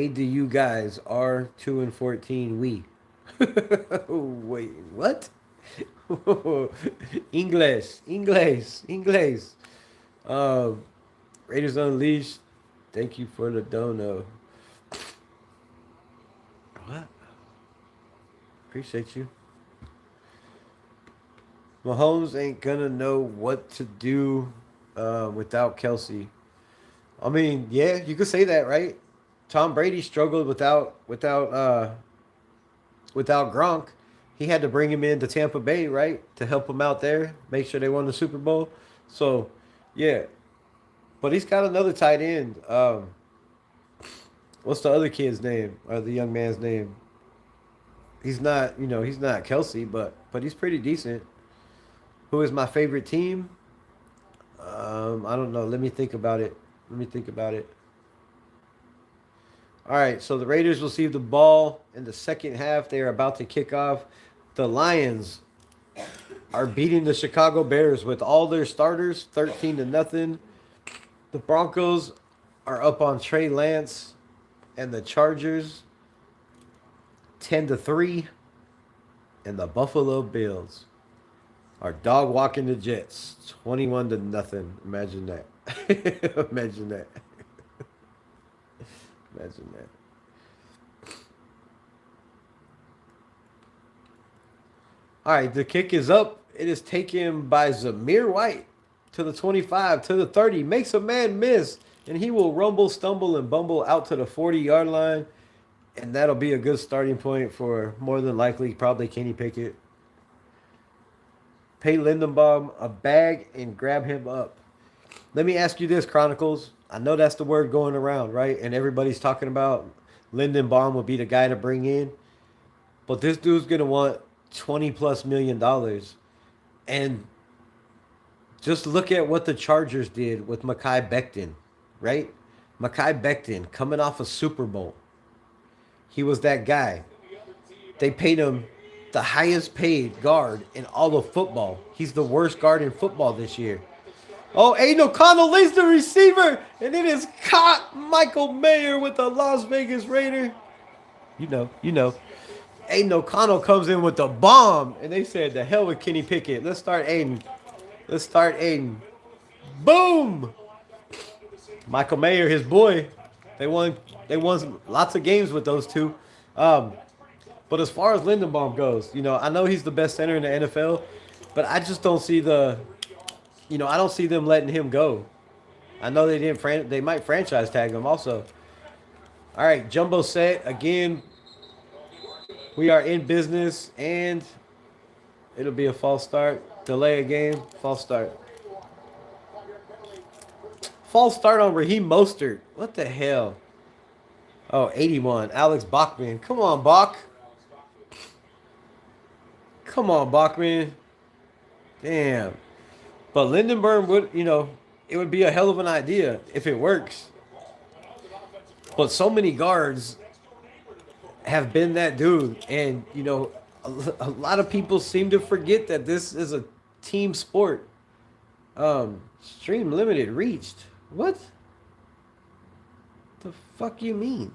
do you guys are 2-14? We. Wait, what? English. Raiders Unleashed. Thank you for the dono. What? Appreciate you. Mahomes ain't gonna know what to do without Kelsey. I mean, yeah, you could say that, right? Tom Brady struggled without Gronk. He had to bring him into Tampa Bay, right, to help him out there, make sure they won the Super Bowl. So, yeah, but he's got another tight end. What's the other kid's name or the young man's name? He's not Kelsey, but he's pretty decent. Who is my favorite team? I don't know. Let me think about it. All right, so the Raiders receive the ball in the second half. They are about to kick off. The Lions are beating the Chicago Bears with all their starters, 13-0. The Broncos are up on Trey Lance and the Chargers, 10-3. And the Buffalo Bills are dog walking the Jets, 21-0. Imagine that. Imagine that. Imagine that. All right, the kick is up. It is taken by Zamir White to the 25, to the 30. Makes a man miss, and he will rumble, stumble, and bumble out to the 40-yard line. And that'll be a good starting point for more than likely probably Kenny Pickett. Pay Lindenbaum a bag and grab him up. Let me ask you this, Chronicles. I know that's the word going around, right? And everybody's talking about Lindenbaum will be the guy to bring in. But this dude's going to want $20+ million. And just look at what the Chargers did with Mekhi Becton, right? Mekhi Becton coming off a Super Bowl. He was that guy. They paid him the highest paid guard in all of football. He's the worst guard in football this year. Oh, Aiden O'Connell leads the receiver, and it is caught. Michael Mayer with the Las Vegas Raider. You know. Aiden O'Connell comes in with the bomb, and they said, the hell with Kenny Pickett. Let's start Aiden. Boom! Michael Mayer, his boy. They won lots of games with those two. But as far as Lindenbaum goes, I know he's the best center in the NFL, but I just don't see I don't see them letting him go. I know they might franchise tag him also. All right, jumbo set again. We are in business, and it'll be a false start. Delay a game, false start. False start on Raheem Mostert. What the hell? Oh, 81. Alex Bachman. Come on, Bachman. Damn. But Lindenberg would, it would be a hell of an idea if it works. But so many guards have been that dude. And, a lot of people seem to forget that this is a team sport. Stream limited reached. What? The fuck you mean?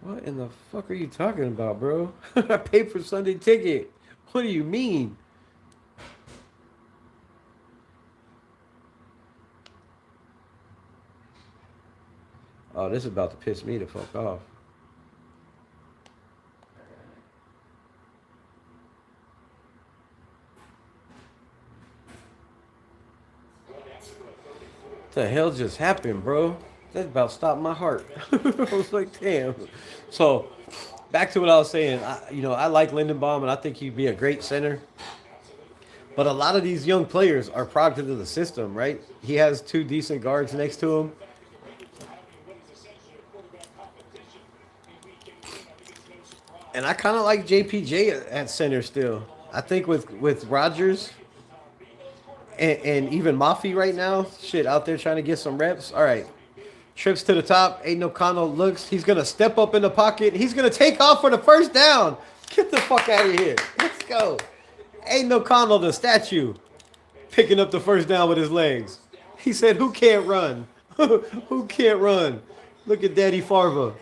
What in the fuck are you talking about, bro? I paid for Sunday ticket. What do you mean? Oh, this is about to piss me the fuck off. What the hell just happened, bro? That about stopped my heart. I was like, damn. So, back to what I was saying. I like Lindenbaum, and I think he'd be a great center. But a lot of these young players are product of the system, right? He has two decent guards next to him. And I kind of like JPJ at center still. I think with Rodgers and even Mafi right now, shit, out there trying to get some reps. All right. Trips to the top. Aiden O'Connell looks. He's going to step up in the pocket. He's going to take off for the first down. Get the fuck out of here. Let's go. Aiden O'Connell, the statue, picking up the first down with his legs. He said, who can't run? Who can't run? Look at Daddy Farva.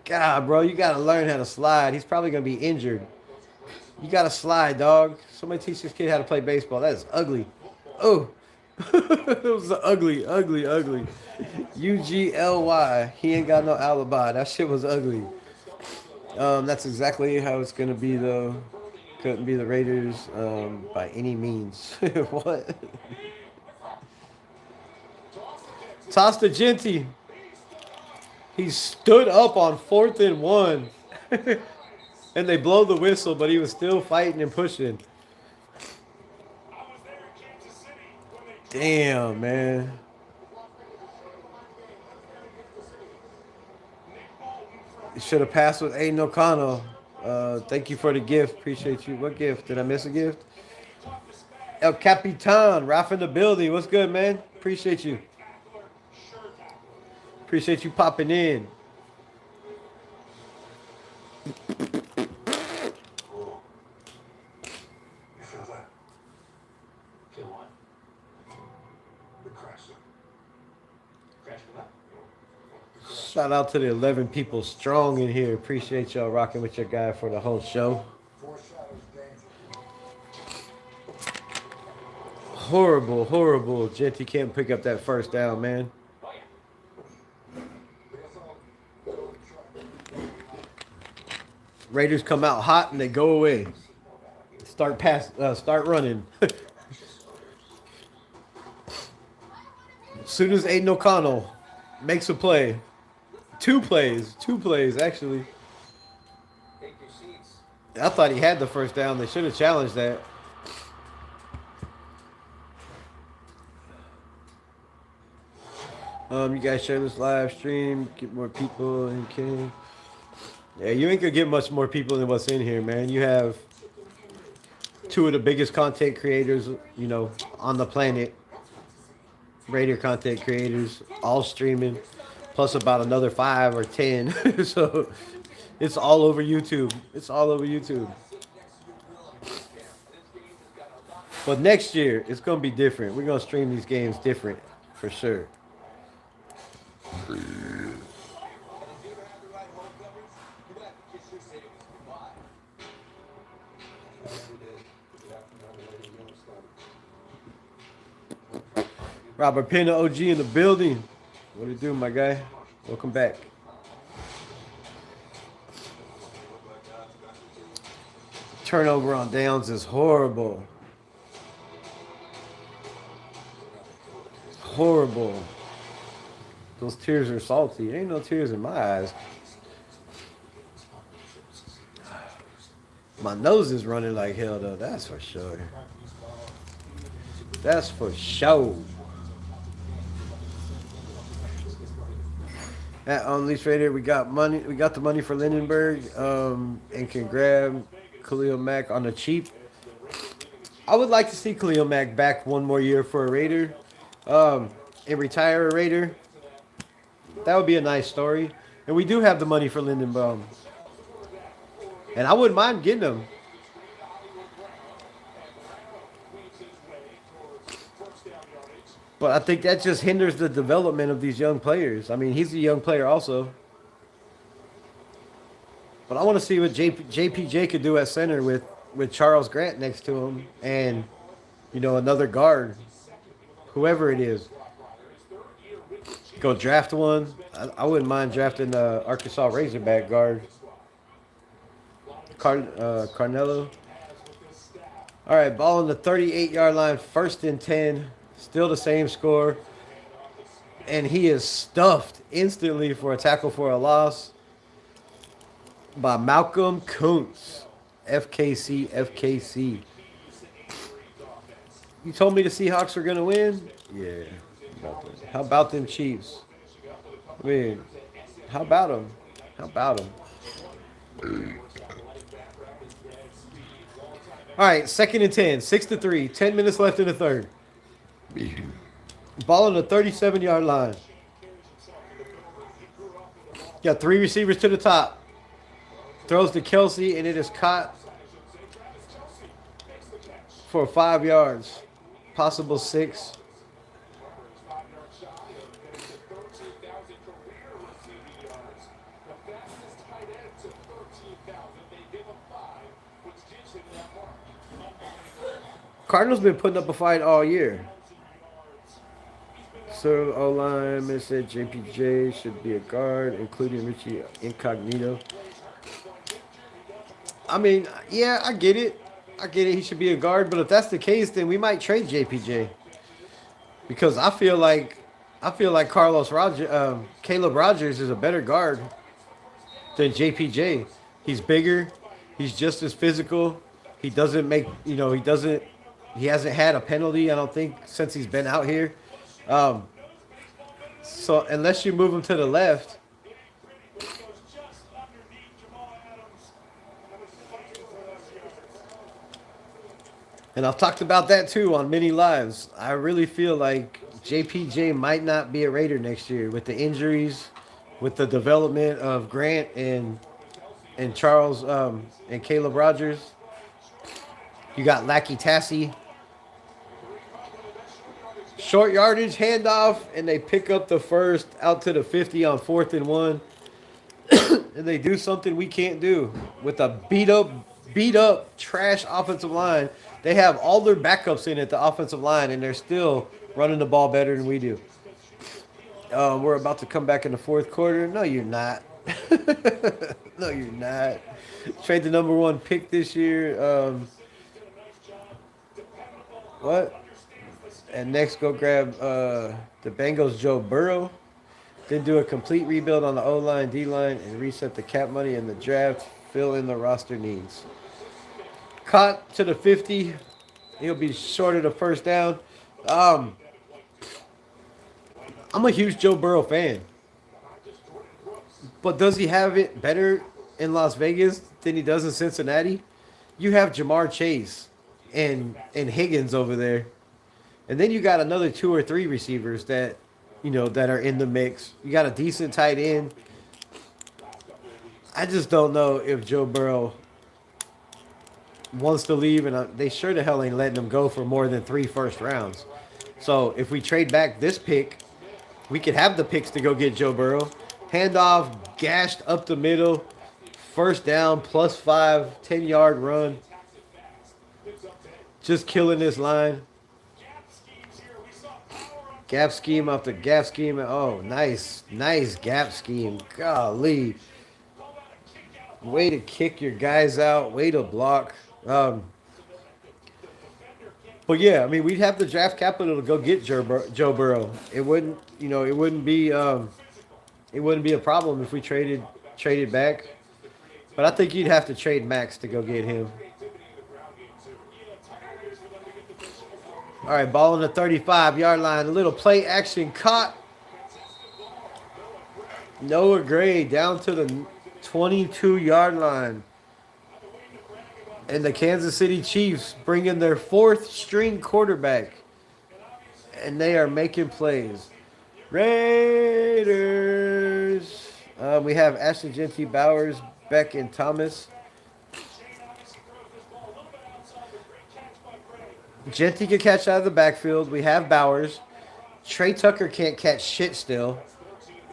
God, bro, you got to learn how to slide. He's probably going to be injured. You got to slide, dog. Somebody teach this kid how to play baseball. That is ugly. Oh. It was ugly. UGLY. He ain't got no alibi. That shit was ugly. That's exactly how it's going to be, though. Couldn't be the Raiders by any means. What? Toss to Genty. He stood up on 4th and 1. And they blow the whistle, but he was still fighting and pushing. Damn, man. You should have passed with Aiden O'Connell. Thank you for the gift. Appreciate you. What gift? Did I miss a gift? El Capitan, Ralph in the building. What's good, man? Appreciate you. Appreciate you popping in. Shout out to the 11 people strong in here. Appreciate y'all rocking with your guy for the whole show. Horrible. Genty can't pick up that first down, man. Raiders come out hot and they go away. Start running. As soon as Aiden O'Connell makes a play. Two plays, actually. I thought he had the first down. They should have challenged that. You guys share this live stream. Get more people in King. Yeah, you ain't gonna get much more people than what's in here, man. You have two of the biggest content creators, on the planet. Raider content creators, all streaming. Plus about another 5 or 10. So it's all over YouTube. But next year, it's going to be different. We're going to stream these games different, for sure. Robert Pena OG in the building. What do you do, my guy? Welcome back. Turnover on downs is horrible. Those tears are salty. Ain't no tears in my eyes. My nose is running like hell, though. That's for sure. At Unleashed Raider, we got money. We got the money for Lindenberg, and can grab Khalil Mack on the cheap. I would like to see Khalil Mack back one more year for a Raider, and retire a Raider. That would be a nice story. And we do have the money for Lindenbaum, and I wouldn't mind getting him. But I think that just hinders the development of these young players. I mean, he's a young player also. But I want to see what JPJ could do at center with Charles Grant next to him and, another guard, whoever it is. Go draft one. I wouldn't mind drafting the Arkansas Razorback guard, Carnello. All right, ball on the 38-yard line, 1st and 10. Still the same score. And he is stuffed instantly for a tackle for a loss by Malcolm Kuntz. FKC, FKC. You told me the Seahawks were going to win? Yeah. How about them Chiefs? I mean, how about them? How about them? All right, 2nd and 10, 6-3, 10 minutes left in the third. Ball on the 37-yard line. Got 3 receivers to the top. Throws to Kelsey, and it is caught for 5 yards. Possible 6. Cardinals been putting up a fight all year. So O-line said JPJ should be a guard, including Richie Incognito. I mean, yeah, I get it. He should be a guard, but if that's the case, then we might trade JPJ. Because I feel like Caleb Rogers is a better guard than JPJ. He's bigger. He's just as physical. He doesn't make, he hasn't had a penalty, I don't think, since he's been out here. So unless you move him to the left, and I've talked about that too on many lives, I really feel like JPJ might not be a Raider next year with the injuries, with the development of Grant and Charles and Caleb Rogers. You got Lackey Tassie. Short yardage handoff, and they pick up the first out to the 50 on 4th and 1. And they do something we can't do with a beat up, trash offensive line. They have all their backups in at the offensive line, and they're still running the ball better than we do. We're about to come back in the 4th quarter. No, you're not. No, you're not. Trade the number 1 pick this year. What? And next, go grab the Bengals' Joe Burrow. Then do a complete rebuild on the O-line, D-line, and reset the cap money in the draft. Fill in the roster needs. Caught to the 50. He'll be short of the first down. I'm a huge Joe Burrow fan. But does he have it better in Las Vegas than he does in Cincinnati? You have Jamar Chase and Higgins over there. And then you got another 2 or 3 receivers that are in the mix. You got a decent tight end. I just don't know if Joe Burrow wants to leave, and they sure the hell ain't letting him go for more than 3 first rounds. So if we trade back this pick, we could have the picks to go get Joe Burrow. Handoff, gashed up the middle, first down, +5, 10-yard run. Just killing this line. Gap scheme after gap scheme. Oh, nice gap scheme. Golly. Way to kick your guys out. Way to block. But yeah, I mean, we'd have the draft capital to go get Joe Burrow. It wouldn't be a problem if we traded back. But I think you'd have to trade Max to go get him. All right, ball on the 35-yard line. A little play action caught. Noah Gray down to the 22-yard line. And the Kansas City Chiefs bring in their fourth string quarterback. And they are making plays. Raiders. We have Ashton Genty, Bowers, Beck, and Thomas. Genty can catch out of the backfield. We have Bowers. Trey Tucker can't catch shit still.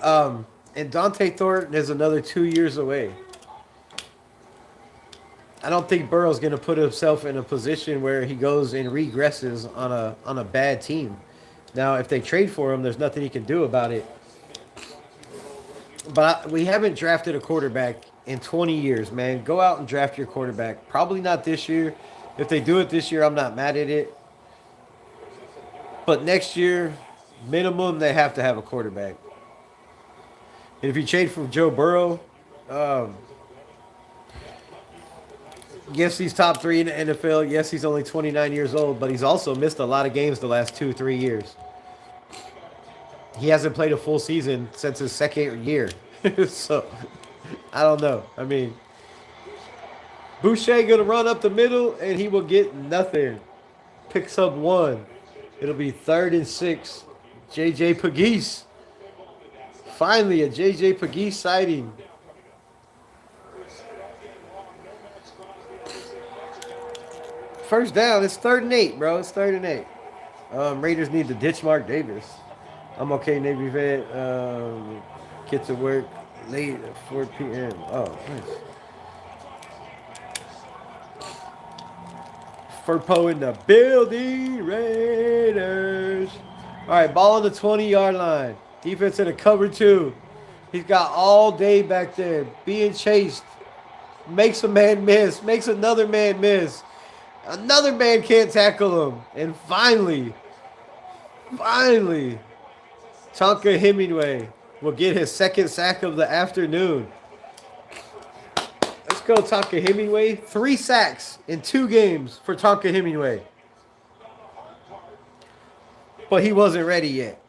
And Dante Thornton is another 2 years away. I don't think Burrow's going to put himself in a position where he goes and regresses on a bad team. Now, if they trade for him, there's nothing he can do about it. But we haven't drafted a quarterback in 20 years, man. Go out and draft your quarterback. Probably not this year. If they do it this year, I'm not mad at it. But next year, minimum, they have to have a quarterback. And if you trade for Joe Burrow, yes, he's top 3 in the NFL. Yes, he's only 29 years old, but he's also missed a lot of games the last 2-3 years. He hasn't played a full season since his second year. So, I don't know. I mean, Boucher going to run up the middle, and he will get nothing. Picks up 1. It'll be 3rd and 6. J.J. Pegues. Finally, a J.J. Pegues sighting. First down. It's 3rd and 8, bro. It's 3rd and 8. Raiders need to ditch Mark Davis. I'm okay, Navy vet. Get to work late at 4 p.m. Oh, nice. Furpo in the building. Raiders. All right, ball on the 20-yard line. Defense in a cover 2. He's got all day back there being chased. Makes a man miss. Makes another man miss. Another man can't tackle him. And finally, Tonka Hemingway will get his 2nd sack of the afternoon. Let's go, Tonka Hemingway. 3 sacks in 2 games for Tonka Hemingway. But he wasn't ready yet.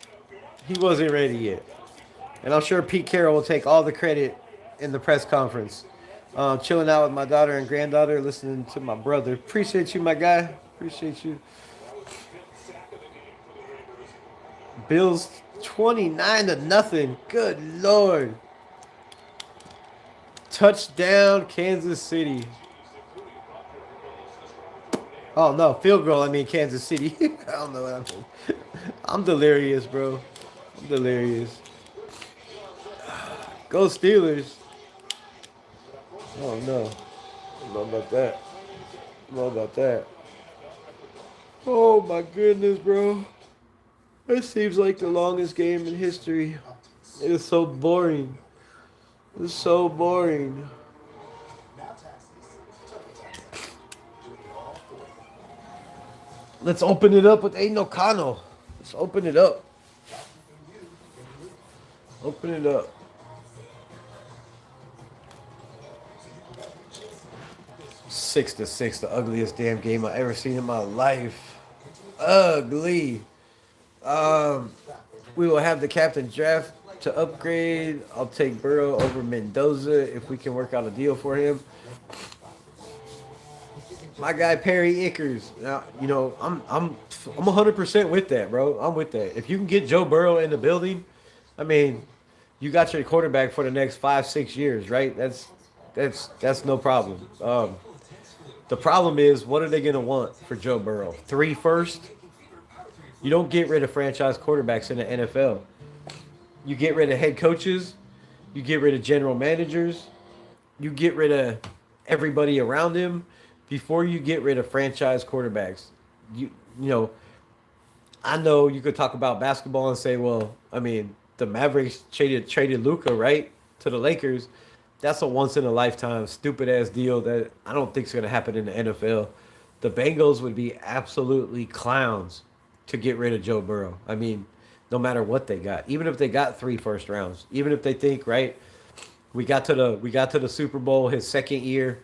And I'm sure Pete Carroll will take all the credit in the press conference. Chilling out with my daughter and granddaughter, listening to my brother. Appreciate you, my guy. Appreciate you. Bills 29-0. Good Lord. Touchdown, Kansas City. Oh, no. Field goal, I mean Kansas City. I don't know what I'm saying. I'm delirious, bro. I'm delirious. Go Steelers. Oh, no. I don't know about that. I don't know about that. Oh, my goodness, bro. It seems like the longest game in history. It is so boring. It's so boring. Let's open it up with Aiden O'Connell. Let's open it up. Open it up. 6-6, the ugliest damn game I've ever seen in my life. Ugly. We will have the captain draft to upgrade. I'll take Burrow over Mendoza if we can work out a deal for him. My guy Perry Ickers. Now, you know, I'm 100% with that, bro. I'm with that. If you can get Joe Burrow in the building, I mean, you got your quarterback for the next 5-6 years, right? That's no problem. The problem is, what are they gonna want for Joe Burrow? 3 first? You don't get rid of franchise quarterbacks in the NFL. You get rid of head coaches. You get rid of general managers. You get rid of everybody around him before you get rid of franchise quarterbacks. You know, I know you could talk about basketball and say, well, I mean, the Mavericks traded Luka, right, to the Lakers. That's a once-in-a-lifetime, stupid-ass deal that I don't think is going to happen in the NFL. The Bengals would be absolutely clowns to get rid of Joe Burrow. I mean, no matter what they got, even if they got 3 first rounds, even if they think, right, we got to the Super Bowl his 2nd year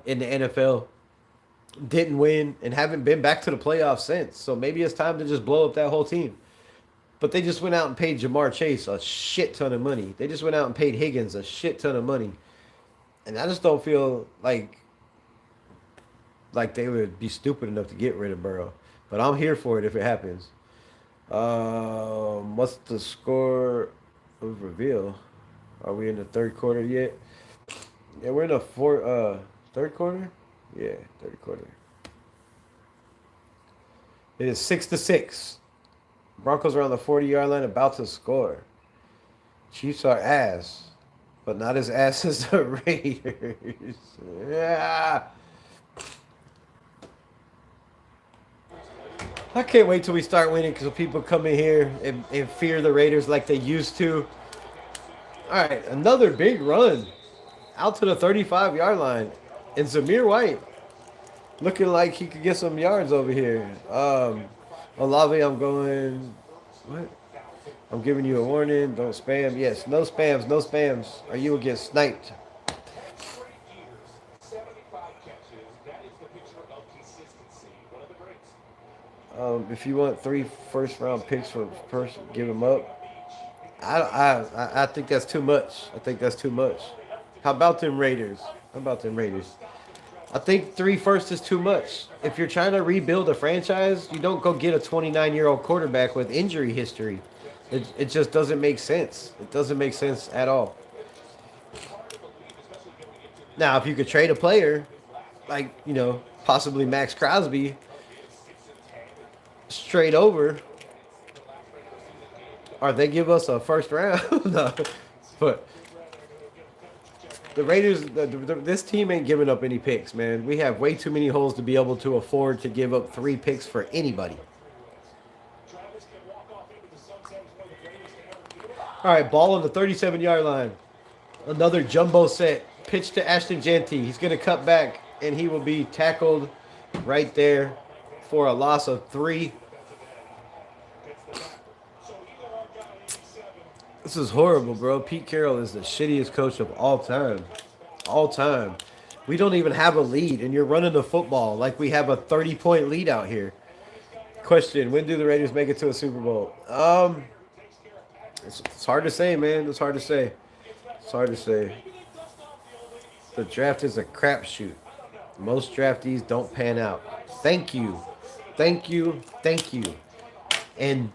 in the NFL, didn't win, and haven't been back to the playoffs since. So maybe it's time to just blow up that whole team. But they just went out and paid Jamar Chase a shit ton of money. They just went out and paid Higgins a shit ton of money. And I just don't feel like they would be stupid enough to get rid of Burrow. But I'm here for it if it happens. What's the score of reveal? Are we in the third quarter yet? Yeah, we're in the third quarter? Yeah, third quarter. It is 6-6. Broncos are on the 40-yard line about to score. Chiefs are ass, but not as ass as the Raiders. Yeah. I can't wait till we start winning because people come in here and fear the Raiders like they used to. All right, another big run out to the 35-yard line. And Zamir White looking like he could get some yards over here. Olave, I'm going. What? I'm giving you a warning. Don't spam. Yes, no spams, no spams, or you will get sniped. 75 catches. That is the picture of consistency. One of the greats. If you want 3 first-round picks for person, give them up. I think that's too much. I think that's too much. How about them Raiders? How about them Raiders? I think 3 firsts is too much. If you're trying to rebuild a franchise, you don't go get a 29-year-old quarterback with injury history. It just doesn't make sense. It doesn't make sense at all. Now, if you could trade a player, like, possibly Max Crosby, straight over, or they give us a first round. No. But the Raiders, this team ain't giving up any picks, man. We have way too many holes to be able to afford to give up 3 picks for anybody. All right, ball on the 37-yard line. Another jumbo set. Pitch to Ashton Jeanty. He's going to cut back, and he will be tackled right there for a loss of 3. This is horrible, bro. Pete Carroll is the shittiest coach of all time. All time. We don't even have a lead, and you're running the football like we have a 30-point lead out here. Question, when do the Raiders make it to a Super Bowl? It's hard to say, man. It's hard to say. It's hard to say. The draft is a crapshoot. Most draftees don't pan out. Thank you. Thank you. Thank you. And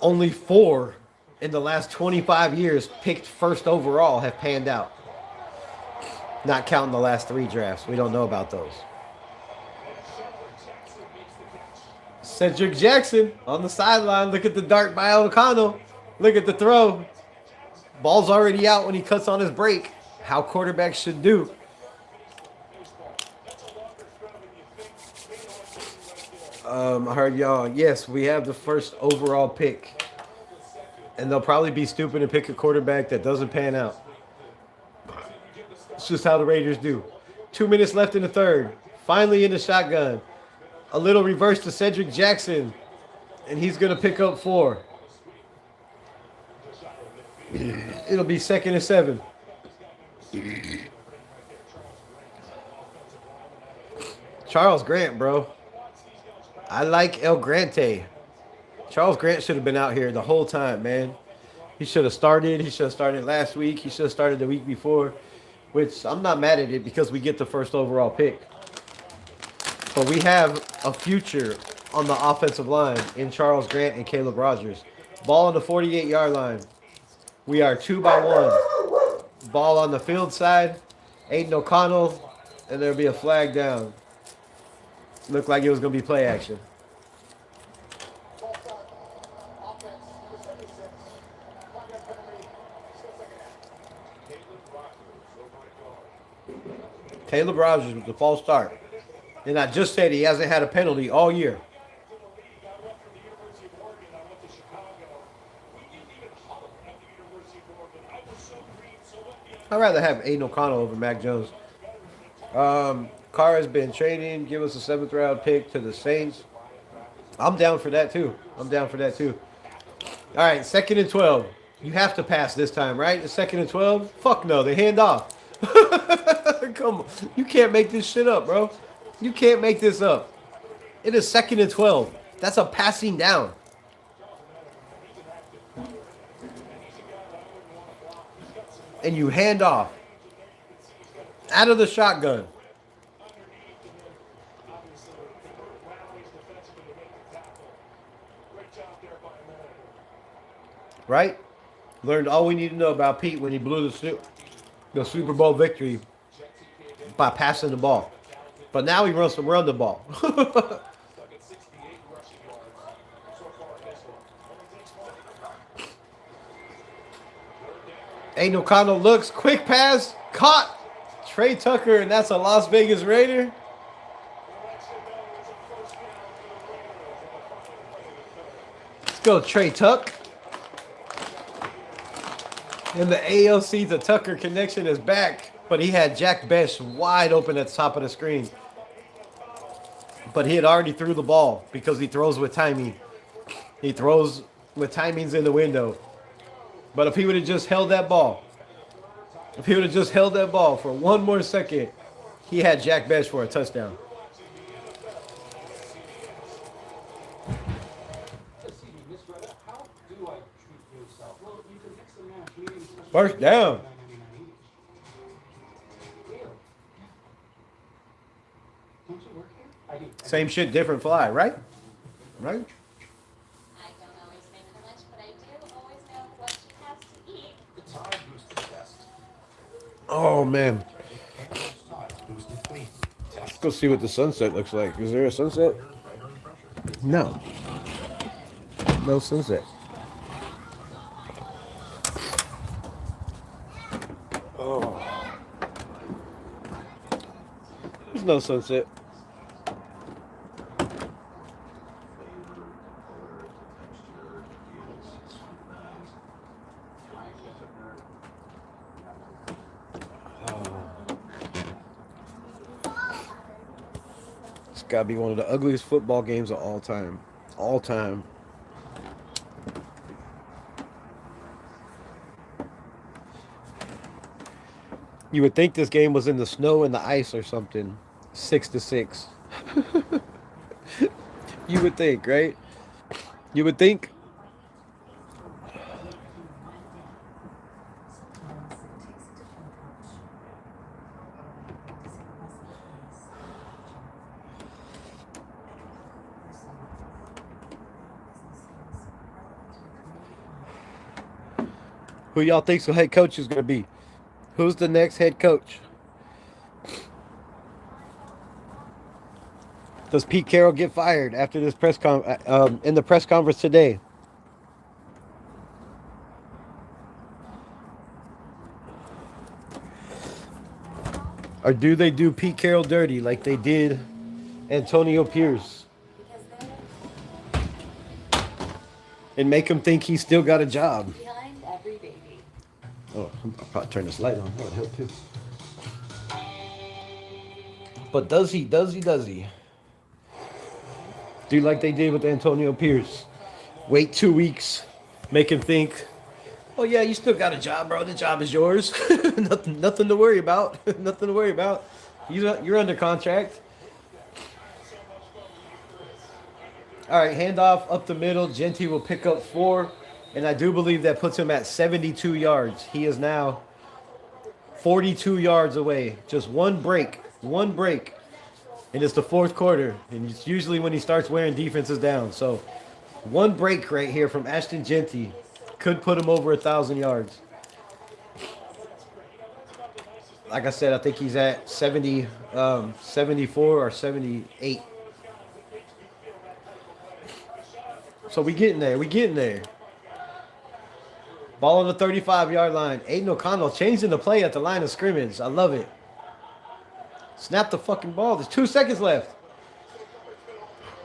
only 4 in the last 25 years picked first overall have panned out. Not counting the last 3 drafts. We don't know about those. Cedric Jackson on the sideline. Look at the dart by O'Connell. Look at the throw. Ball's already out when he cuts on his break. How quarterbacks should do. I heard y'all. Yes, we have the first overall pick. And they'll probably be stupid and pick a quarterback that doesn't pan out. It's just how the Raiders do. 2 minutes left in the third. Finally in the shotgun. A little reverse to Cedric Jackson. And he's going to pick up 4. It'll be 2nd and 7. Charles Grant, bro. I like El Grante. Charles Grant should have been out here the whole time, man. He should have started. He should have started last week. He should have started the week before. Which I'm not mad at it because we get the first overall pick. But we have a future on the offensive line in Charles Grant and Caleb Rogers. Ball on the 48-yard line. We are 2-1. Ball on the field side. Aiden O'Connell. And there'll be a flag down. Looked like it was going to be play action. Caleb Rogers with the false start. And I just said he hasn't had a penalty all year. I'd rather have Aiden O'Connell over Mac Jones. Carr has been trading. Give us a 7th round pick to the Saints. I'm down for that too. All right, 2nd and 12. You have to pass this time, right? The 2nd and 12? Fuck no, they hand off. Come on. You can't make this shit up, bro. You can't make this up. It is 2nd and 12. That's a passing down. and you hand off out of the shotgun. Right? Learned all we need to know about Pete when he blew the Super Bowl victory by passing the ball. But now he runs to run the ball. Aiden O'Connell looks, quick pass, caught. Trey Tucker, and that's a Las Vegas Raider. Let's go, Trey Tuck. And the AOC to Tucker connection is back, but he had Jack Best wide open at the top of the screen. But he had already threw the ball because he throws with timing. He throws with timings in the window. But if he would have just held that ball, for one more second, he had Jack Best for a touchdown. First down. Same shit, different fly, right? Right? I don't always make her lunch, but I do always know what she has to eat. The Tide boosted test. Oh man. Tides boosted clean. Let's go see what the sunset looks like. Is there a sunset? No. No sunset. Oh. There's no sunset. It's gotta be one of the ugliest football games of all time. All time. You would think this game was in the snow and the ice or something. 6-6. You would think, right? You would think. Who y'all think's the head coach is going to be? Who's the next head coach? Does Pete Carroll get fired after this in the press conference today? Or do they do Pete Carroll dirty like they did Antonio Pierce and make him think he's still got a job? Behind every baby. Oh, I'll probably turn this light on. That would help too. But does he? Do like they did with Antonio Pierce. Wait 2 weeks. Make him think, oh yeah, you still got a job, bro. The job is yours. nothing to worry about. Nothing to worry about. You're under contract. All right, handoff up the middle. Genty will pick up 4. And I do believe that puts him at 72 yards. He is now 42 yards away. Just one break. And it's the fourth quarter. And it's usually when he starts wearing defenses down. So one break right here from Ashton Genty could put him over 1,000 yards. Like I said, I think he's at 74 or 78. So we getting there. Ball on the 35-yard line. Aiden O'Connell changing the play at the line of scrimmage. I love it. Snap the fucking ball. There's 2 seconds left.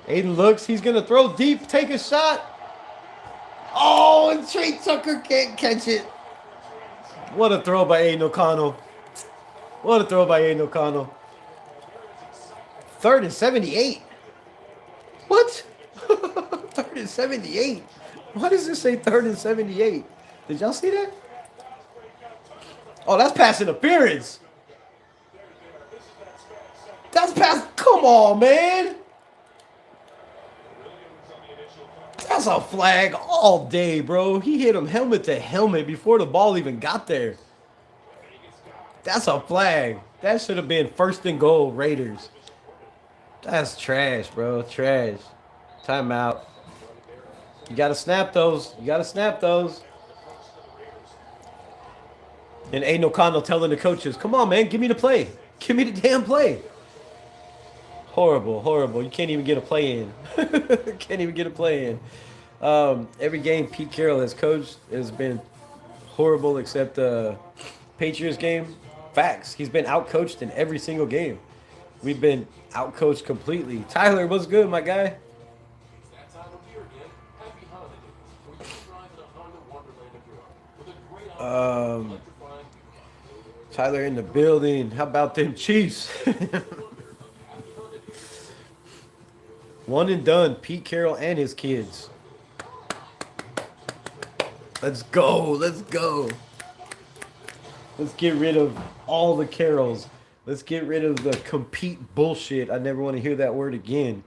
Aiden looks. He's going to throw deep. Take a shot. Oh, and Trey Tucker can't catch it. What a throw by Aiden O'Connell. 3rd and 78. What? 3rd and 78. Why does this say 3rd and 78? Did y'all see that? Oh, that's pass interference. That's pass. Come on, man. That's a flag all day, bro. He hit him helmet to helmet before the ball even got there. That's a flag. That should have been first and goal, Raiders. That's trash, bro. Trash. Timeout. You gotta snap those. You gotta snap those. And Aiden O'Connell telling the coaches, come on, man, give me the play. Give me the damn play. Horrible, horrible. You can't even get a play in. Can't even get a play in. Every game Pete Carroll has coached has been horrible except the Patriots game. Facts. He's been outcoached in every single game. We've been outcoached completely. Tyler, what's good, my guy? It's that time of year again. Happy holidays. We can drive in a Honda Wonderland of your own with a great electrifying Tyler in the building. How about them Chiefs? One and done. Pete Carroll and his kids. Let's go. Let's go. Let's get rid of all the Carrolls. Let's get rid of the compete bullshit. I never want to hear that word again.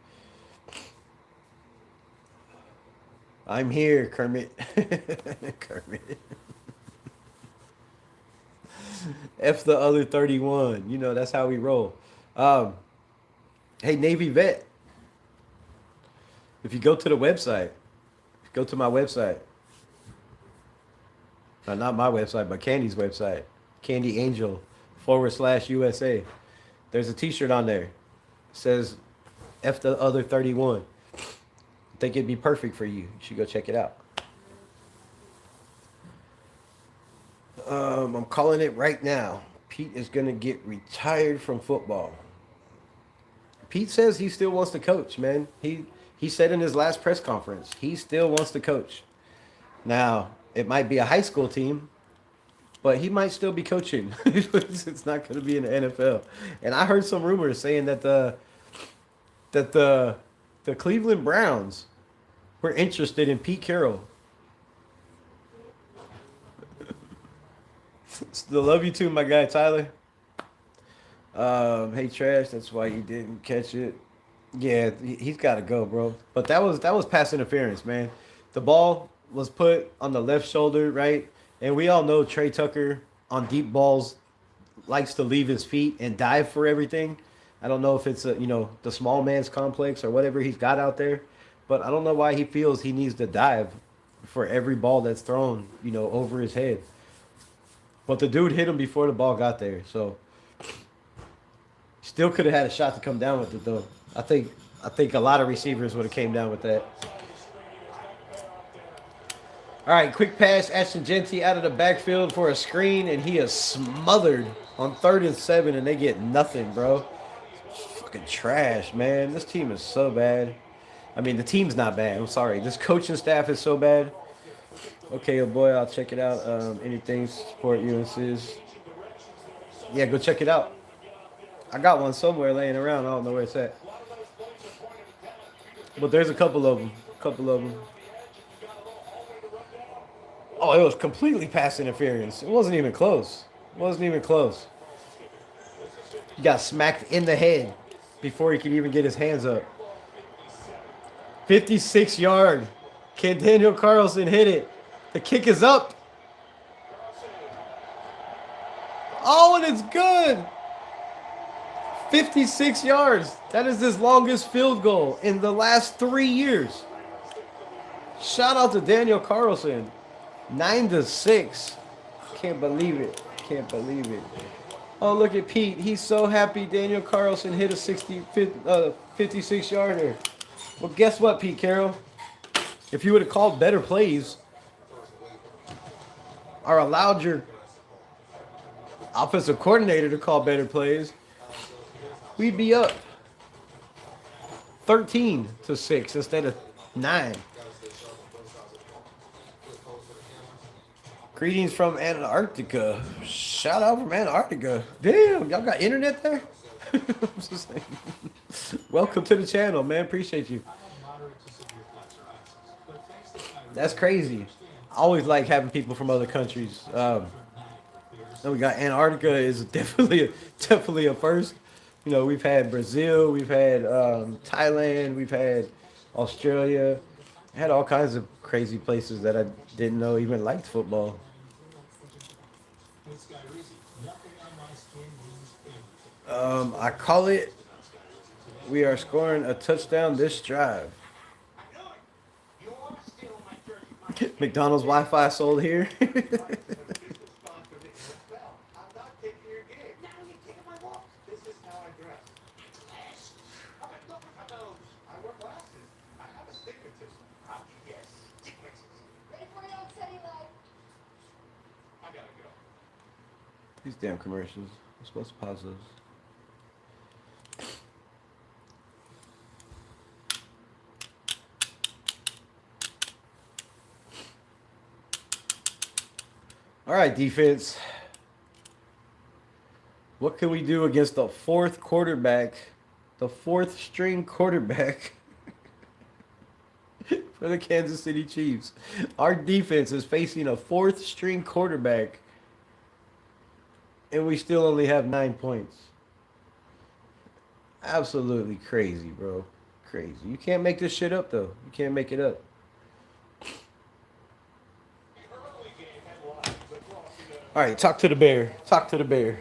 I'm here, Kermit. Kermit. F the other 31. You know, that's how we roll. Hey, Navy vet. If you go to the website, go to my website. Not my website, but Candy's website. Candy Angel /USA. There's a t-shirt on there. It says F the other 31. I think it'd be perfect for you. You should go check it out. I'm calling it right now. Pete is going to get retired from football. Pete says he still wants to coach, man. He said in his last press conference, he still wants to coach. Now, it might be a high school team, but he might still be coaching. It's not going to be in the NFL. And I heard some rumors saying that the Cleveland Browns were interested in Pete Carroll. Still love you too, my guy Tyler. Hey Trash, that's why you didn't catch it. Yeah, he's got to go, bro. But that was pass interference, man. The ball was put on the left shoulder, right? And we all know Trey Tucker on deep balls likes to leave his feet and dive for everything. I don't know if it's the small man's complex or whatever he's got out there, but I don't know why he feels he needs to dive for every ball that's thrown, over his head. But the dude hit him before the ball got there, so still could have had a shot to come down with it though. I think a lot of receivers would have came down with that. All right, quick pass. Ashton Genty out of the backfield for a screen, and he is smothered on 3rd and 7, and they get nothing, bro. Fucking trash, man. This team is so bad. I mean, the team's not bad. I'm sorry. This coaching staff is so bad. Okay, oh boy, I'll check it out. Anything to support UNC's. Yeah, go check it out. I got one somewhere laying around. I don't know where it's at. But there's a couple of them. Oh, it was completely pass interference. It wasn't even close. He got smacked in the head before he could even get his hands up. 56-yard. Can Daniel Carlson hit it? The kick is up. Oh, and it's good. 56 yards. That is his longest field goal in the last 3 years. Shout out to Daniel Carlson. 9-6. Can't believe it. Oh, look at Pete. He's so happy Daniel Carlson hit a 56-yarder. Well, guess what, Pete Carroll? If you would have called better plays or allowed your offensive coordinator to call better plays, we'd be up 13-6 instead of 9. Greetings from Antarctica. Shout out from Antarctica. Damn, y'all got internet there? Welcome to the channel, man. Appreciate you. That's crazy. I always like having people from other countries. Then we got Antarctica is definitely a first. We've had Brazil, we've had Thailand, we've had Australia. Had all kinds of crazy places that I didn't know even liked football. I call it. We are scoring a touchdown this drive. McDonald's Wi-Fi sold here. I'm not taking your gig. Now you're taking my walk. This is how I dress. I wear glasses. I have astigmatism. How do you guess? Ready for your city life. I gotta go. These damn commercials. I'm supposed to pause those. All right, defense. What can we do against the fourth quarterback, the fourth string quarterback for the Kansas City Chiefs? Our defense is facing a fourth string quarterback, and we still only have 9 points. Absolutely crazy, bro. Crazy. You can't make this shit up, though. You can't make it up. All right, talk to the bear. Talk to the bear.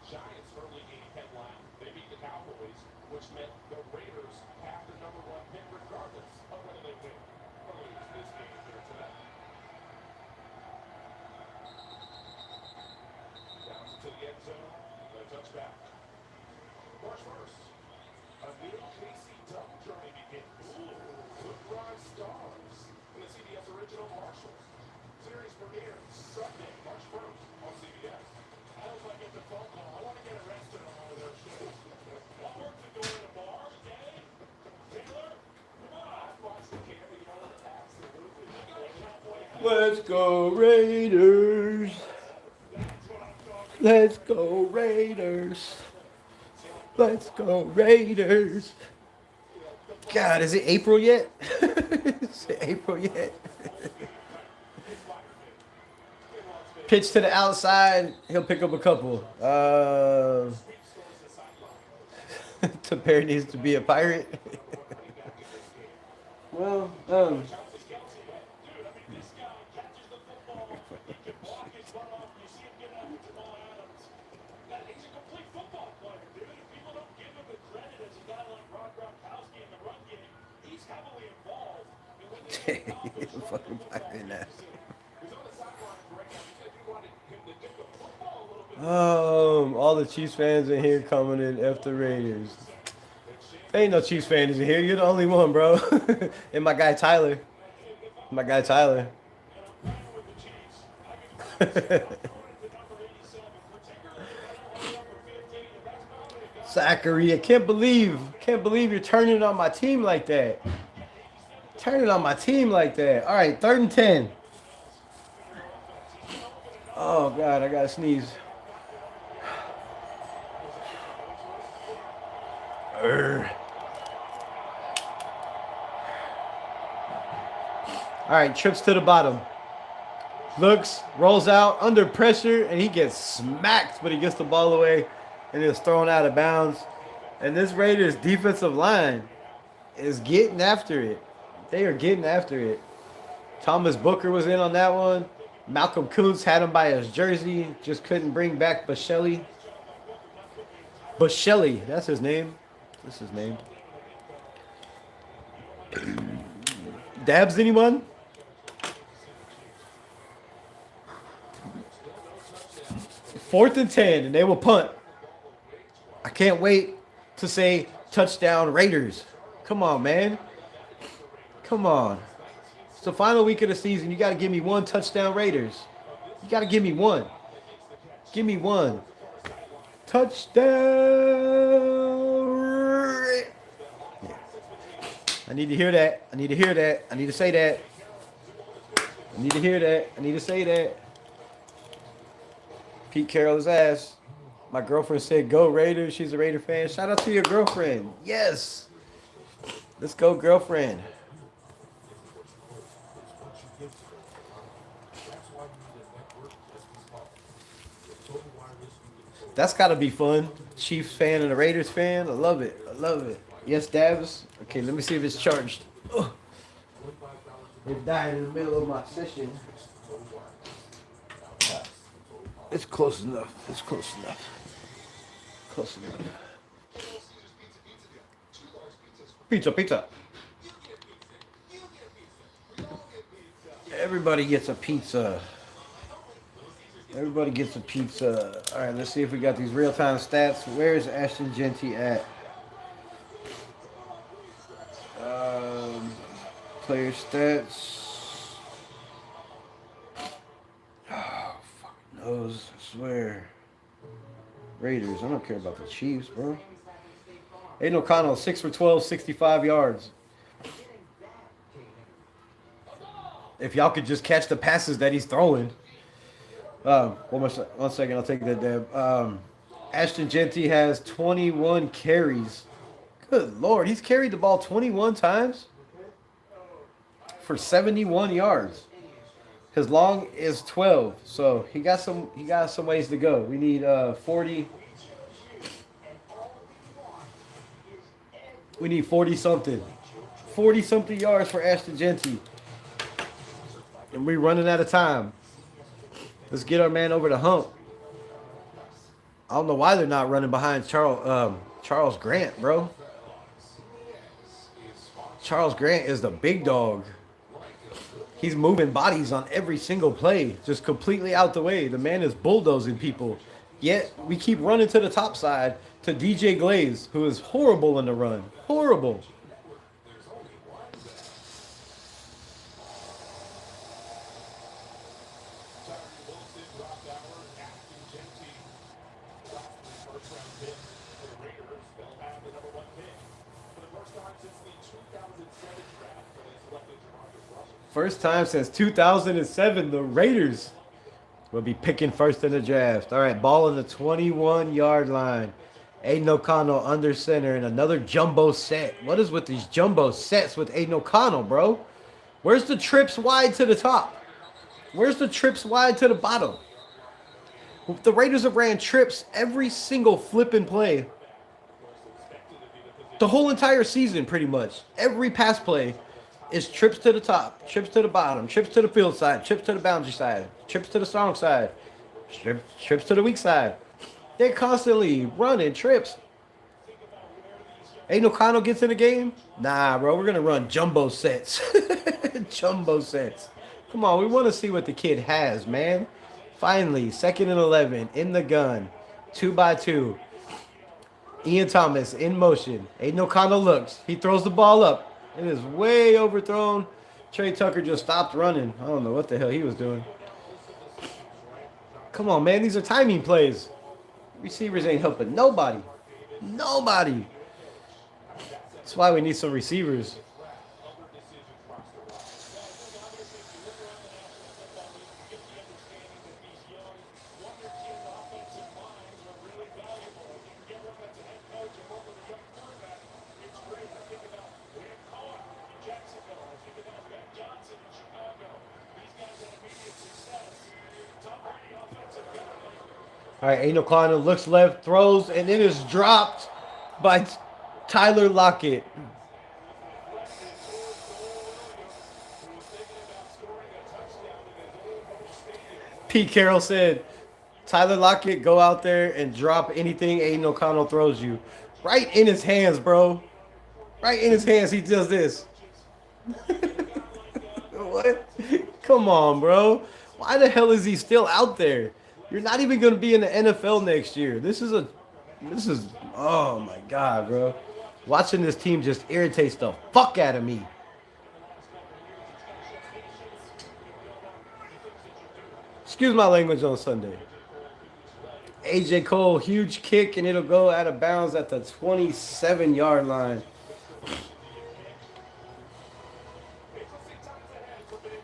Giants early game headline. They beat the Cowboys, which meant the Raiders have the number one pick regardless of whether they win or lose this game here tonight. Down to the end zone, the touchback. Rush first. A new KC Duck journey begins. Good Rise stars in the CBS original Marshalls. Series premiere Sunday, March 1st on CBS. I don't like get the phone call. I want to get arrested on one of their shows. What works to go in a bar today? Taylor? Come on. I've watched the cameo. Absolutely. I got a cowboy hat. Let's go Raiders. That's what I'm talking Let's go Raiders. Let's go Raiders. God, is it April yet? Is it April yet? Pitch to the outside, he'll pick up a couple. The bear needs to be a pirate. Well, He's a complete football player, dude. People don't give him the credit as a guy like Rob Gronkowski in the run game. He's heavily involved. And when they he's a fucking pirate now. he's on the sideline right now, he said he wanted him to get the football a little bit. All the Chiefs fans in here coming in F the Raiders. There ain't no Chiefs fans in here. You're the only one, bro. And my guy Tyler. My guy Tyler. Zachary, I can't believe you're turning on my team like that. Turning on my team like that. All right, 3rd and 10. Oh God, I gotta sneeze. All right, trips to the bottom. Looks, rolls out under pressure, and he gets smacked, but he gets the ball away, and it's thrown out of bounds. And this Raiders defensive line is getting after it. They are getting after it. Thomas Booker was in on that one. Malcolm Kuntz had him by his jersey, just couldn't bring back Bashelli. Bashelli, that's his name. That's his name. Dabs, anyone? Fourth and 10, and they will punt. I can't wait to say touchdown Raiders. Come on, man. Come on. It's the final week of the season. You got to give me one touchdown Raiders. You got to give me one. Give me one. Touchdown. I need to hear that. I need to hear that. I need to say that. I need to hear that. I need to say that. Pete Carroll's ass. My girlfriend said, go Raiders. She's a Raider fan. Shout out to your girlfriend. Yes. Let's go, girlfriend. That's got to be fun. Chiefs fan and a Raiders fan. I love it. I love it. Yes, Dabs. Okay, let me see if it's charged. Ugh. It died in the middle of my session. It's close enough. It's close enough. Close enough. Pizza, pizza. Everybody gets a pizza. Everybody gets a pizza. All right, let's see if we got these real-time stats. Where is Ashton Genty at? Player stats. Oh, fuck knows. I swear. Raiders. I don't care about the Chiefs, bro. Aiden O'Connell, 6 for 12, 65 yards. If y'all could just catch the passes that he's throwing. One second, I'll take that dab. Ashton Genty has 21 carries. Good Lord, he's carried the ball 21 times for 71 yards. His long is 12, so he got some ways to go. We need 40. We need 40 something. 40 something yards for Ashton Genty. And we're running out of time. Let's get our man over the hump. I don't know why they're not running behind Charles Grant, bro. Charles Grant is the big dog. He's moving bodies on every single play, just completely out the way. The man is bulldozing people. Yet we keep running to the top side to DJ Glaze, who is horrible in the run. Horrible. First time since 2007, the Raiders will be picking first in the draft. All right, ball in the 21-yard line. Aiden O'Connell under center and another jumbo set. What is with these jumbo sets with Aiden O'Connell, bro? Where's the trips wide to the top? Where's the trips wide to the bottom? The Raiders have ran trips every single flipping play. The whole entire season, pretty much. Every pass play is trips to the top, trips to the bottom, trips to the field side, trips to the boundary side, trips to the strong side, trips to the weak side. They're constantly running trips. Aiden O'Connell gets in the game? Nah, bro, we're going to run jumbo sets. Jumbo sets. Come on, we want to see what the kid has, man. Finally, 2nd and 11, in the gun, 2x2. Ian Thomas in motion. Aiden O'Connell looks. He throws the ball up. It is way overthrown. Trey Tucker just stopped running. I don't know what the hell he was doing. Come on, man. These are timing plays. Receivers ain't helping nobody. Nobody. That's why we need some receivers. All right, Aiden O'Connell looks left, throws, and it is dropped by Tyler Lockett. Pete Carroll said, Tyler Lockett, go out there and drop anything Aiden O'Connell throws you. Right in his hands, bro. Right in his hands, he does this. What? Come on, bro. Why the hell is he still out there? You're not even going to be in the NFL next year. This is, oh my God, bro. Watching this team just irritates the fuck out of me. Excuse my language on Sunday. AJ Cole, huge kick, and it'll go out of bounds at the 27-yard line.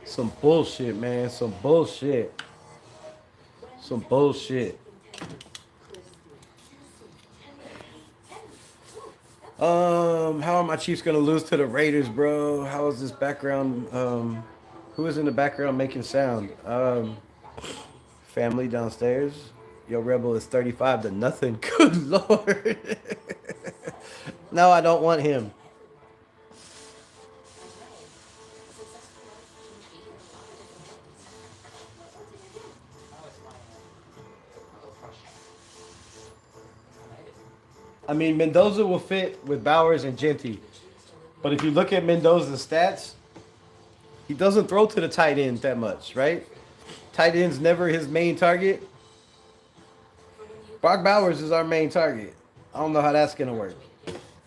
Some bullshit, man. Some bullshit. Some bullshit. How are my Chiefs gonna lose to the Raiders, bro? How is this background? Who is in the background making sound? Family downstairs. Yo, Rebel is 35 to nothing. Good lord. No, I don't want him. I mean, Mendoza will fit with Bowers and Genty. But if you look at Mendoza's stats, he doesn't throw to the tight end that much, right? Tight end's never his main target. Brock Bowers is our main target. I don't know how that's going to work.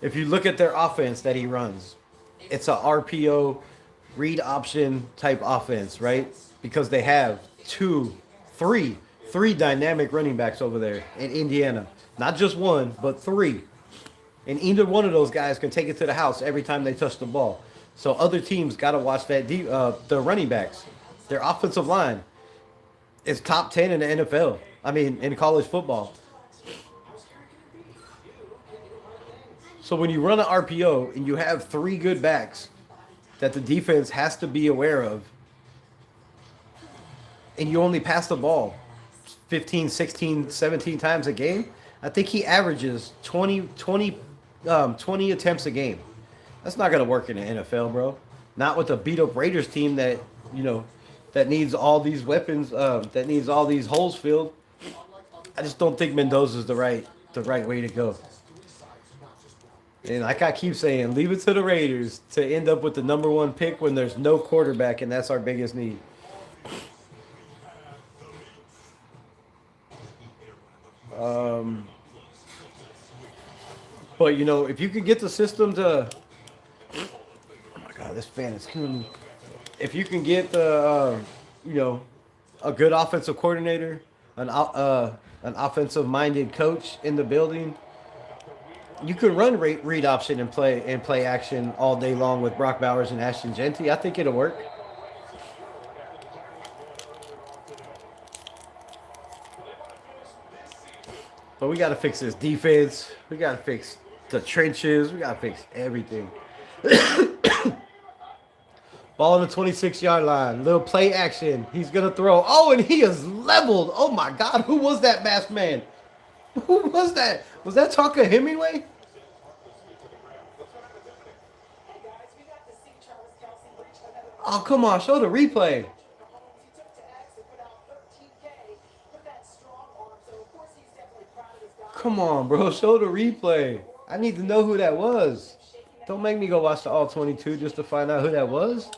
If you look at their offense that he runs, it's a RPO read option type offense, right? Because they have three dynamic running backs over there in Indiana. Not just one, but three. And either one of those guys can take it to the house every time they touch the ball. So other teams got to watch that the running backs. Their offensive line is top 10 in the NFL. I mean, in college football. So when you run an RPO and you have three good backs that the defense has to be aware of, and you only pass the ball 15, 16, 17 times a game, I think he averages 20 attempts a game. That's not going to work in the NFL, bro. Not with a beat-up Raiders team that, that needs all these weapons, that needs all these holes filled. I just don't think Mendoza's the right way to go. And like I keep saying, leave it to the Raiders to end up with the number one pick when there's no quarterback, and that's our biggest need. But, if you could get the system to... Oh, my God, this fan is killing me. If you can get a good offensive coordinator, an offensive-minded coach in the building, you could run read option and play action all day long with Brock Bowers and Ashton Genty. I think it'll work. But we got to fix this defense. We got to fix the trenches. We got to fix everything. Ball on the 26-yard line. Little play action. He's going to throw. Oh, and he is leveled. Oh, my God. Who was that masked man? Who was that? Was that Tonka Hemingway? Oh, come on. Show the replay. Come on, bro. Show the replay. I need to know who that was. Don't make me go watch the All 22 just to find out who that was.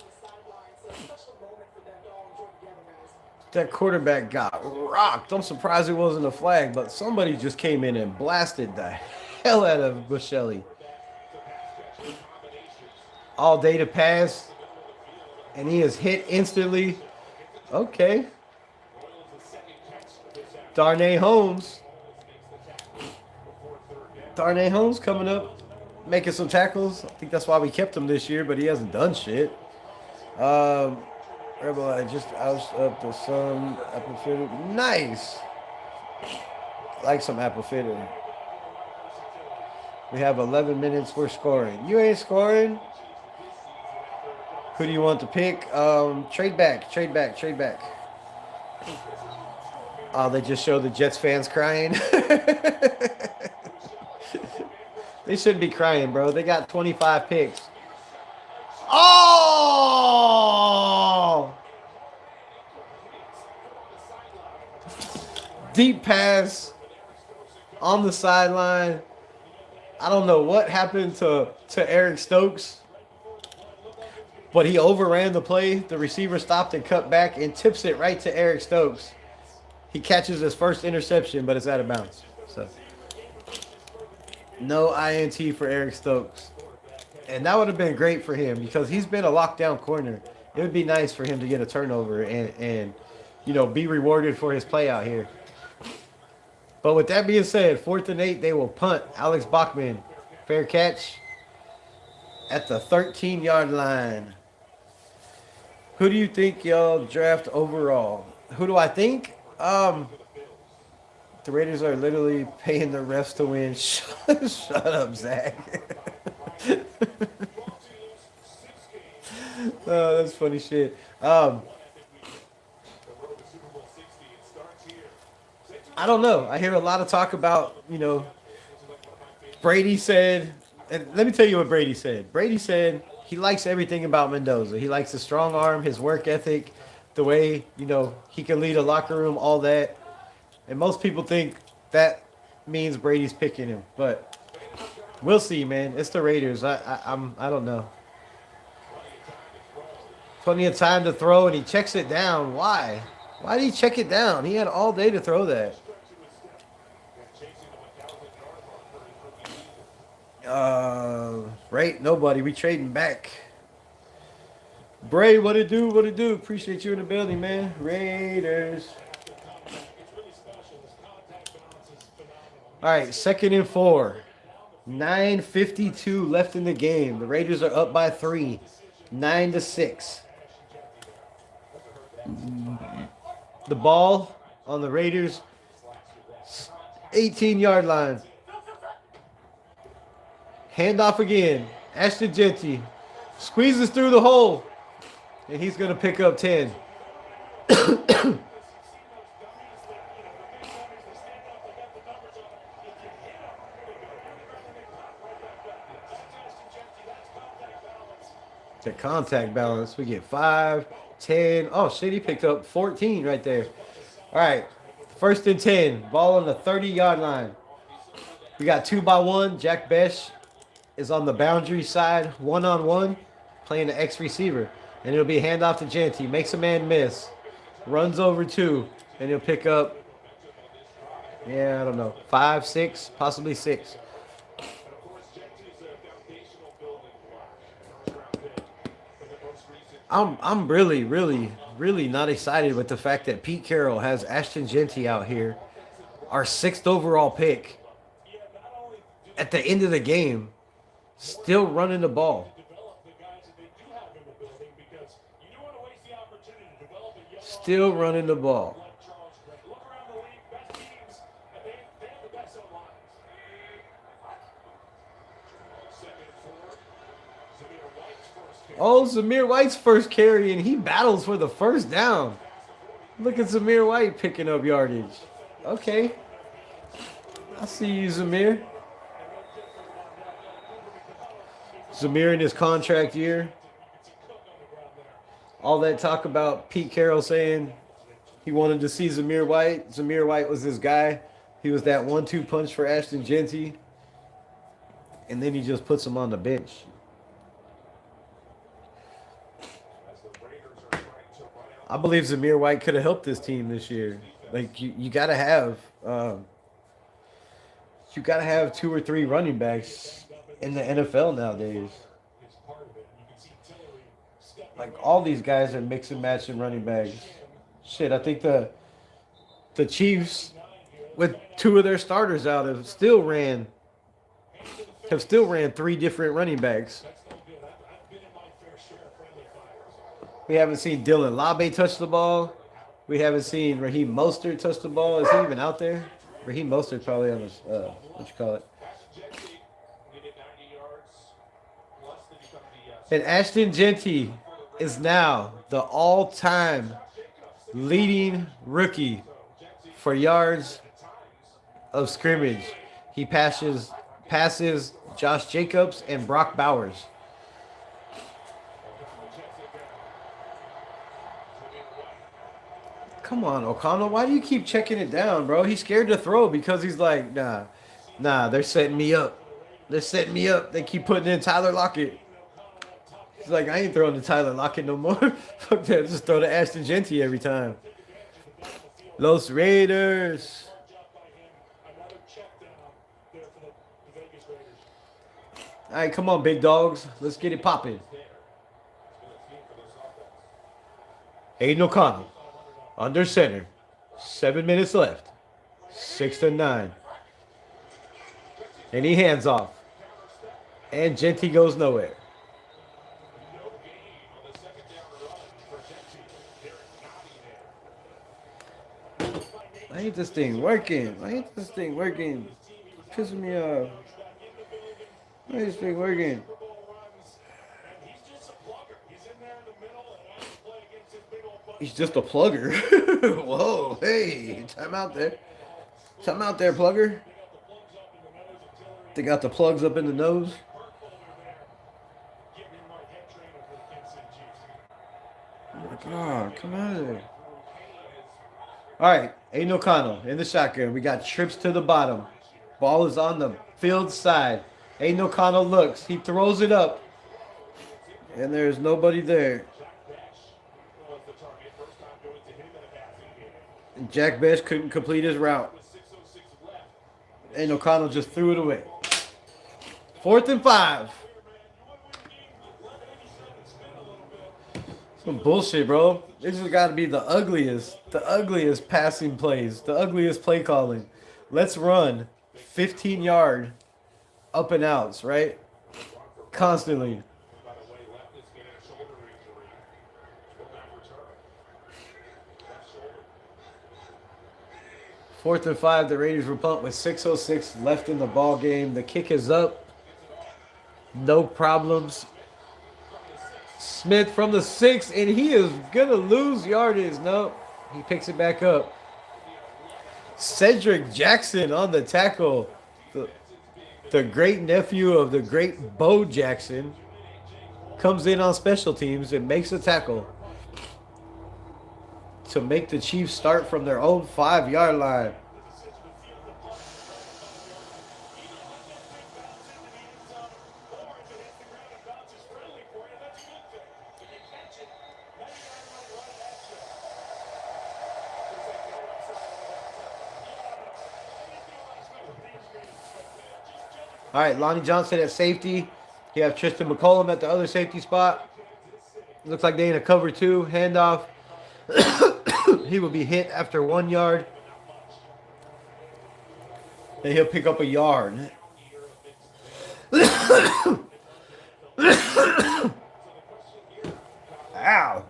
That quarterback got rocked. I'm surprised it wasn't a flag, but somebody just came in and blasted the hell out of Bushelli. All day to pass, and he is hit instantly. Okay. Darnay Holmes. Darnay Holmes coming up, making some tackles. I think that's why we kept him this year, but he hasn't done shit. Rebel, I just oust up to some apple fitter. Nice. Like some apple fitter. We have 11 minutes. We're scoring. You ain't scoring. Who do you want to pick? Trade back. Oh, they just showed the Jets fans crying. They shouldn't be crying, bro. They got 25 picks. Oh! Deep pass on the sideline. I don't know what happened to Eric Stokes, but he overran the play. The receiver stopped and cut back and tips it right to Eric Stokes. He catches his first interception, but it's out of bounds. So, no INT for Eric Stokes. And that would have been great for him because he's been a lockdown corner. It would be nice for him to get a turnover and be rewarded for his play out here. But with that being said, 4th and 8, they will punt. Alex Bachman, fair catch at the 13-yard line. Who do you think y'all draft overall? Who do I think? The Raiders are literally paying the refs to win. Shut up, Zach. Oh, that's funny shit. The road to Super Bowl 60. It starts here. I don't know. I hear a lot of talk about, Brady said, and let me tell you what Brady said. Brady said he likes everything about Mendoza. He likes his strong arm, his work ethic, the way, he can lead a locker room, all that. And most people think that means Brady's picking him. But we'll see, man. It's the Raiders. I don't know. Plenty of time to throw, and he checks it down. Why? Why did he check it down? He had all day to throw that. Right? Nobody. We trading back. Bray, what it do? What it do? Appreciate you in the building, man. Raiders. All right, 2nd and 4. 9:52 left in the game. The Raiders are up by 3, 9-6. The ball on the Raiders 18-yard line. Handoff again. Ashton Genty squeezes through the hole, and he's going to pick up 10. The contact balance. We get 5, 10. Oh, shit, he picked up 14 right there. All right, 1st and 10. Ball on the 30-yard line. We got 2-by-1. Jack Besh is on the boundary side, one-on-one, playing the X receiver. And it'll be a handoff to Genty. Makes a man miss. Runs over 2. And he'll pick up, I don't know, 5, 6, possibly 6. I'm really, really, really not excited with the fact that Pete Carroll has Ashton Genty out here, our 6th overall pick, at the end of the game, still running the ball. Still running the ball. Oh, Zamir White's first carry, and he battles for the first down. Look at Zamir White picking up yardage. Okay. I see you, Zamir. Zamir in his contract year. All that talk about Pete Carroll saying he wanted to see Zamir White. Zamir White was this guy. He was that 1-2 punch for Ashton Genty. And then he just puts him on the bench. I believe Zamir White could have helped this team this year. Like you gotta have 2 or 3 running backs in the NFL nowadays. Like all these guys are mix and matching running backs. Shit, I think the Chiefs, with 2 of their starters out, have still ran 3 different running backs. We haven't seen Dylan Labe touch the ball. We haven't seen Raheem Mostert touch the ball. Is he even out there? Raheem Mostert probably on his, And Ashton Genty is now the all-time leading rookie for yards of scrimmage. He passes Josh Jacobs and Brock Bowers. Come on, O'Connell. Why do you keep checking it down, bro? He's scared to throw because he's like, nah, they're setting me up. They're setting me up. They keep putting in Tyler Lockett. He's like, I ain't throwing to Tyler Lockett no more. Fuck that. Just throw to Ashton Genty every time. Los Raiders. All right, come on, big dogs. Let's get it popping. Aiden O'Connell. Under center. 7 minutes left. 6-9. And he hands off. And Genty goes nowhere. Why ain't this thing working? Pissing me off. This thing working. Super Bowl runs, and he's just a plugger. He's in there in the middle and wants to play against his big old buddy. He's just a plugger. Whoa, hey, time out there. Time out there, plugger. They got the plugs up in the nose. Oh my God, come out of there. All right, Aiden O'Connell in the shotgun. We got trips to the bottom. Ball is on the field side. Aiden O'Connell looks. He throws it up. And there's nobody there. And Jack Besh couldn't complete his route. And O'Connell just threw it away. 4th and 5. Some bullshit, bro. This has got to be the ugliest passing plays, the ugliest play calling. Let's run 15-yard up and outs, right? Constantly. Fourth and 5, the Raiders were pumped with 6:06 left in the ball game. The kick is up. No problems. Smith from the 6, and he is going to lose yardage. No, he picks it back up. Cedric Jackson on the tackle. The great nephew of the great Bo Jackson comes in on special teams and makes a tackle to make the Chiefs start from their own 5-yard line. All right, Lonnie Johnson at safety. You have Tristan McCollum at the other safety spot. Looks like they in a cover 2. Handoff. He will be hit after 1 yard. And he'll pick up a yard. Ow.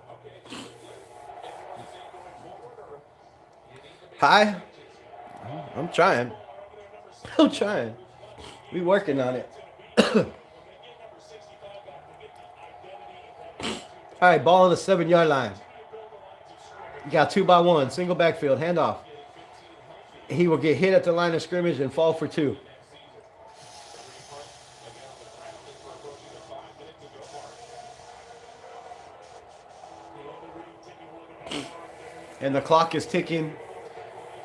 Hi. I'm trying. I'm trying. We working on it. All right, ball on the 7-yard line. You got 2-by-1, single backfield, handoff. He will get hit at the line of scrimmage and fall for 2. And the clock is ticking.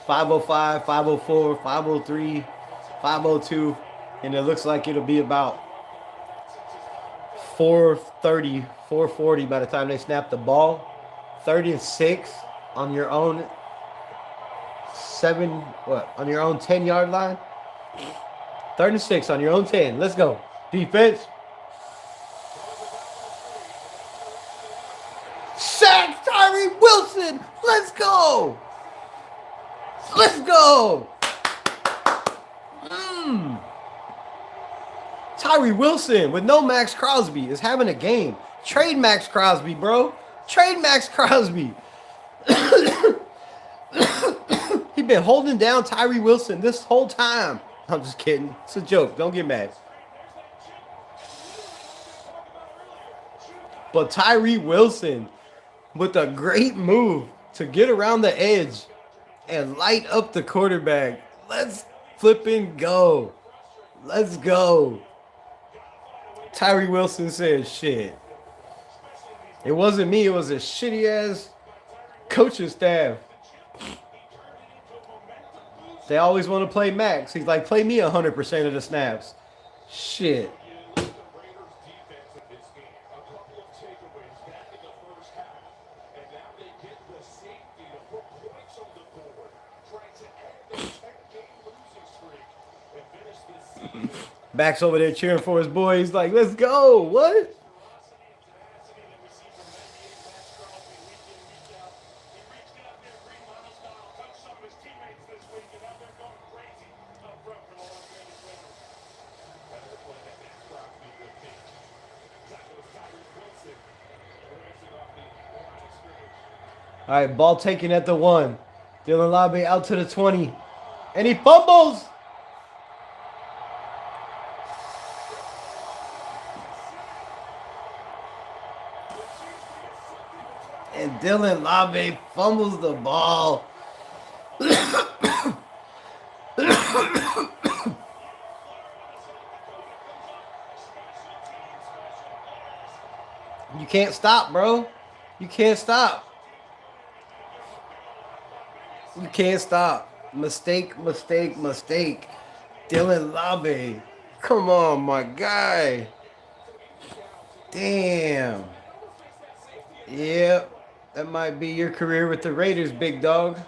5:05, 5:04, 5:03, 5:02. And it looks like it'll be about 4:30, 4:40 by the time they snap the ball. 36 on your own on your own 10-yard line. 36 on your own 10. Let's go. Defense. Sack Tyree Wilson. Let's go. Let's go. Tyree Wilson with no Max Crosby is having a game. Trade Max Crosby, bro. Trade Max Crosby. He been holding down Tyree Wilson this whole time. I'm just kidding. It's a joke. Don't get mad. But Tyree Wilson with a great move to get around the edge and light up the quarterback. Let's flipping go. Let's go. Tyree Wilson said shit. It wasn't me. It was a shitty ass coaching staff. They always want to play Max. He's like, play me 100% of the snaps. Shit. Max over there cheering for his boy. He's like, let's go. What? All right, ball taken at the 1. Dylan Labe out to the 20. And he fumbles. And Dylan Labe fumbles the ball. You can't stop, bro. You can't stop. You can't stop. Mistake, mistake, mistake. Dylan Labe. Come on, my guy. Damn. Yep. That might be your career with the Raiders, big dog.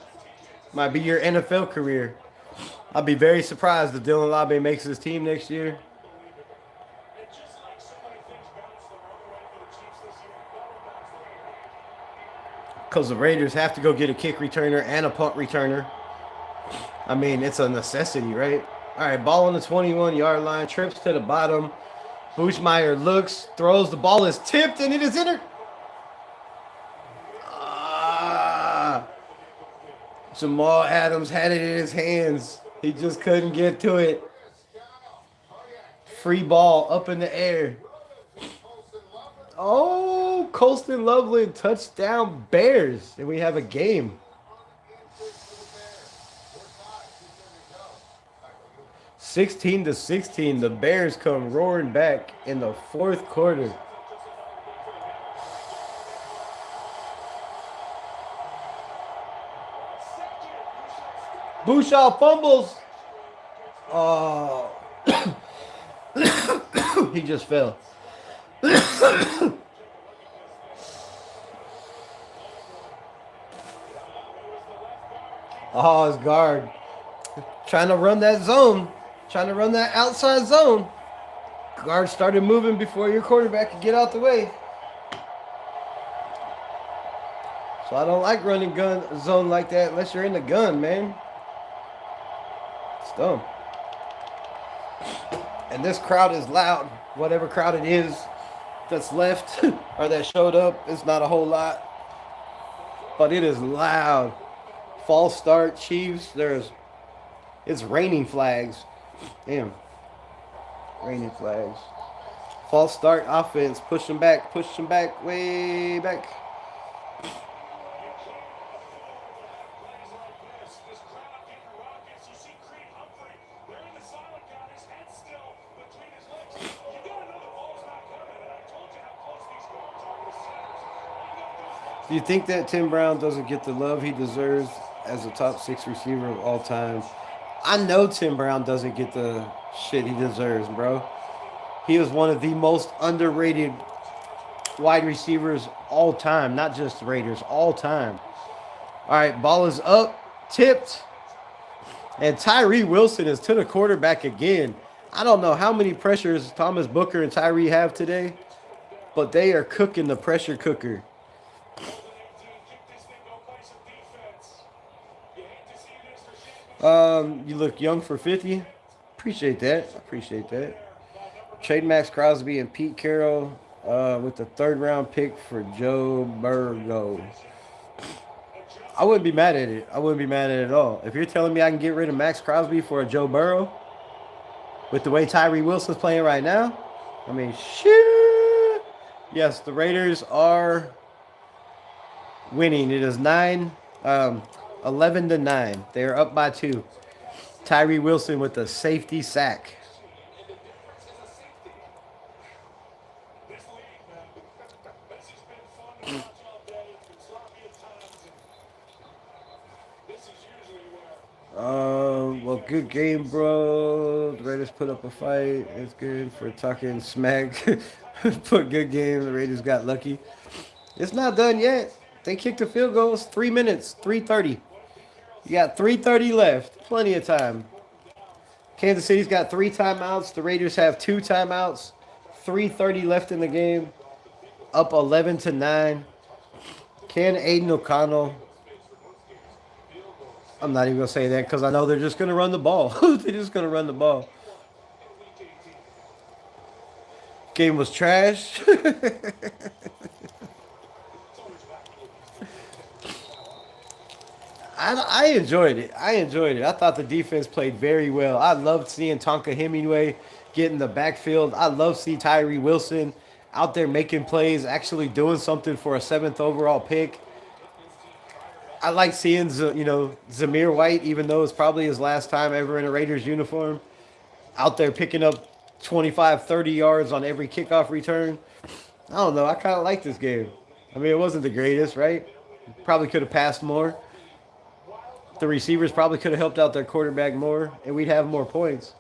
Might be your NFL career. I'll be very surprised if Dylan Labe makes his team next year. And just like so many things bounced the wrong way for the Chiefs this year, that'll bounce the wrong way. Because the Raiders have to go get a kick returner and a punt returner. I mean, it's a necessity, right? All right, ball on the 21-yard line. Trips to the bottom. Bushmeyer looks, throws. The ball is tipped, and it is entered. Jamal Adams had it in his hands. He just couldn't get to it. Free ball up in the air. Oh, Colston Loveland touchdown Bears. And we have a game. 16-16. The Bears come roaring back in the fourth quarter. Bouchard fumbles. Oh. He just fell. Oh, his guard. Trying to run that zone. Trying to run that outside zone. Guard started moving before your quarterback could get out the way. So I don't like running gun zone like that unless you're in the gun, man. It's dumb. And this crowd is loud. Whatever crowd it is that's left or that showed up, it's not a whole lot. But it is loud. False start, Chiefs. It's raining flags. Damn. Raining flags. False start offense. Push them back, way back. Do you think that Tim Brown doesn't get the love he deserves as a top 6 receiver of all time? I know Tim Brown doesn't get the shit he deserves, bro. He was one of the most underrated wide receivers all time, not just Raiders, all time. All right, ball is up, tipped, and Tyree Wilson is to the quarterback again. I don't know how many pressures Thomas Booker and Tyree have today, but they are cooking the pressure cooker. You look young for 50. Appreciate that. Trade Max Crosby and Pete Carroll with the 3rd round pick for Joe Burrow. I wouldn't be mad at it. At all. If you're telling me I can get rid of Max Crosby for a Joe Burrow with the way Tyree Wilson's playing right now, I mean, shit. Yes, the Raiders are winning. It is 11-9. They are up by 2. Tyree Wilson with the safety sack. Well, good game, bro. The Raiders put up a fight. It's good for talking smack. Put good game. The Raiders got lucky. It's not done yet. They kicked the field goal. It's 3 minutes. 3:30. You got 3:30 left. Plenty of time. Kansas City's got 3 timeouts. The Raiders have 2 timeouts. 3:30 left in the game. Up 11-9. Can Aiden O'Connell? I'm not even going to say that because I know they're just going to run the ball. They're just going to run the ball. Game was trash. I enjoyed it. I thought the defense played very well. I loved seeing Tonka Hemingway get in the backfield. I love seeing Tyree Wilson out there making plays, actually doing something for a 7th overall pick. I like seeing, Zamir White, even though it's probably his last time ever in a Raiders uniform, out there picking up 25, 30 yards on every kickoff return. I don't know. I kind of like this game. I mean, it wasn't the greatest, right? Probably could have passed more. The receivers probably could have helped out their quarterback more, and we'd have more points.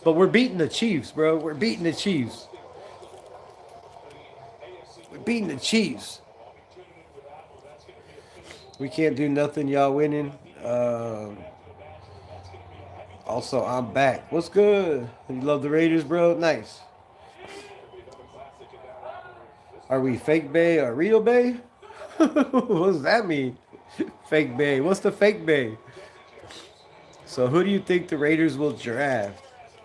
But we're beating the Chiefs, bro. We're beating the Chiefs. We're beating the Chiefs. We can't do nothing. Y'all winning. Also, I'm back. What's good? You love the Raiders, bro? Nice. Are we fake bay or real bay? What does that mean? Fake bay. What's the fake bay? So who do you think the Raiders will draft?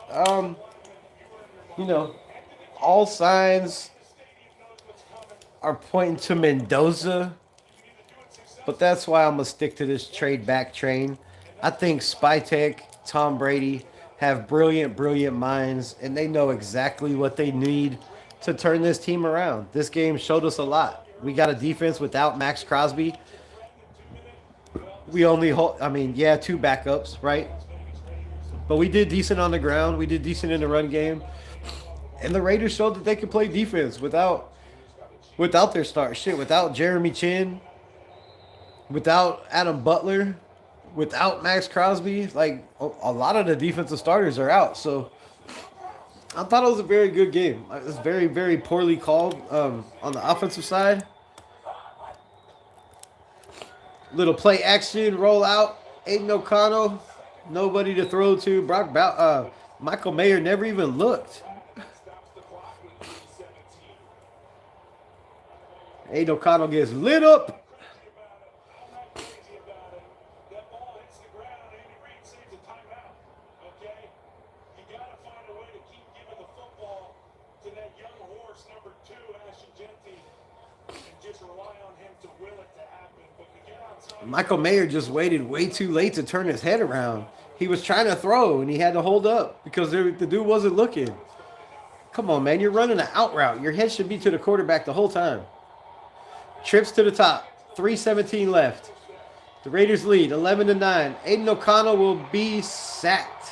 Um, you know, all signs are pointing to Mendoza, but that's why I'm gonna stick to this trade back train. I think Spytek, Tom Brady have brilliant, brilliant minds, and they know exactly what they need to turn this team around. This game showed us a lot. We got a defense without Max Crosby. We only hold, I mean, yeah, 2 backups, right? But we did decent on the ground. We did decent in the run game. And the Raiders showed that they could play defense without their start. Shit, without Jeremy Chin, without Adam Butler, without Max Crosby. Like, a lot of the defensive starters are out. So I thought it was a very good game. It was very, very poorly called on the offensive side. Little play action, roll out. Aiden O'Connell, nobody to throw to. Michael Mayer never even looked. Aiden O'Connell gets lit up. Michael Mayer just waited way too late to turn his head around. He was trying to throw, and he had to hold up because the dude wasn't looking. Come on, man. You're running an out route. Your head should be to the quarterback the whole time. Trips to the top. 3:17 left. The Raiders lead 11-9. Aiden O'Connell will be sacked.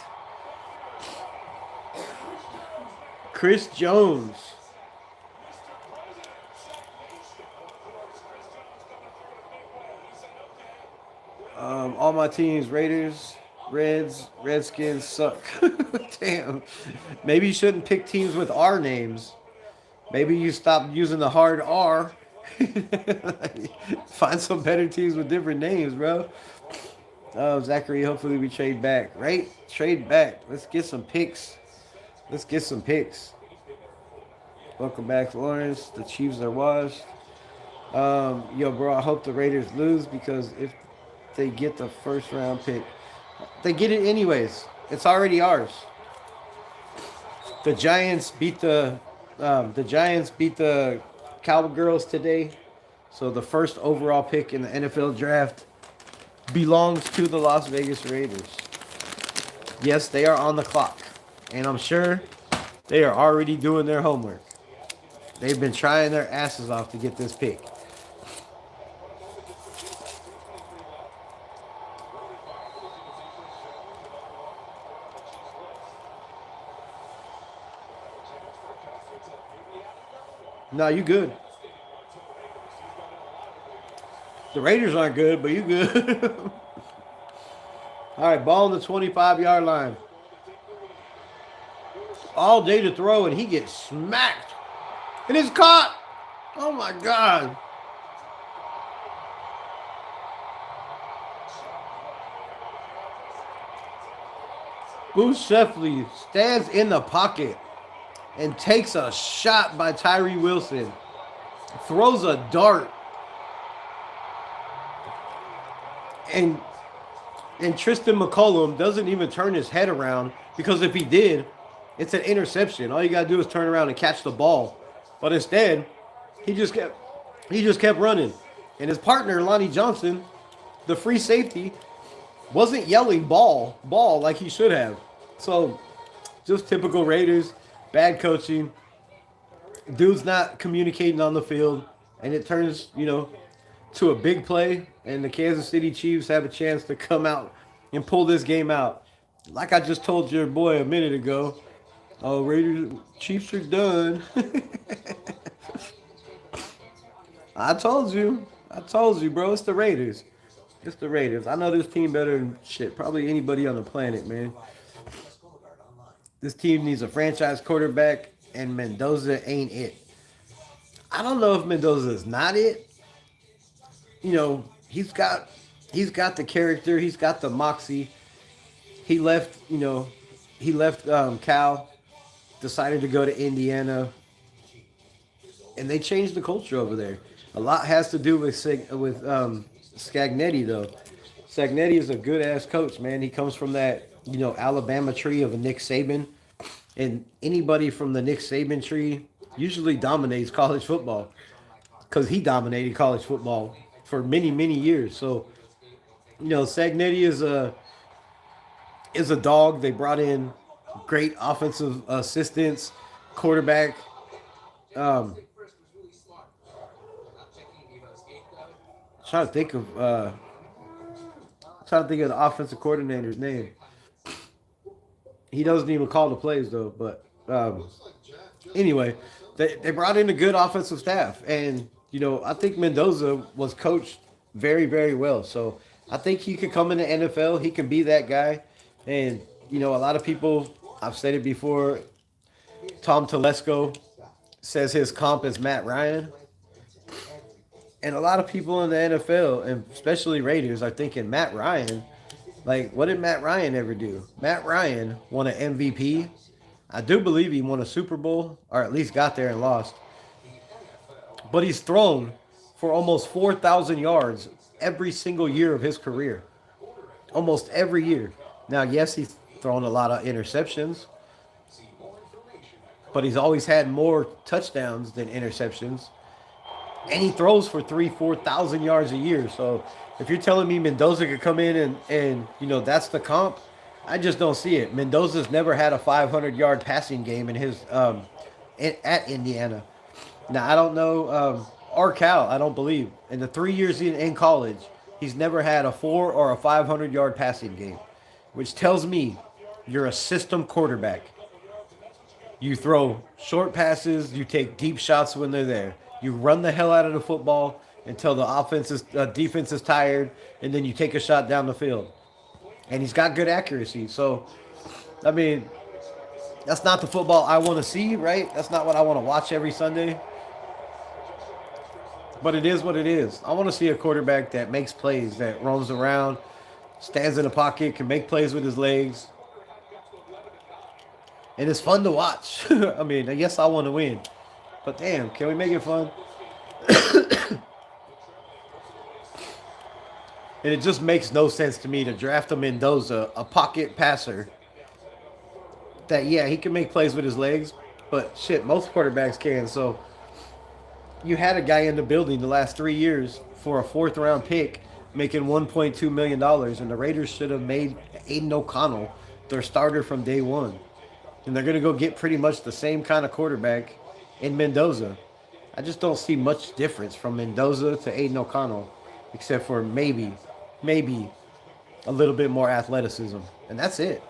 Chris Jones. All my teams, Raiders, Reds, Redskins suck. Damn. Maybe you shouldn't pick teams with R names. Maybe you stop using the hard R. Find some better teams with different names, bro. Zachary, hopefully we trade back, right? Trade back. Let's get some picks. Let's get some picks. Welcome back, Lawrence. The Chiefs are washed. Yo, bro, I hope the Raiders lose because if they get the first round pick, they get it anyways. It's already ours. The Giants beat the Cowgirls today, so the first overall pick in the NFL draft belongs to the Las Vegas Raiders. Yes, they are on the clock, and I'm sure they are already doing their homework. They've been trying their asses off to get this pick. No, you good. The Raiders aren't good, but you good. All right, ball on the 25-yard line. All day to throw, and he gets smacked. And it's caught. Oh, my God. Bruce Sheffley stands in the pocket and takes a shot by Tyree Wilson. Throws a dart. And Tristan McCollum doesn't even turn his head around because if he did, it's an interception. All you got to do is turn around and catch the ball. But instead, he just kept running. And his partner, Lonnie Johnson, the free safety, wasn't yelling ball like he should have. So, just typical Raiders. Bad coaching. Dude's not communicating on the field, and it turns, to a big play, and the Kansas City Chiefs have a chance to come out and pull this game out. Like I just told your boy a minute ago, oh, Raiders, Chiefs are done. I told you. I told you, bro. It's the Raiders. It's the Raiders. I know this team better than shit. Probably anybody on the planet, man. This team needs a franchise quarterback, and Mendoza ain't it. I don't know if Mendoza is not it. He's got the character. He's got the moxie. He left Cal, decided to go to Indiana, and they changed the culture over there. A lot has to do with Scagnetti though. Scagnetti is a good ass coach, man. He comes from that Alabama tree of a Nick Saban, and anybody from the Nick Saban tree usually dominates college football because he dominated college football for many many years. So Scagnetti is a dog. They brought in great offensive assistants, quarterback. Um, trying to think of the offensive coordinator's name. He doesn't even call the plays though. But anyway, they brought in a good offensive staff, and I think Mendoza was coached very very well. So I think he could come in the NFL. He can be that guy, and a lot of people. I've said it before. Tom Telesco says his comp is Matt Ryan. And a lot of people in the NFL, and especially Raiders, are thinking Matt Ryan. Like, what did Matt Ryan ever do? Matt Ryan won an MVP. I do believe he won a Super Bowl, or at least got there and lost. But he's thrown for almost 4,000 yards every single year of his career. Almost every year. Now, yes, he's thrown a lot of interceptions, but he's always had more touchdowns than interceptions. And he throws for 4,000 yards a year. So if you're telling me Mendoza could come in and that's the comp, I just don't see it. Mendoza's never had a 500-yard passing game in his at Indiana. Now I don't know or Cal. I don't believe in the 3 years in college he's never had a 4 or a 500-yard passing game, which tells me you're a system quarterback. You throw short passes. You take deep shots when they're there. You run the hell out of the football until the defense is tired, and then you take a shot down the field. And he's got good accuracy. So, I mean, that's not the football I want to see, right? That's not what I want to watch every Sunday. But it is what it is. I want to see a quarterback that makes plays, that roams around, stands in the pocket, can make plays with his legs. And it's fun to watch. I mean, yes, I want to win. But damn, can we make it fun? And it just makes no sense to me to draft a Mendoza, a pocket passer. That, yeah, he can make plays with his legs. But shit, most quarterbacks can. So you had a guy in the building the last 3 years for a 4th-round pick making $1.2 million. And the Raiders should have made Aiden O'Connell their starter from day one. And they're going to go get pretty much the same kind of quarterback in Mendoza. I just don't see much difference from Mendoza to Aiden O'Connell, except for maybe a little bit more athleticism, and that's it.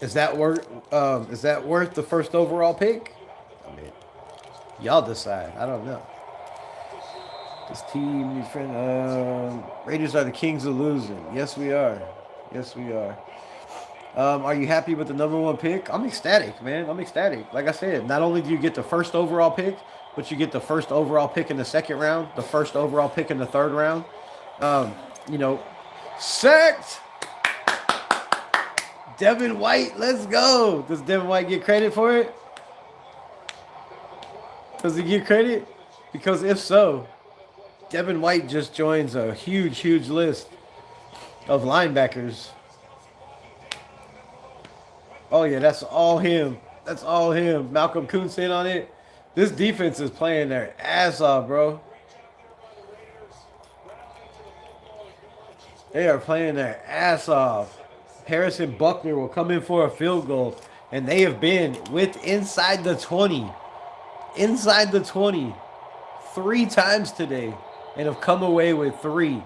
Is that worth the first overall pick? I mean, y'all decide. I don't know. This team, these friends, Raiders are the kings of losing. Yes, we are. Yes, we are. Are you happy with the number 1 pick? I'm ecstatic, man. I'm ecstatic. Like I said, not only do you get the first overall pick, but you get the first overall pick in the 2nd round, the first overall pick in the 3rd round. Sacked! Devin White, let's go. Does Devin White get credit for it? Does he get credit? Because if so, Devin White just joins a huge, huge list of linebackers. Oh, yeah, that's all him. That's all him. Malcolm Kuntz in on it. This defense is playing their ass off, bro. They are playing their ass off. Harrison Buckner will come in for a field goal. And they have been inside the 20. Inside the 20. 3 times today. And have come away with 3.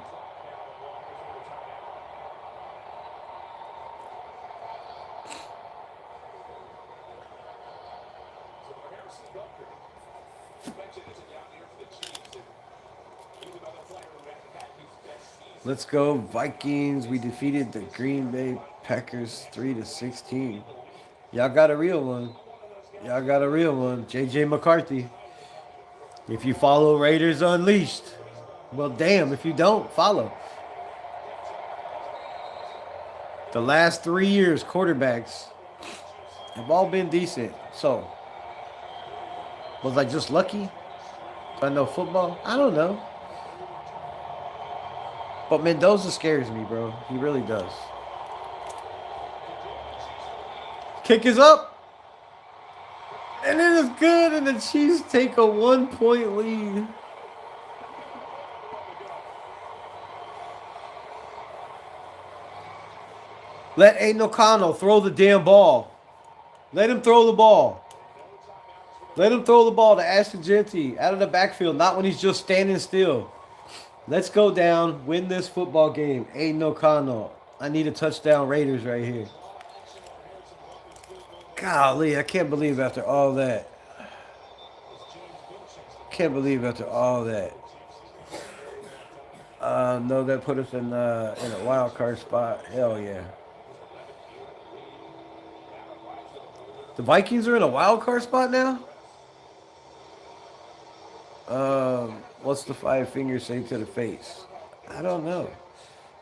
Let's go Vikings. We defeated the Green Bay Packers 3-16. Y'all got a real one. Y'all got a real one. JJ McCarthy. If you follow Raiders Unleashed, well, damn, if you don't, follow. The last 3 years, quarterbacks have all been decent. So, was I just lucky? Do I know football? I don't know. But Mendoza scares me, bro. He really does. Kick is up. And it is good. And the Chiefs take a 1-point lead. Let Aiden O'Connell throw the damn ball. Let him throw the ball. Let him throw the ball to Ashton Jeanty out of the backfield, not when he's just standing still. Let's go down, win this football game. Aiden O'Connell. I need a touchdown Raiders right here. Golly, I can't believe after all that. Can't believe after all that. No, that put us in a wild card spot. Hell yeah. The Vikings are in a wild card spot now? What's the 5 fingers say to the face? I don't know.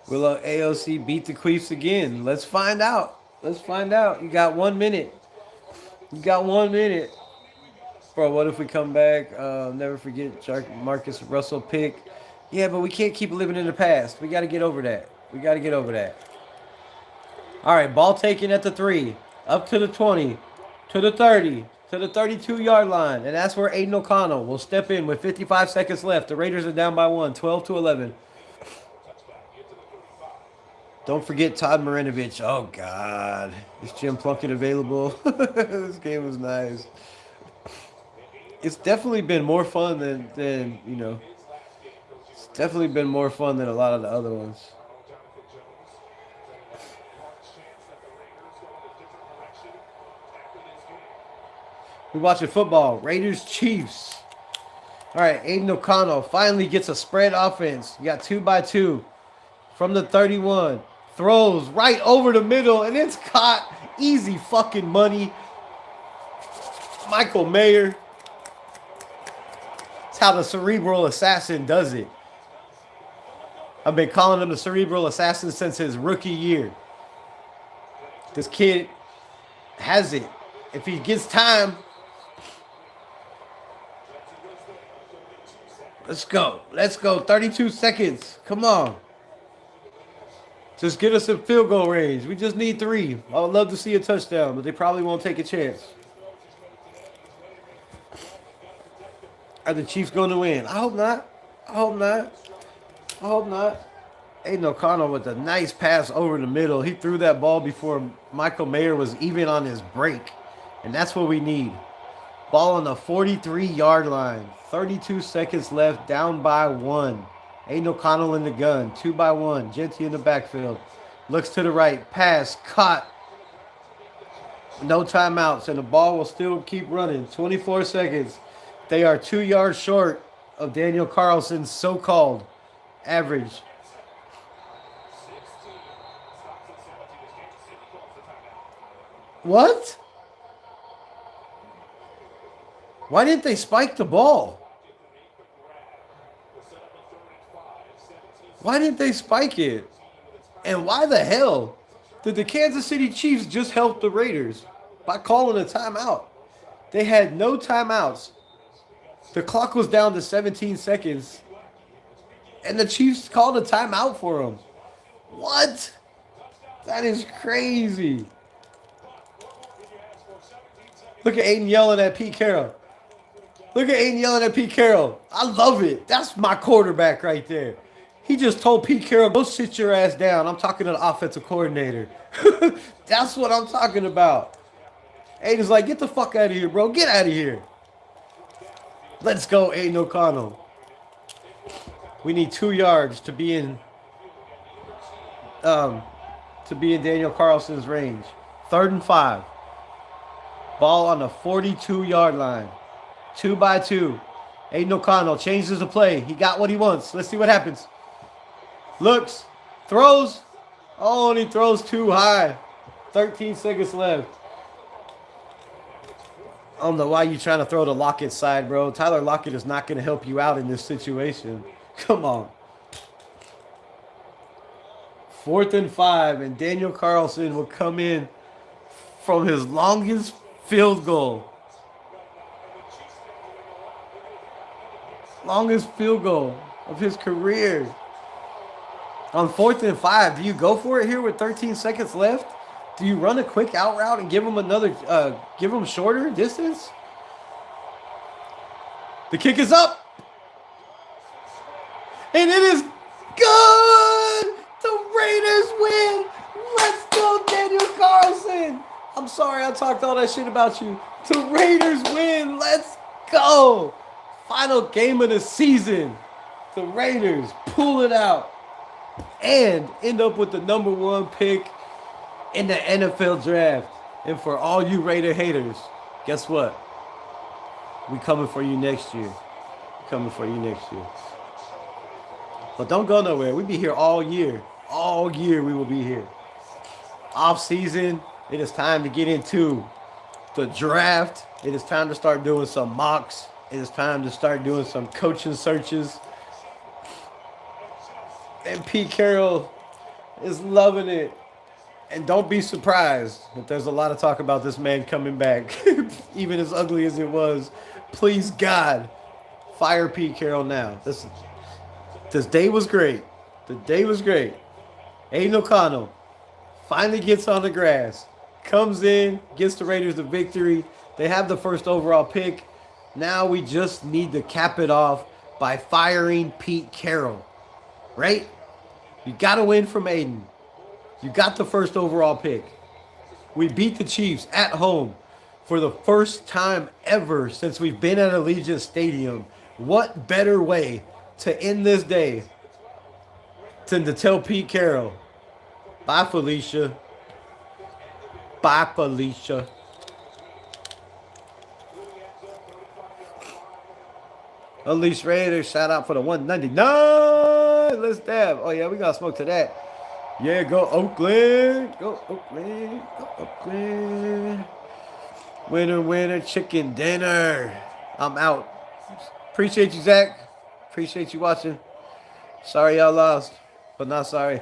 Will AOC beat the Queefs again? Let's find out. Let's find out. You got 1 minute. You got 1 minute. Bro, what if we come back? Never forget Marcus Russell pick. Yeah, but we can't keep living in the past. We got to get over that. We got to get over that. All right, ball taken at the 3. Up to the 20. To the 30. To the 32-yard line. And that's where Aiden O'Connell will step in with 55 seconds left. The Raiders are down by 1, 12-11. Don't forget Todd Marinovich. Oh, God. Is Jim Plunkett available? This game was nice. It's definitely been more fun than you know. It's definitely been more fun than a lot of the other ones. We're watching football. Raiders Chiefs. All right, Aiden O'Connell finally gets a spread offense. You got 2x2 from the 31. Throws right over the middle, and it's caught. Easy fucking money. Michael Mayer. That's how the cerebral assassin does it. I've been calling him the cerebral assassin since his rookie year. This kid has it. If he gets time, let's go. Let's go. 32 seconds. Come on. Just get us in field goal range. We just need 3. I would love to see a touchdown, but they probably won't take a chance. Are the Chiefs going to win? I hope not. I hope not. I hope not. Aiden O'Connell with a nice pass over the middle. He threw that ball before Michael Mayer was even on his break. And that's what we need. Ball on the 43-yard line. 32 seconds left, down by 1. Aiden O'Connell in the gun, 2x1. Jeanty in the backfield. Looks to the right. Pass. Caught. No timeouts. And the ball will still keep running. 24 seconds. They are 2 yards short of Daniel Carlson's so-called average. What? Why didn't they spike the ball? Why didn't they spike it? And why the hell did the Kansas City Chiefs just help the Raiders by calling a timeout? They had no timeouts. The clock was down to 17 seconds. And the Chiefs called a timeout for them. What? That is crazy. Look at Aiden yelling at Pete Carroll. Look at Aiden yelling at Pete Carroll. I love it. That's my quarterback right there. He just told Pete Carroll, go sit your ass down. I'm talking to the offensive coordinator. That's what I'm talking about. Aiden's like, get the fuck out of here, bro. Get out of here. Let's go, Aiden O'Connell. We need 2 yards to be in um Daniel Carlson's range. 3rd and 5. Ball on the 42-yard line. 2 by 2. Aiden O'Connell changes the play. He got what he wants. Let's see what happens. Looks. Throws. Oh, and he throws too high. 13 seconds left. I don't know why you're trying to throw the Lockett side, bro. Tyler Lockett is not going to help you out in this situation. Come on. 4th and 5, and Daniel Carlson will come in from his longest field goal. Longest field goal of his career. On 4th and 5, do you go for it here with 13 seconds left? Do you run a quick out route and give him another, give him shorter distance? The kick is up. And it is good. The Raiders win. Let's go, Daniel Carlson. I'm sorry I talked all that shit about you. The Raiders win. Let's go. Final game of the season. The Raiders pull it out and end up with the #1 pick in the NFL draft. And for all you Raider haters, guess what? We coming for you next year. Coming for you next year. But don't go nowhere. We be here all year. All year we will be here. Off season, it is time to get into the draft. It is time to start doing some mocks. It is time to start doing some coaching searches. And Pete Carroll is loving it. And don't be surprised if there's a lot of talk about this man coming back. Even as ugly as it was. Please, God, fire Pete Carroll now. This day was great. The day was great. Aiden O'Connell finally gets on the grass. Comes in, gets the Raiders the victory. They have the first overall pick. Now we just need to cap it off by firing Pete Carroll. Right? You got to win from Aiden. You got the first overall pick. We beat the Chiefs at home for the first time ever since we've been at Allegiant Stadium. What better way to end this day than to tell Pete Carroll, bye, Felicia. Bye, Felicia. Unleashed Raiders, shout out for the 199. Let's dab. Oh, yeah, we got to smoke to that. Yeah, go Oakland. Go Oakland. Go Oakland. Winner, winner, chicken dinner. I'm out. Appreciate you, Zach. Appreciate you watching. Sorry y'all lost, but not sorry.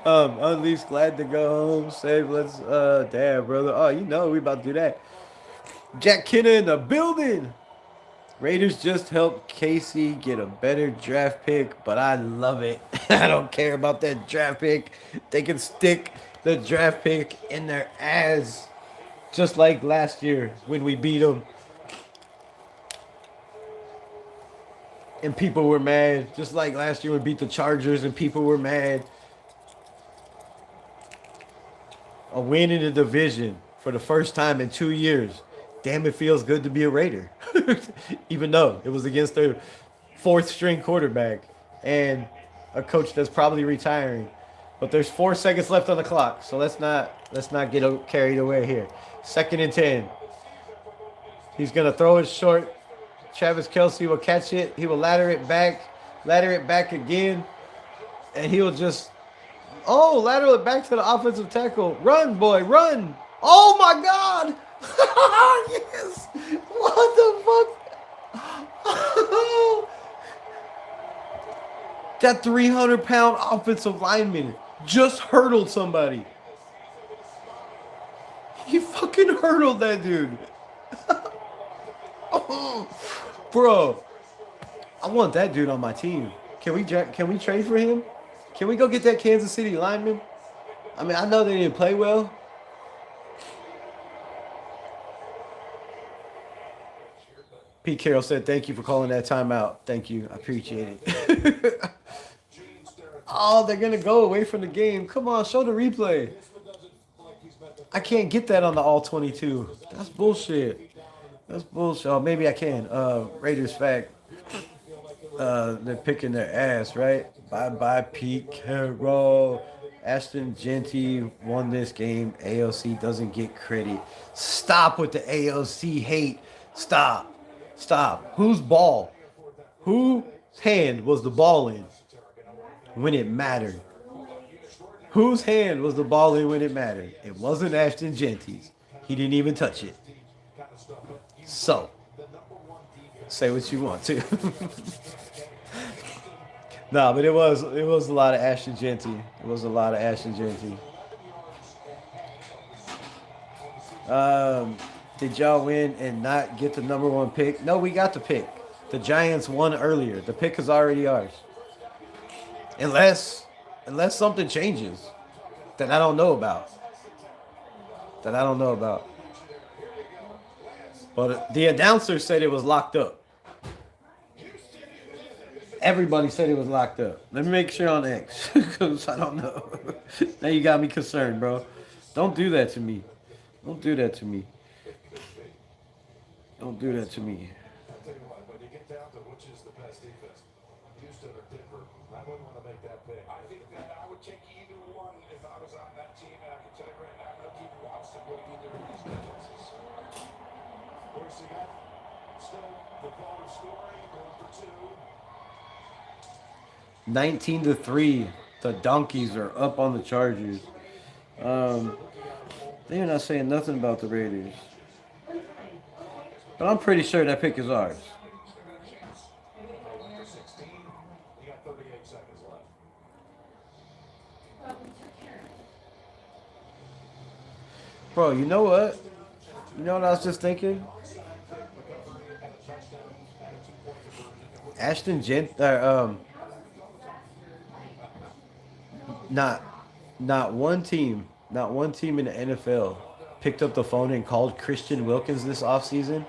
Unleashed, glad to go home. Save, let's, damn, brother. Oh, you know we about to do that. Jack Kenna in the building. Raiders just helped Casey get a better draft pick, but I love it. I don't care about that draft pick. They can stick the draft pick in their ass, just like last year when we beat them. And people were mad, just like last year we beat the Chargers and people were mad. A win in the division for the first time in 2 years. Damn, it feels good to be a Raider. Even though it was against their 4th string quarterback and a coach that's probably retiring. But there's 4 seconds left on the clock, so let's not get carried away here. 2nd and 10. He's gonna throw it short. Travis Kelce will catch it. He will ladder it back again, and he will just lateral it back to the offensive tackle. Run, boy, run! Oh my God! Yes! What the fuck? That 300-pound offensive lineman just hurdled somebody. He fucking hurdled that dude. Bro, I want that dude on my team. Can we trade for him? Can we go get that Kansas City lineman? I mean, I know they didn't play well. Pete Carroll said, thank you for calling that timeout. Thank you. I appreciate it. Oh, they're going to go away from the game. Come on, show the replay. I I can't get that on the all 22. That's bullshit. That's bullshit. Oh, maybe I can. Raiders fact. They're picking their ass, right? Bye bye, Pete Carroll. Ashton Genty won this game. AOC doesn't get credit. Stop with the AOC hate. Stop. Stop. Whose ball? Whose hand was the ball in when it mattered? Whose hand was the ball in when it mattered? It wasn't Ashton Genty's. He didn't even touch it. So, say what you want to. No, but it was a lot of Ashton Genty. It was a lot of Ashton Genty. Did y'all win and not get the number one pick? No, we got the pick. The Giants won earlier. The pick is already ours. Unless something changes that I don't know about. That I don't know about. But the announcer said it was locked up. Everybody said it was locked up. Let me make sure on X, because I don't know. Now you got me concerned, bro. Don't do that to me. Don't do that to me. Don't do that to me. I'll tell you what, when you get down to which is the best defense, Houston or Denver, I wouldn't want to make that pick. I think that I would take either one if I was on that team, and I can tell you right now, I keep Watson with either of these defenses. Where's he at? Still the ball is scoring, goal for two. 19-3. The Donkeys are up on the Chargers. They're not saying nothing about the Raiders. But I'm pretty sure that pick is ours. 16. You got 38 seconds left. Bro, you know what? You know what I was just thinking? Ashton Gent, not one team in the NFL picked up the phone and called Christian Wilkins this offseason.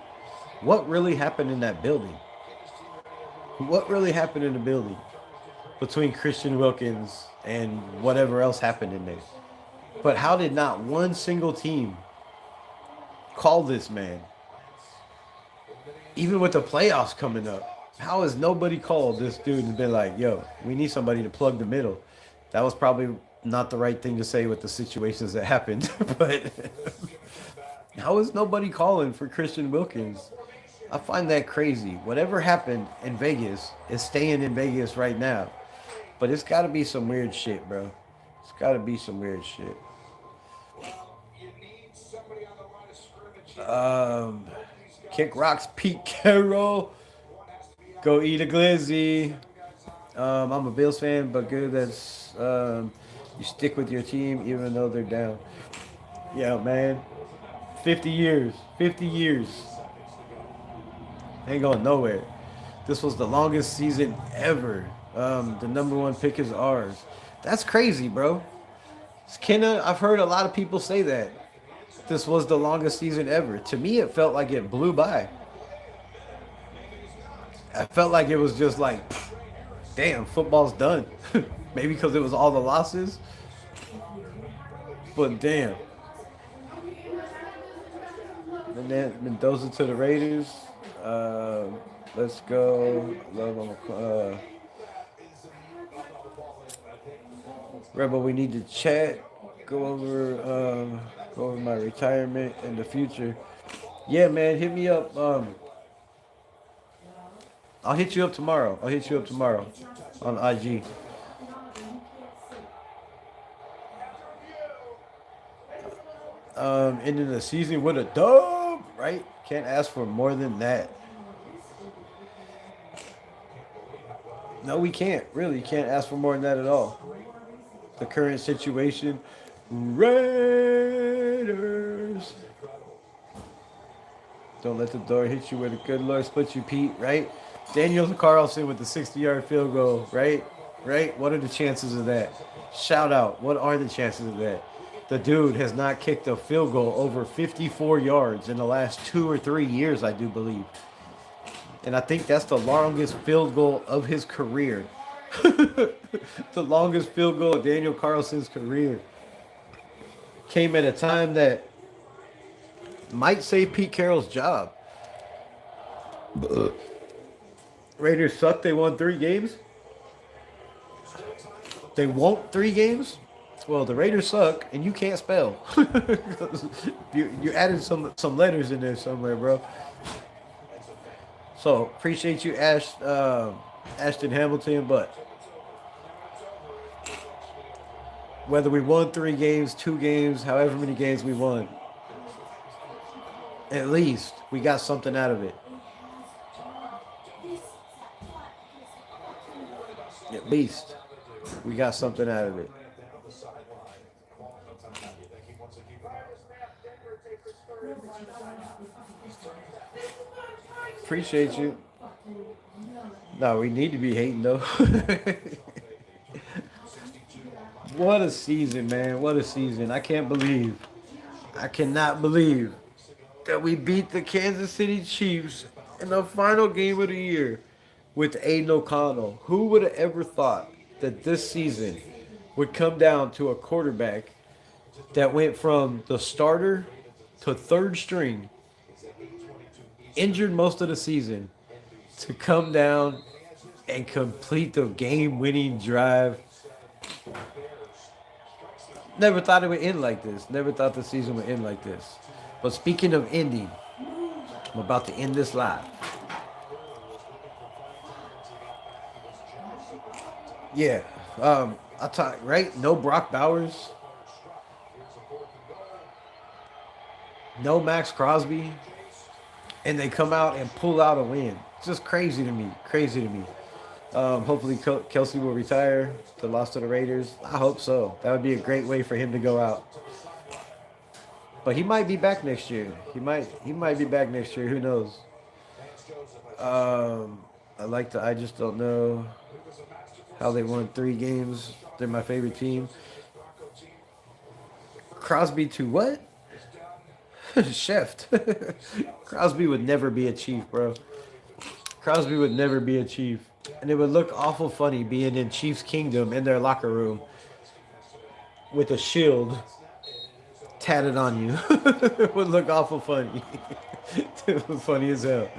What really happened in that building? What really happened in the building between Christian Wilkins and whatever else happened in there? But how did not one single team call this man? Even with the playoffs coming up, how has nobody called this dude and been like, yo, we need somebody to plug the middle? That was probably not the right thing to say with the situations that happened, but how is nobody calling for Christian Wilkins? I find that crazy. Whatever happened in Vegas is staying in Vegas right now. But it's got to be some weird shit, bro. It's got to be some weird shit. Kick rocks, Pete Carroll. Go eat a glizzy. I'm a Bills fan, but good that's you stick with your team even though they're down. Yeah, man. 50 years. 50 years. Ain't going nowhere. This was the longest season ever. The number one pick is ours. That's crazy, bro. I've heard a lot of people say that. This was the longest season ever. To me, it felt like it blew by. I felt like it was just like, damn, football's done. Maybe because it was all the losses. But damn. And then Mendoza to the Raiders. Let's go. Rebel, we need to chat. Go over my retirement in the future. Yeah, man, hit me up. I'll hit you up tomorrow. on IG. Ending the season with a dub, right? Can't ask for more than that. No, we can't. Really, can't ask for more than that at all. The current situation, Raiders. Don't let the door hit you where the good Lord split you, Pete, right? Daniel Carlson with the 60-yard field goal, right? Right? What are the chances of that? Shout out. What are the chances of that? The dude has not kicked a field goal over 54 yards in the last 2 or 3 years, I do believe. And I think that's the longest field goal of his career. The longest field goal of Daniel Carlson's career. came at a time that might save Pete Carroll's job. Raiders suck. They won 3 games. They won't 3 games. Well, the Raiders suck, and you can't spell. you added some letters in there somewhere, bro. So appreciate you, Ashton Hamilton. But whether we won 3 games, 2 games, however many games we won, at least we got something out of it. At least we got something out of it. Appreciate you. No, we need to be hating though. What a season, man. What a season. I cannot believe that we beat the Kansas City Chiefs in the final game of the year with Aiden O'Connell. Who would have ever thought that this season would come down to a quarterback that went from the starter to third string, injured most of the season, to come down and complete the game-winning drive? Never thought it would end like this. Never thought the season would end like this. But speaking of ending, I'm about to end this live. Yeah. I talk right. No Brock Bowers. No Max Crosby. And they come out and pull out a win. It's just crazy to me. Crazy to me. Hopefully Kelsey will retire to loss to the Raiders. I hope so. That would be a great way for him to go out. But he might be back next year. He might be back next year. Who knows? I just don't know how they won 3 games. They're my favorite team. Crosby to what? Chef. Crosby would never be a Chief, bro. Crosby would never be a Chief. And it would look awful funny being in Chiefs Kingdom in their locker room with a shield tatted on you. It would look awful funny. It was funny as hell.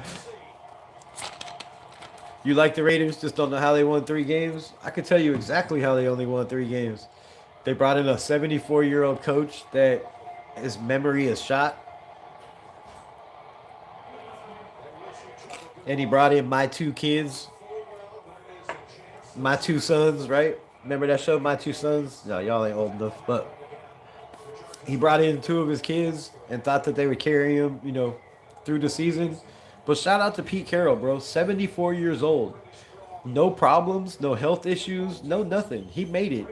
You like the Raiders, just don't know how they won 3 games? I can tell you exactly how they only won 3 games. They brought in a 74-year-old coach that his memory is shot. And he brought in my 2 kids. My 2 sons, right? Remember that show, My 2 Sons? No, y'all ain't old enough, but he brought in 2 of his kids and thought that they would carry him, through the season. But shout out to Pete Carroll, bro. 74 years old. No problems, no health issues, no nothing. He made it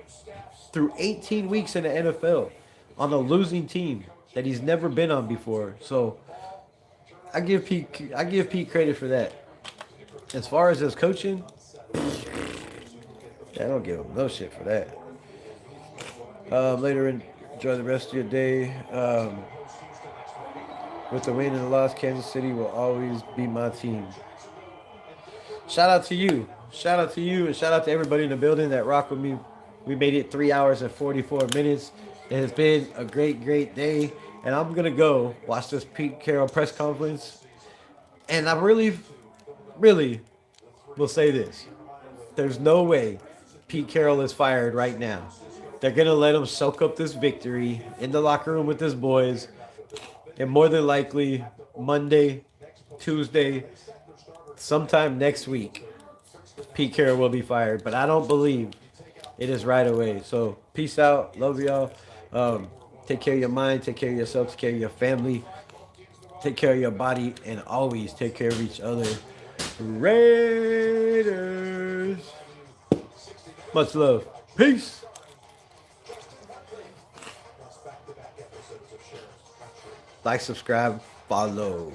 through 18 weeks in the NFL on a losing team that he's never been on before. So I give Pete credit for that. As far as his coaching, I don't give him no shit for that. Later, enjoy the rest of your day. With the win and the loss, Kansas City will always be my team. Shout out to you. Shout out to you, and shout out to everybody in the building that rock with me. We made it 3 hours and 44 minutes. It has been a great, great day. And I'm going to go watch this Pete Carroll press conference. And I really, really will say this. There's no way Pete Carroll is fired right now. They're going to let him soak up this victory in the locker room with his boys. And more than likely, Monday, Tuesday, sometime next week, Pete Carroll will be fired. But I don't believe it is right away. So peace out. Love y'all. Take care of your mind. Take care of yourself. Take care of your family. Take care of your body. And always take care of each other. Raiders. Much love. Peace. Like, subscribe, follow.